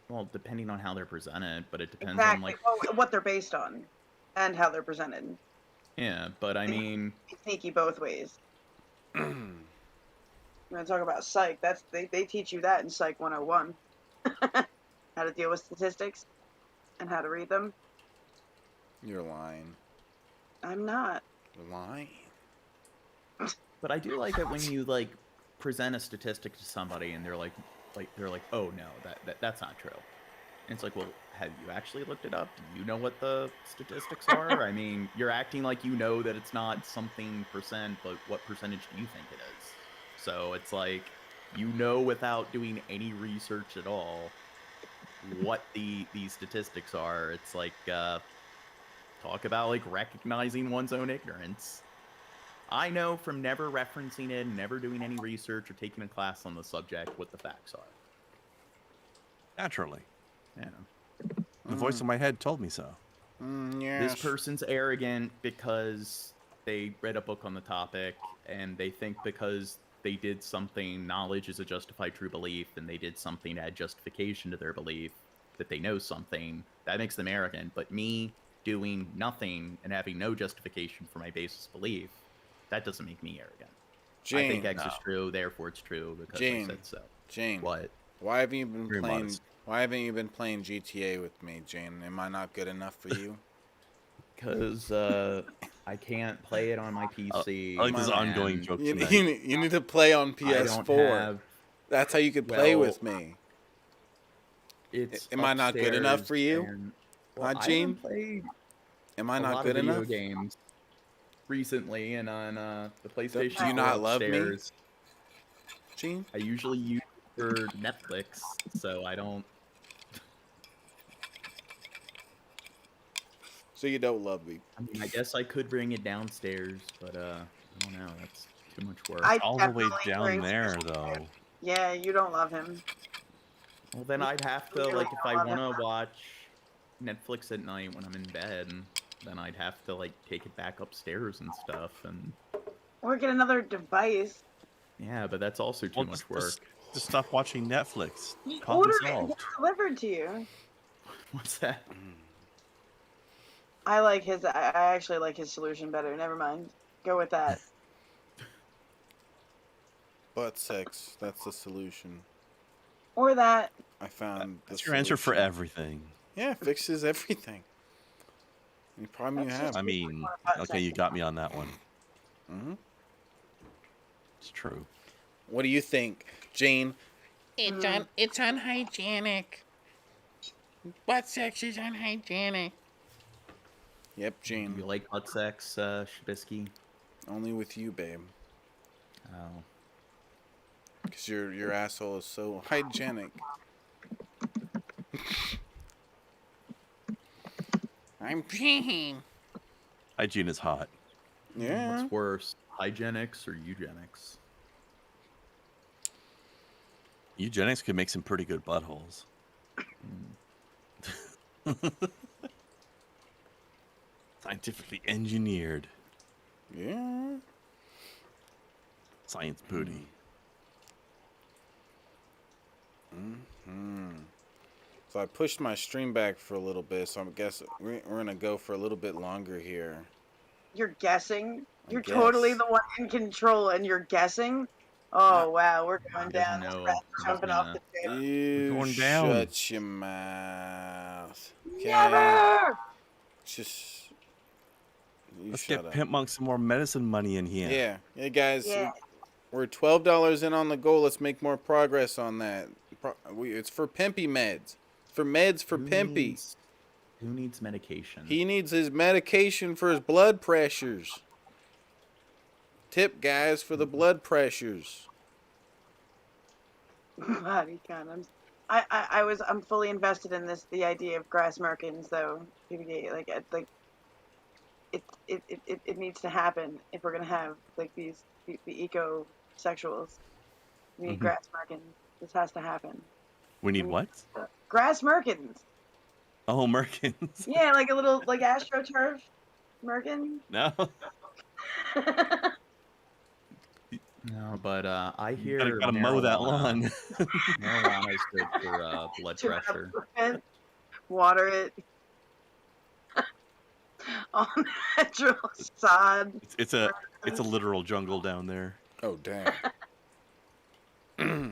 Well, depending on how they're presented, but it depends Exactly. on like... Well, what they're based on, and how they're presented. Yeah, but I mean... It's sneaky both ways. We're gonna talk about psych. They teach you that in Psych 101. How to deal with statistics and how to read them. You're lying. I'm not. You're lying. But I do like it when you like present a statistic to somebody and they're like, oh no, that's not true. And it's like, well, have you actually looked it up? Do you know what the statistics are? I mean, you're acting like you know that it's not something percent, but what percentage do you think it is? So it's like, you know, without doing any research at all, what these statistics are. It's like, talk about like recognizing one's own ignorance. I know from never referencing it, never doing any research or taking a class on the subject what the facts are. Naturally. Yeah. The voice in my head told me so. This Yes. person's arrogant because they read a book on the topic and they think because they did something, knowledge is a justified true belief, and they did something to add justification to their belief that they know something. That makes them arrogant. But me doing nothing and having no justification for my basis belief, that doesn't make me arrogant. I think Gene, X is true, therefore it's true because Gene. I said so. Gene, What? why haven't you been Very playing? modest. Why haven't you been playing GTA with me, Gene? Am I not good enough for you? Because I can't play it on my PC. I like this Come on, ongoing and joke You, tonight. you need to play on I don't PS4. have. That's how you could play Well, with me. It's Am I not good enough upstairs for you? and- Huh, I haven't Gene? played Am I a not lot good of video enough? games recently, and on the PlayStation. Do you 4 not love me? upstairs, Gene? I usually use it for Netflix, so I don't. So you don't love me? I mean, I guess I could bring it downstairs, but I don't know. That's too much work. I All the way definitely down bring there, Sushi though. there. Yeah, you don't love him. Well, then I'd have to Really like if I don't love want it. to watch Netflix at night when I'm in bed, then I'd have to like take it back upstairs and stuff. And Or get another device. yeah, but that's also too Well, much just, work. just stop watching Netflix. Just Problem order it and solved. get it delivered to you. What's that? I like his. I actually like his solution better. Never mind. Go with that. Butt sex. That's the solution. Or that. I found the That's your answer for solution. everything. Yeah, it fixes everything. Any problem you That's have. just- I mean, butt okay, you sex. got me on that one. Hmm. It's true. What do you think, Jane? It's unhygienic. Butt sex is unhygienic. Yep, Do you Jane. like butt sex, Shabisky? Only with you, babe. Oh. Because your asshole is so hygienic. I'm Gene. Hygiene is hot. yeah. What's worse, hygienics or eugenics? Eugenics could make some pretty good buttholes. Scientifically engineered. Yeah. Science booty. So I pushed my stream back for a little bit, so I guess we're gonna go for a little bit longer here. You're guessing. I You're totally guess. the one in control, and you're guessing. Oh wow, we're going He doesn't down. This know rat's who's jumping off the table. You going down. shut your mouth. Okay? Never. Just you Let's shut get up. Pimp Monk some more medicine money in here. Yeah. Hey guys, Yeah. we're $12 in on the goal. Let's make more progress on that. It's for Pimpy meds. For meds for Who Pimpy. needs- Who needs medication? He needs his medication for his blood pressures. Tip, guys, for the blood pressures. Body condoms. I'm fully invested in this. The idea of grass merkins, though. PBD, it needs to happen if we're gonna have like the eco sexuals. We need Mhm. grass merkins. This has to happen. We need what? Grass merkins. Oh, Merkins. Yeah, like a little like astroturf merkin. No. No, but I hear Gotta mow that lawn. Marijuana is good for blood To pressure. it, water it on natural sod. it's a literal jungle down there. Oh, damn. Oh,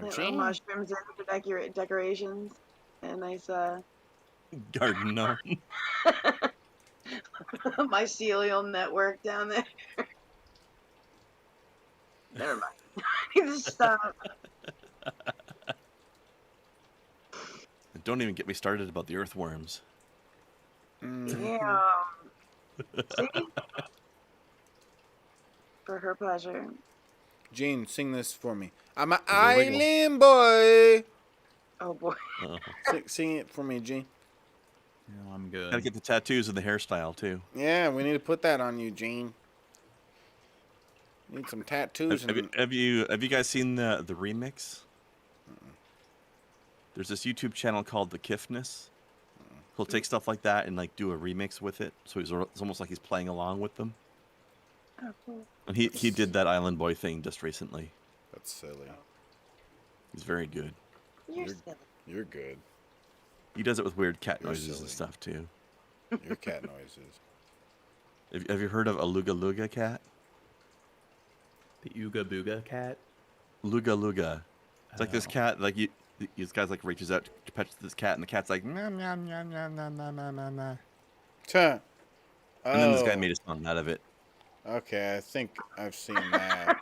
Little gee. mushrooms in for decorations. And nice Garden gnome. mycelial network down there. Never mind. I need to stop. Don't even get me started about the earthworms. Damn. See? For her pleasure. Gene, sing this for me. I'm an Wiggle, wiggle. island boy. Oh boy. Oh. Sing it for me, Gene. No, I'm good. Gotta get the tattoos and the hairstyle too. Yeah, we need to put that on you, Gene. Need some tattoos. Have you guys seen the remix? There's this YouTube channel called The Kiffness. He'll take stuff like that and like do a remix with it, so it's almost like he's playing along with them. Oh, cool. And he did that Island Boy thing just recently. That's silly. He's very good. You're silly. You're good. He does it with weird cat You're noises silly. and stuff too. Your cat noises. Have you heard of a Luga Luga cat? The Ooga Booga cat. Luga Luga. It's like this Oh. cat, like these guys like reaches out to pet this cat, and the cat's like meow meow meow meow meow meow meow meow meow. Tuh. And then this guy Oh, made a song out of it. okay, I think I've seen that.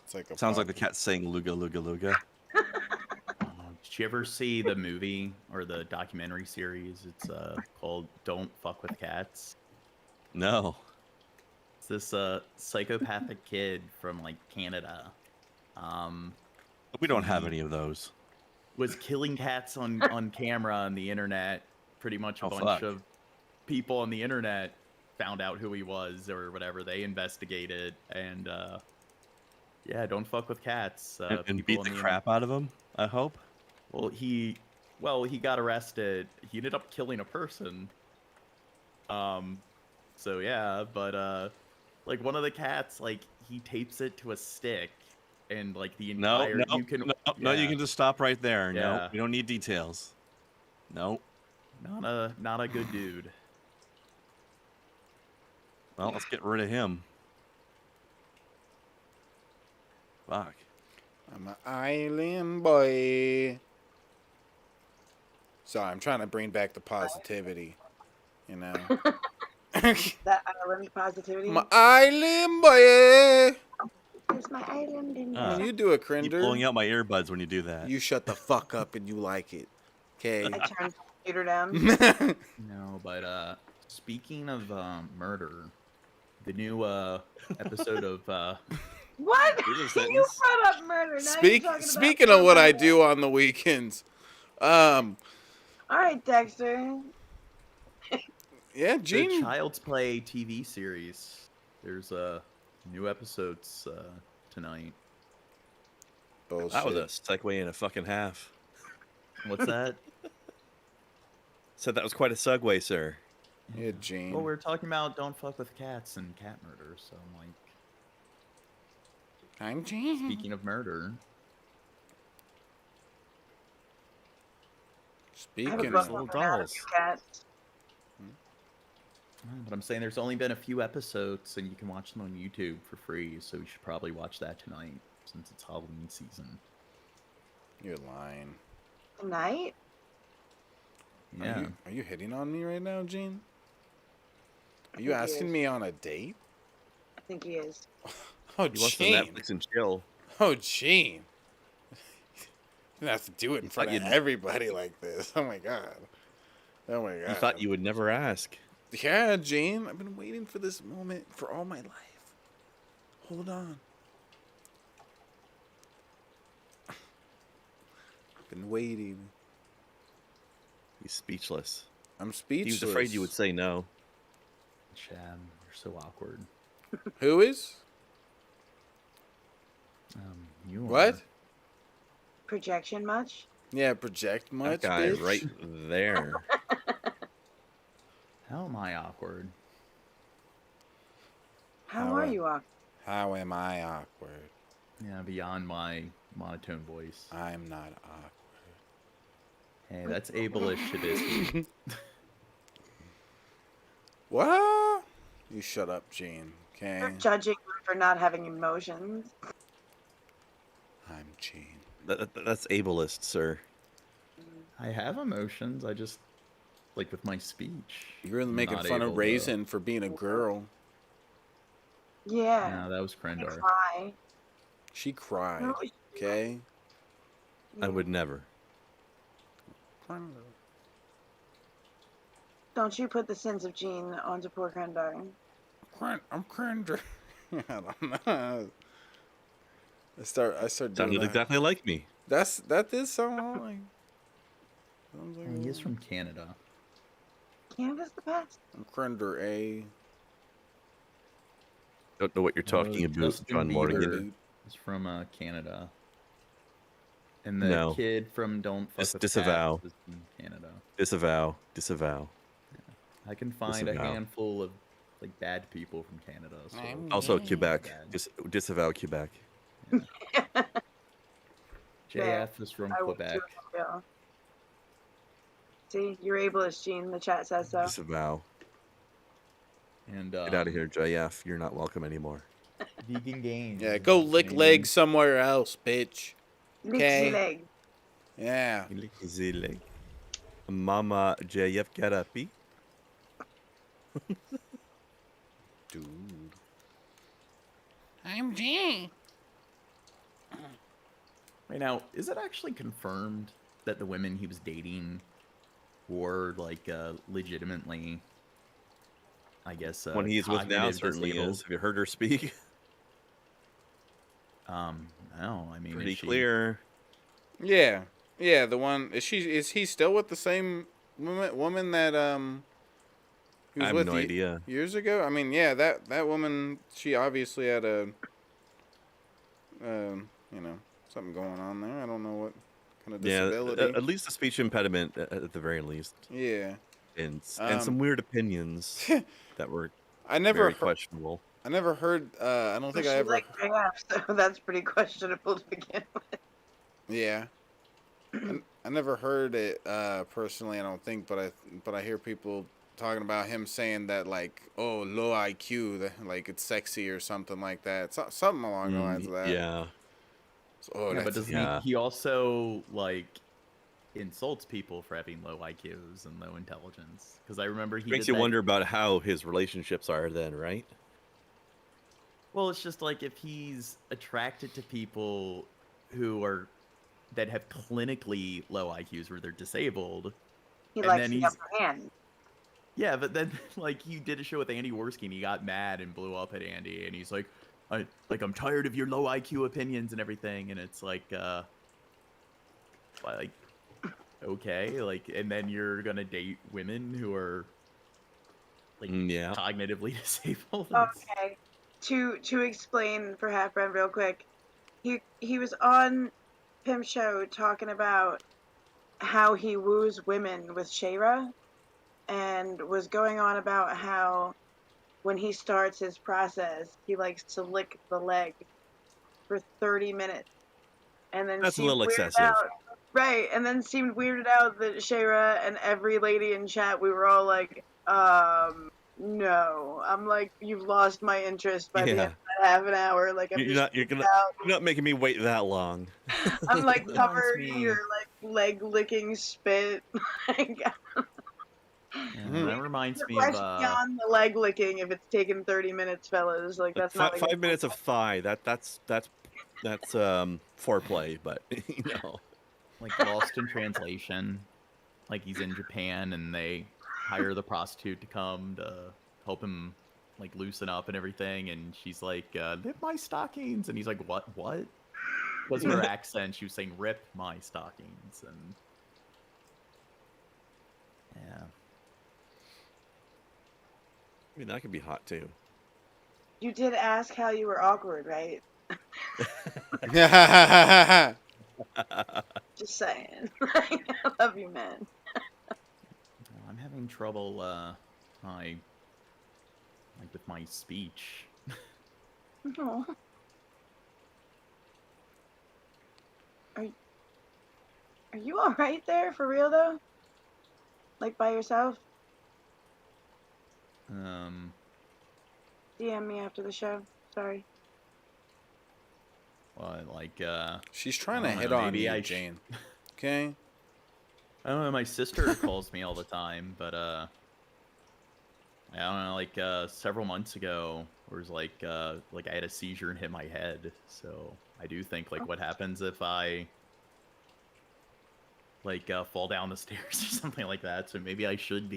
It's like a Sounds like the cat saying Luga Luga Luga. Did you ever see the movie or the documentary series? It's called "Don't Fuck with Cats." No. It's this psychopathic kid from like Canada. We don't have any of those. Was killing cats on camera on the internet. Pretty much a Oh, bunch fuck. of people on the internet found out who he was or whatever. They investigated and yeah, don't fuck with cats. And people beat on the internet- crap out of him, I hope. Well, he got arrested. He ended up killing a person. So yeah, but like one of the cats, like he tapes it to a stick, and like the No, entire no, you can no, you yeah, can just stop right there. No, Yeah. we don't need details. No. not a good dude. Well, let's get rid of him. Fuck. I'm an island boy. Sorry, I'm trying to bring back the positivity. You know. That island positivity. My island boy. It's my island in Ah. When you do a Keep crinder, pulling out my earbuds when you do that. you shut the fuck up and you like it. Okay. I turned the computer down. No, but speaking of murder, the new episode of What? Here's a You sentence. brought up murder. Now you're talking about Speaking of what I murder. do on the weekends, All right, Dexter. yeah, the Gene. Child's Play TV series. There's new episodes tonight. Bullshit. That was a segue and a fucking half. What's that? Said that was quite a segue, sir. Yeah, Gene. Well, we're talking about don't fuck with cats and cat murder, so I'm like, I'm Gene. speaking of murder, I have a Speaking book of, little on how to dolls. do cats. but I'm saying there's only been a few episodes, and you can watch them on YouTube for free. So you should probably watch that tonight, since it's Halloween season. you're lying. Tonight? Yeah. Are you hitting on me right now, Gene? Are I you think he asking is. me on a date? I think he is. Oh, He wants to Gene. Netflix and chill. Oh, Gene. You have to do it in You front thought of you'd- everybody like this. Oh my god. Oh my god. You thought you would never ask. Yeah, Gene. I've been waiting for this moment for all my life. Hold on. I've been waiting. He's speechless. I'm He speechless. was afraid you would say no. Chad, you're so awkward. Who is? You What? are. Projection much? Yeah, project much, That guy bitch? right there. How am I awkward? How How are are- you off? How am I awkward? Yeah, beyond my monotone voice. I'm not awkward. Hey, that's ableish Shabisky. What? You shut up, Gene. You're Okay? judging him for not having emotions. I'm Gene. That's ableist, sir. I have emotions. I just like with my speech. You're making not fun able of to- Raisin for being a girl. Yeah. No, that was You Krendar. cry. She cried. No, Okay? I would never. Don't you put the sins of Gene onto poor Krendar. I'm Crinder. I don't know. I start doing Sounded that. exactly like me. That did sound like. Sounds like He is from Canada. Canada's the best. I'm Crinder A. Don't know what you're talking about, Justin John Morgan. Bieber is from Canada. And the No. kid from Don't Fuck with Disavow. Cats is from Canada. Disavow. Disavow. I can find a Disavow. handful of like bad people from Canada. So I'm Also gay. Quebec. Bad. Disavow Quebec. JF is from I would Quebec. too, yeah. See, you're ableist, Gene. The chat says so. Disavow. And Get out of here, JF. You're not welcome anymore. Vegan Games. Yeah, go lick legs somewhere else, bitch. Lick Okay. the leg. Yeah. Zillig. Mama JF Garapi. Dude. I'm gay. Right now, is it actually confirmed that the women he was dating were like legitimately, I guess, When he's with now, cognitive certainly disabled? is. Have you heard her speak? No, I mean, Pretty is she- clear. Yeah. Yeah, the one is he still with the same woman that he was I have with no idea. years ago? I mean, yeah, that woman, she obviously had a you know, something going on there. I don't know what kind of Yeah, disability. at least a speech impediment, at the very least, Yeah. and Um, some weird opinions that were I never very heard, questionable. I never heard I don't think I She's ever like JF, so that's pretty questionable to begin with. Yeah. I never heard it personally, I don't think, but I hear people talking about him saying that like, oh, low IQ, like it's sexy or something like that. Something along the lines of that. Yeah. So, oh, Yeah, but that's doesn't yeah. he also like insults people for having low IQs and low intelligence? Because I remember he Makes did you that- wonder about how his relationships are then, right? Well, it's just like if he's attracted to people who are that have clinically low IQs where they're disabled. He And likes then the he's- upper hand. Yeah, but then like you did a show with Andy Worski and he got mad and blew up at Andy and he's like, I'm tired of your low IQ opinions and everything, and it's like okay, like, and then you're gonna date women who are like Yeah. cognitively disabled. It's- Okay. To explain for Half Brand real quick, he was on Pimp Show talking about how he woos women with Shayra, and was going on about how when he starts his process, he likes to lick the leg for 30 minutes, and then That's a seemed little weirded excessive. out. Right, and then seemed weirded out that Shayra and every lady in chat, we were all like, no. I'm like, you've lost my interest by the end Yeah. of that half an hour. Like, I'm just You're not making me wait that long. I'm like Reminds covered in me- your like leg licking spit. Like, Yeah, that reminds me refresh of beyond the leg licking if it's taken 30 minutes, fellas. Like that's not 5 minutes of thigh. That's foreplay, but you know. like Lost in Translation. Like he's in Japan and they hire the prostitute to come to help him like loosen up and everything, and she's like, "Rip my stockings," and he's like, "What? What?" Was her accent? She was saying, "Rip my stockings," and yeah. I mean, that could be hot too. You did ask how you were awkward, right? Just saying. I love you, man. I'm having trouble like with my speech. Aw. Are you all right there for real though? Like by yourself? DM me after the show. Sorry. Well, like She's trying I to don't hit know, on maybe you, I Jane. Okay? I don't know. My sister calls me all the time, but I don't know. Like several months ago, there was like I had a seizure and hit my head. So I do think like what happens if I like fall down the stairs or something like that. So maybe I should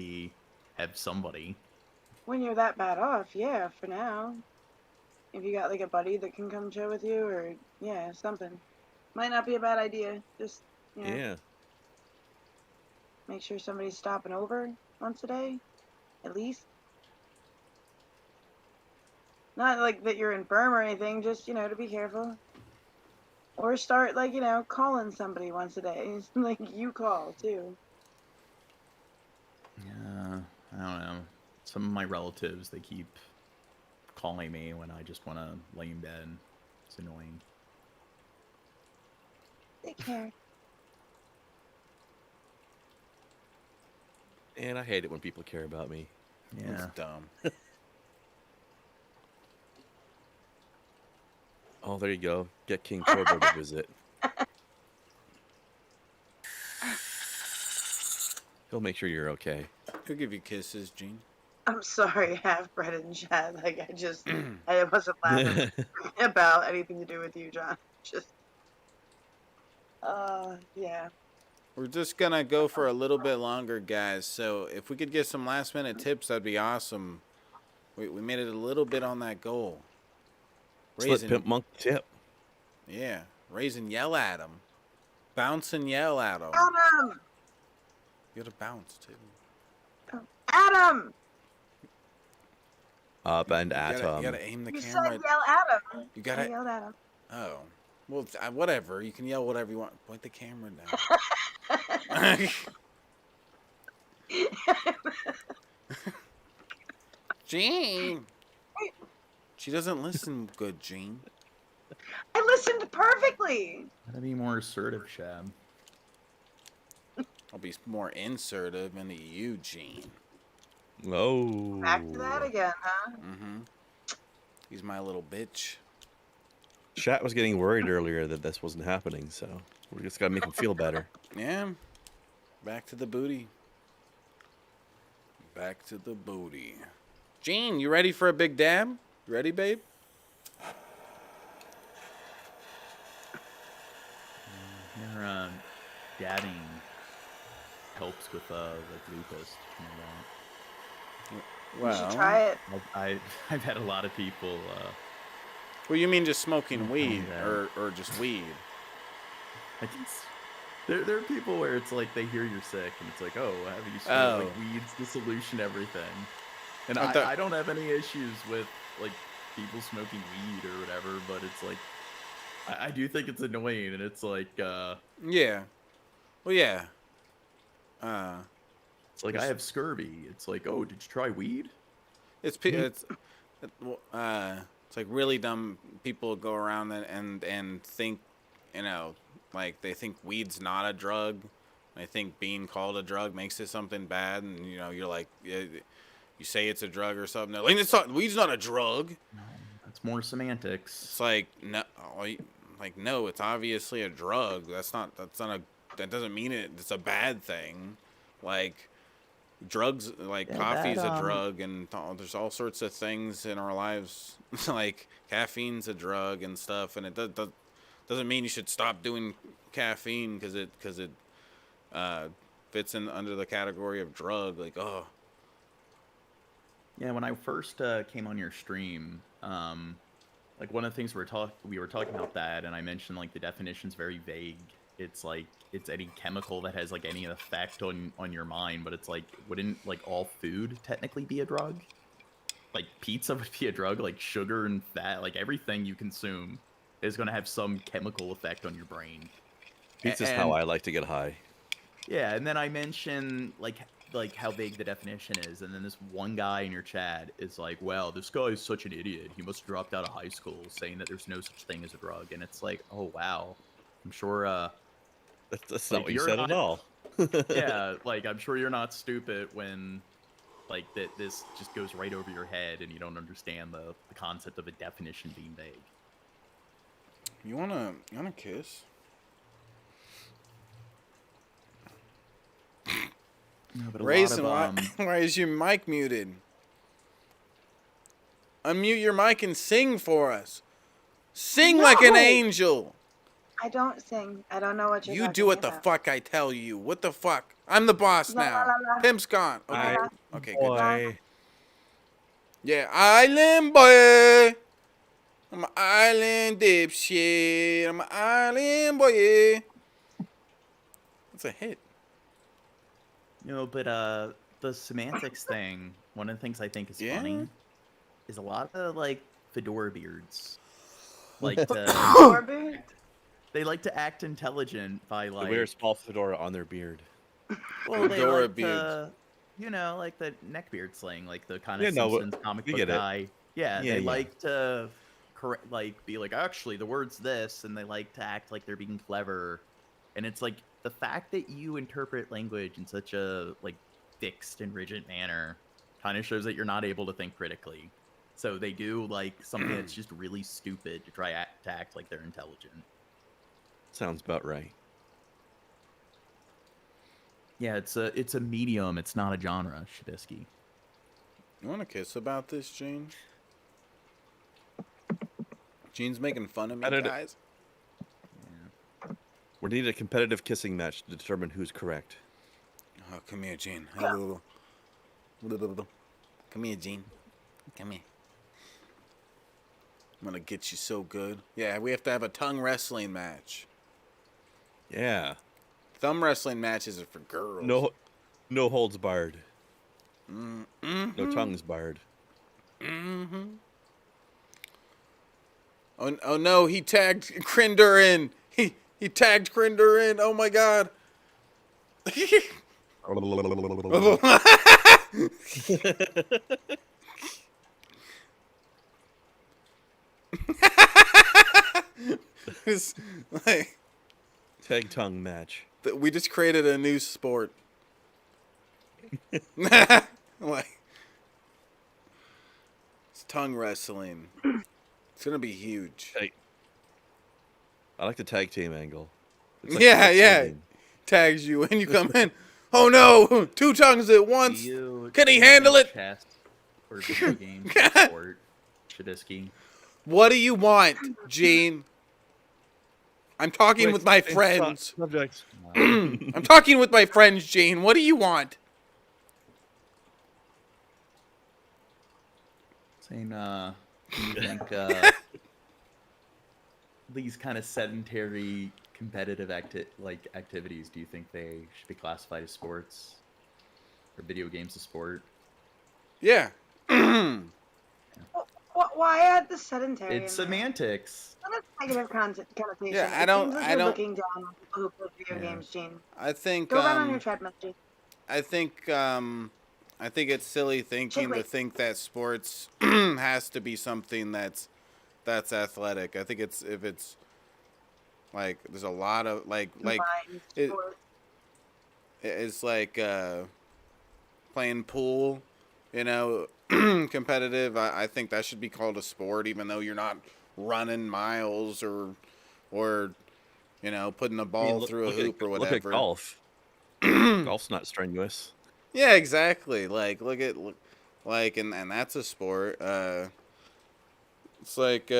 have somebody. When you're that bad off, yeah, for now. If you got like a buddy that can come chill with you, or yeah, something. Might not be a bad idea. Just, you know, Yeah. make sure somebody's stopping over once a day, at least. Not like that you're infirm or anything, just, to be careful. Or start, like, calling somebody once a day. Like, you call, too. Yeah, I don't know. Some of my relatives, they keep calling me when I just want to lay in bed. It's annoying. Take care. And I hate it when people care about me. Yeah. It's dumb. Oh, there you go. Get King Turbo to visit. He'll make sure you're okay. He'll give you kisses, Gene. I'm sorry, half bred in chat. Like, I wasn't laughing about anything to do with you, John. Just, yeah. We're just gonna go for a little bit longer, guys. So if we could get some last minute tips, that'd be awesome. We made it a little bit on that goal. Let's let PIMPMUNK tip. Yeah, raise and yell at him. Bounce and yell at him. Adam! You gotta bounce too. Adam! Up and You at gotta aim the You camera. said yell at him. You I gotta. yelled at him. Oh, well, whatever. You can yell whatever you want. Point the camera down. Gene. She doesn't listen good, Gene. I listened perfectly. Gotta be more assertive, Shab. I'll be more insertive into you, Gene. Oh. Back to that again, huh? Mm-hmm. He's my little bitch. Chat was getting worried earlier that this wasn't happening, so we just gotta make him feel better. Yeah. Back to the booty. Back to the booty. Gene, you ready for a big dab? You ready, babe? Your dabbing helps with like lupus. You should try it. I've had a lot of people. Well, you mean just smoking Oh, weed yeah. or just weed? I just, there are people where it's like they hear you're sick and it's like, oh, have you smoked like weed's the solution to everything. And I don't have any issues with like people smoking weed or whatever, but it's like I do think it's annoying and it's like Yeah. Well, yeah. It's like I have scurvy. It's like, oh, did you try weed? It's like really dumb people go around and think, like they think weed's not a drug. They think being called a drug makes it something bad, and you're like, you say it's a drug or something. They're like, it's not. Weed's not a drug. No, that's more semantics. It's like no, it's obviously a drug. That doesn't mean it's a bad thing. Like drugs, like coffee's a drug, and there's all sorts of things in our lives, like caffeine's a drug and stuff, and it doesn't mean you should stop doing caffeine because it fits in under the category of drug. Like, oh. Yeah, when I first came on your stream, like one of the things we were talking about that, and I mentioned like the definition's very vague. It's like it's any chemical that has like any effect on your mind, but it's like wouldn't like all food technically be a drug? Like pizza would be a drug, like sugar and fat, like everything you consume is going to have some chemical effect on your brain. Pizza's how I like to get high. Yeah, and then I mentioned like how vague the definition is, and then this one guy in your chat is like, "Wow, this guy is such an idiot. He must have dropped out of high school, saying that there's no such thing as a drug." And it's like, "Oh wow, I'm sure." That's not what you said at all. Yeah, like I'm sure you're not stupid when, like that this just goes right over your head and you don't understand the concept of a definition being vague. You wanna kiss? No, but Raisin, why is your mic muted? Unmute your mic and sing for us. Sing like an angel. I don't sing. I don't know what you're You talking do what the about. fuck I tell you. What the fuck? I'm the boss La, now. la, la, la. Pimp's gone. Okay, La, la. okay, good. Boy. Yeah, island boy. I'm an island dipshit. I'm an island boy. Yeah. That's a hit. But the semantics thing, one of the things I think is Yeah. funny is a lot of like fedora beards. Like to, Corbin? they like to act intelligent by They like. wear a small fedora on their beard. Well, they Fedora like beards. to, like the neckbeard slang, like the kind of Yeah, no, Simpsons comic we book get it. guy. Yeah, Yeah, they yeah. like to correct, like be like, actually, the word's this, and they like to act like they're being clever. And it's like the fact that you interpret language in such a like fixed and rigid manner kind of shows that you're not able to think critically. So they do like something that's just really stupid to try to act like they're intelligent. Sounds about right. Yeah, it's a medium. It's not a genre, Shabisky. You want to kiss about this, Gene? Gene's making fun of me, I don't know. guys. We need a competitive kissing match to determine who's correct. Oh, come here, Gene. Come here, Gene. Come here. I'm gonna get you so good. Yeah, we have to have a tongue wrestling match. Yeah. Thumb wrestling matches are for girls. No holds barred. Mm-hmm. No tongues barred. Mm-hmm. Oh no, he tagged Crinder in. He tagged Crinder in. Oh my god. It's like, Tag tongue match. we just created a new sport. Like, it's tongue wrestling. It's gonna be huge. Hey. I like the tag team angle. It's Yeah, it's yeah. something. Tags you and you come in. Oh no, 2 tongues at once. Can he handle it? Chess or video games or sport, Shabisky. What do you want, Gene? I'm talking Wait, with my same friends. Subject. I'm talking with my friends, Gene. What do you want? Saying, do you think these kind of sedentary competitive activities, do you think they should be classified as sports? Or video games a sport? Yeah. Why add the sedentary? It's in there? semantics. What a negative connotation. Yeah, I It don't- seems like I you're don't- looking down on people who play video Yeah. games, Gene. I think Go run on your treadmill, Gene. I think it's silly thinking to Chickly. think that sports has to be something that's athletic. I think if it's like there's a lot of like Combined it- sport. it's like playing pool, you know, competitive. I think that should be called a sport, even though you're not running miles or you know, putting a ball through a hoop or whatever. Look at golf. Golf's not strenuous. Yeah, exactly. Like and that's a sport. It's like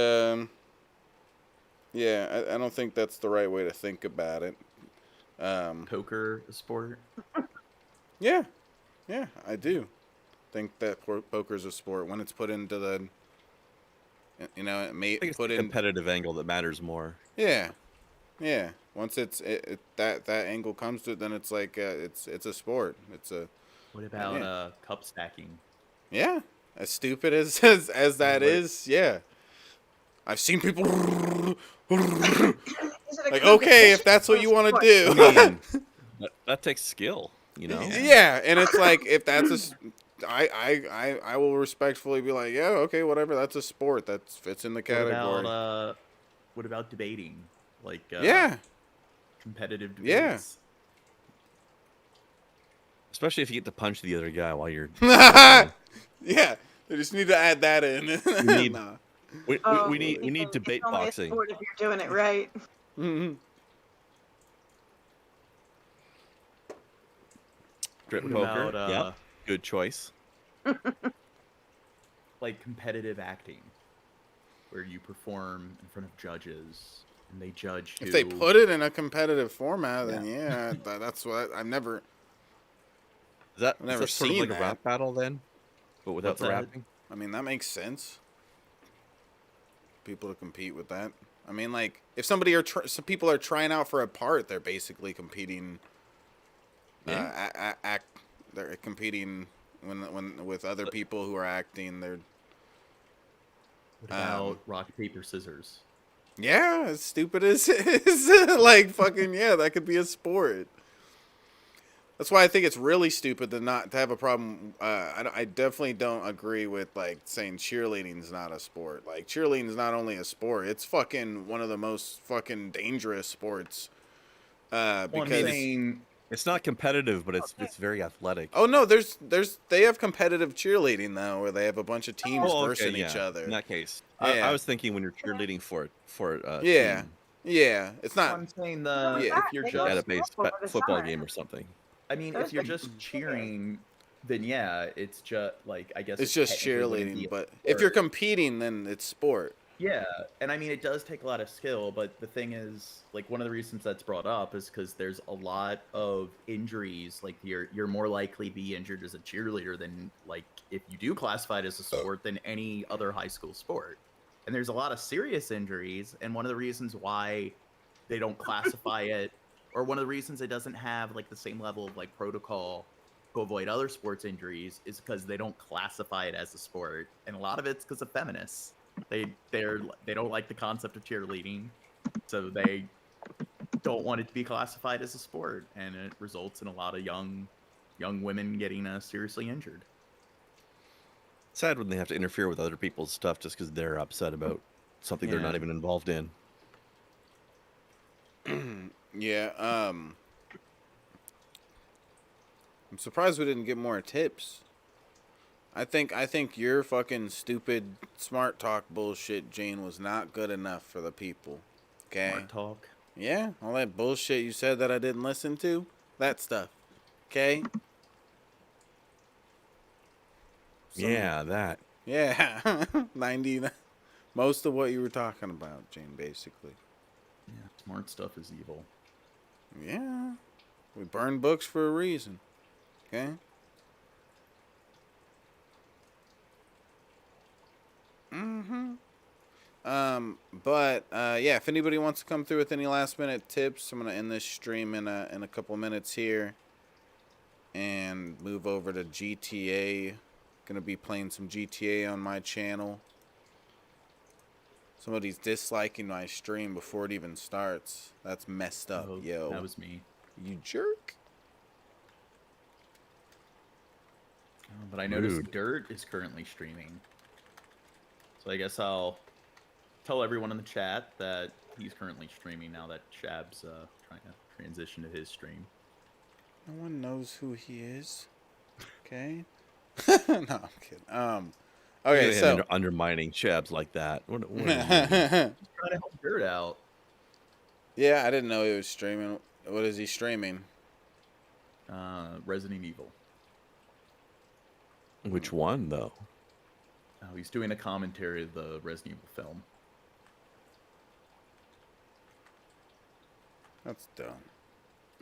yeah, I don't think that's the right way to think about it. Poker a sport? Yeah, I do think that poker's a sport when it's put into the, you know, it may I think it's put the in. competitive angle that matters more. Yeah. Once that angle comes to it, then it's like it's a sport. It's a What about cup stacking? yeah. As stupid as that is, yeah. I've seen people Is it a like, okay, if competition that's or what a you want to sport? do. I mean, that takes skill, you know. Yeah, and it's like if that's I will respectfully be like, yeah, okay, whatever. That's a sport. That fits in the category. What about debating? Like Yeah. competitive Yeah. debates? Especially if you get to punch the other guy while you're. Yeah, they just need to add that in. We need- Nah. We need It's debate only a boxing. sport if you're doing it right. Mhm. Grip What poker. about, Yep. Good choice. like competitive acting, where you perform in front of judges and they judge who. If they put it in a competitive format, then yeah, that's what I've never. Is that, I've never is that sort of seen like a that. rap battle then? But without What's the that? rapping? I mean, that makes sense. People to compete with that. I mean, like if somebody some people are trying out for a part, they're basically competing. Yeah. They're competing when with other people who are acting. They're What about rock, paper, scissors? Yeah, as stupid as it is, like fucking yeah, that could be a sport. That's why I think it's really stupid to not to have a problem. I definitely don't agree with like saying cheerleading is not a sport. Like cheerleading is not only a sport; it's fucking one of the most fucking dangerous sports. Well, I'm Because saying It's not competitive, but it's very athletic. oh no, there's they have competitive cheerleading though, where they have a bunch of teams Oh, okay, versing yeah. each other. In that case, Yeah. I was thinking when you're cheerleading for Yeah, team yeah, it's well, not. I'm saying Yeah. if you're They go at a just base over the football summer. game or something. I mean, Those if you're are just cheering, then yeah, it's just like I guess It's it just technically wouldn't be cheerleading, a but if you're sport. competing, then it's sport. Yeah, and I mean it does take a lot of skill, but the thing is, like one of the reasons that's brought up is because there's a lot of injuries. Like you're more likely to be injured as a cheerleader than like if you do classify it as a sport than any other high school sport. And there's a lot of serious injuries, and one of the reasons why they don't classify it, or one of the reasons it doesn't have like the same level of like protocol to avoid other sports injuries is because they don't classify it as a sport, and a lot of it's because of feminists. They don't like the concept of cheerleading, so they don't want it to be classified as a sport, and it results in a lot of young women getting seriously injured. Sad when they have to interfere with other people's stuff just because they're upset about something they're not Yeah. even involved in. Yeah. I'm surprised we didn't get more tips. I think your fucking stupid smart talk bullshit, Jane, was not good enough for the people. Okay. Smart talk. Yeah, all that bullshit you said that I didn't listen to, that stuff. Okay. Yeah, that. Yeah. 90. Most of what you were talking about, Jane, basically. Yeah, smart stuff is evil. Yeah. We burn books for a reason. Okay. Mm-hmm. But yeah, if anybody wants to come through with any last minute tips, I'm gonna end this stream in a couple minutes here and move over to GTA. Gonna be playing some GTA on my channel. Somebody's disliking my stream before it even starts. That's messed up, Oh, yo. that was me. You jerk. But I noticed Rude. Dirt is currently streaming. So I guess I'll tell everyone in the chat that he's currently streaming now that Shab's trying to transition to his stream. No one knows who he is. Okay. No, I'm kidding. Okay, so undermining Chabs like that. What He's trying to help Dirt out. yeah, I didn't know he was streaming. What is he streaming? Resident Evil. Which one though? Oh, he's doing a commentary of the Resident Evil film. That's dumb.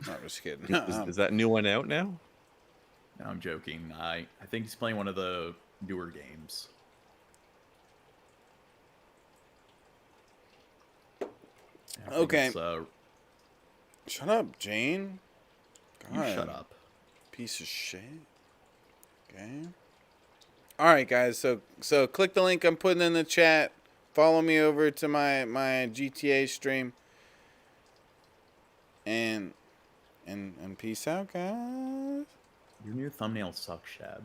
No, I'm just kidding. Is that new one out now? No, I'm joking. I think he's playing one of the newer games. I think Okay. it's, Shut up, Jane. you God, shut up. piece of shit. Okay. All right, guys. So click the link I'm putting in the chat. Follow me over to my GTA stream. And peace out, guys. Your new thumbnail sucks, Shab.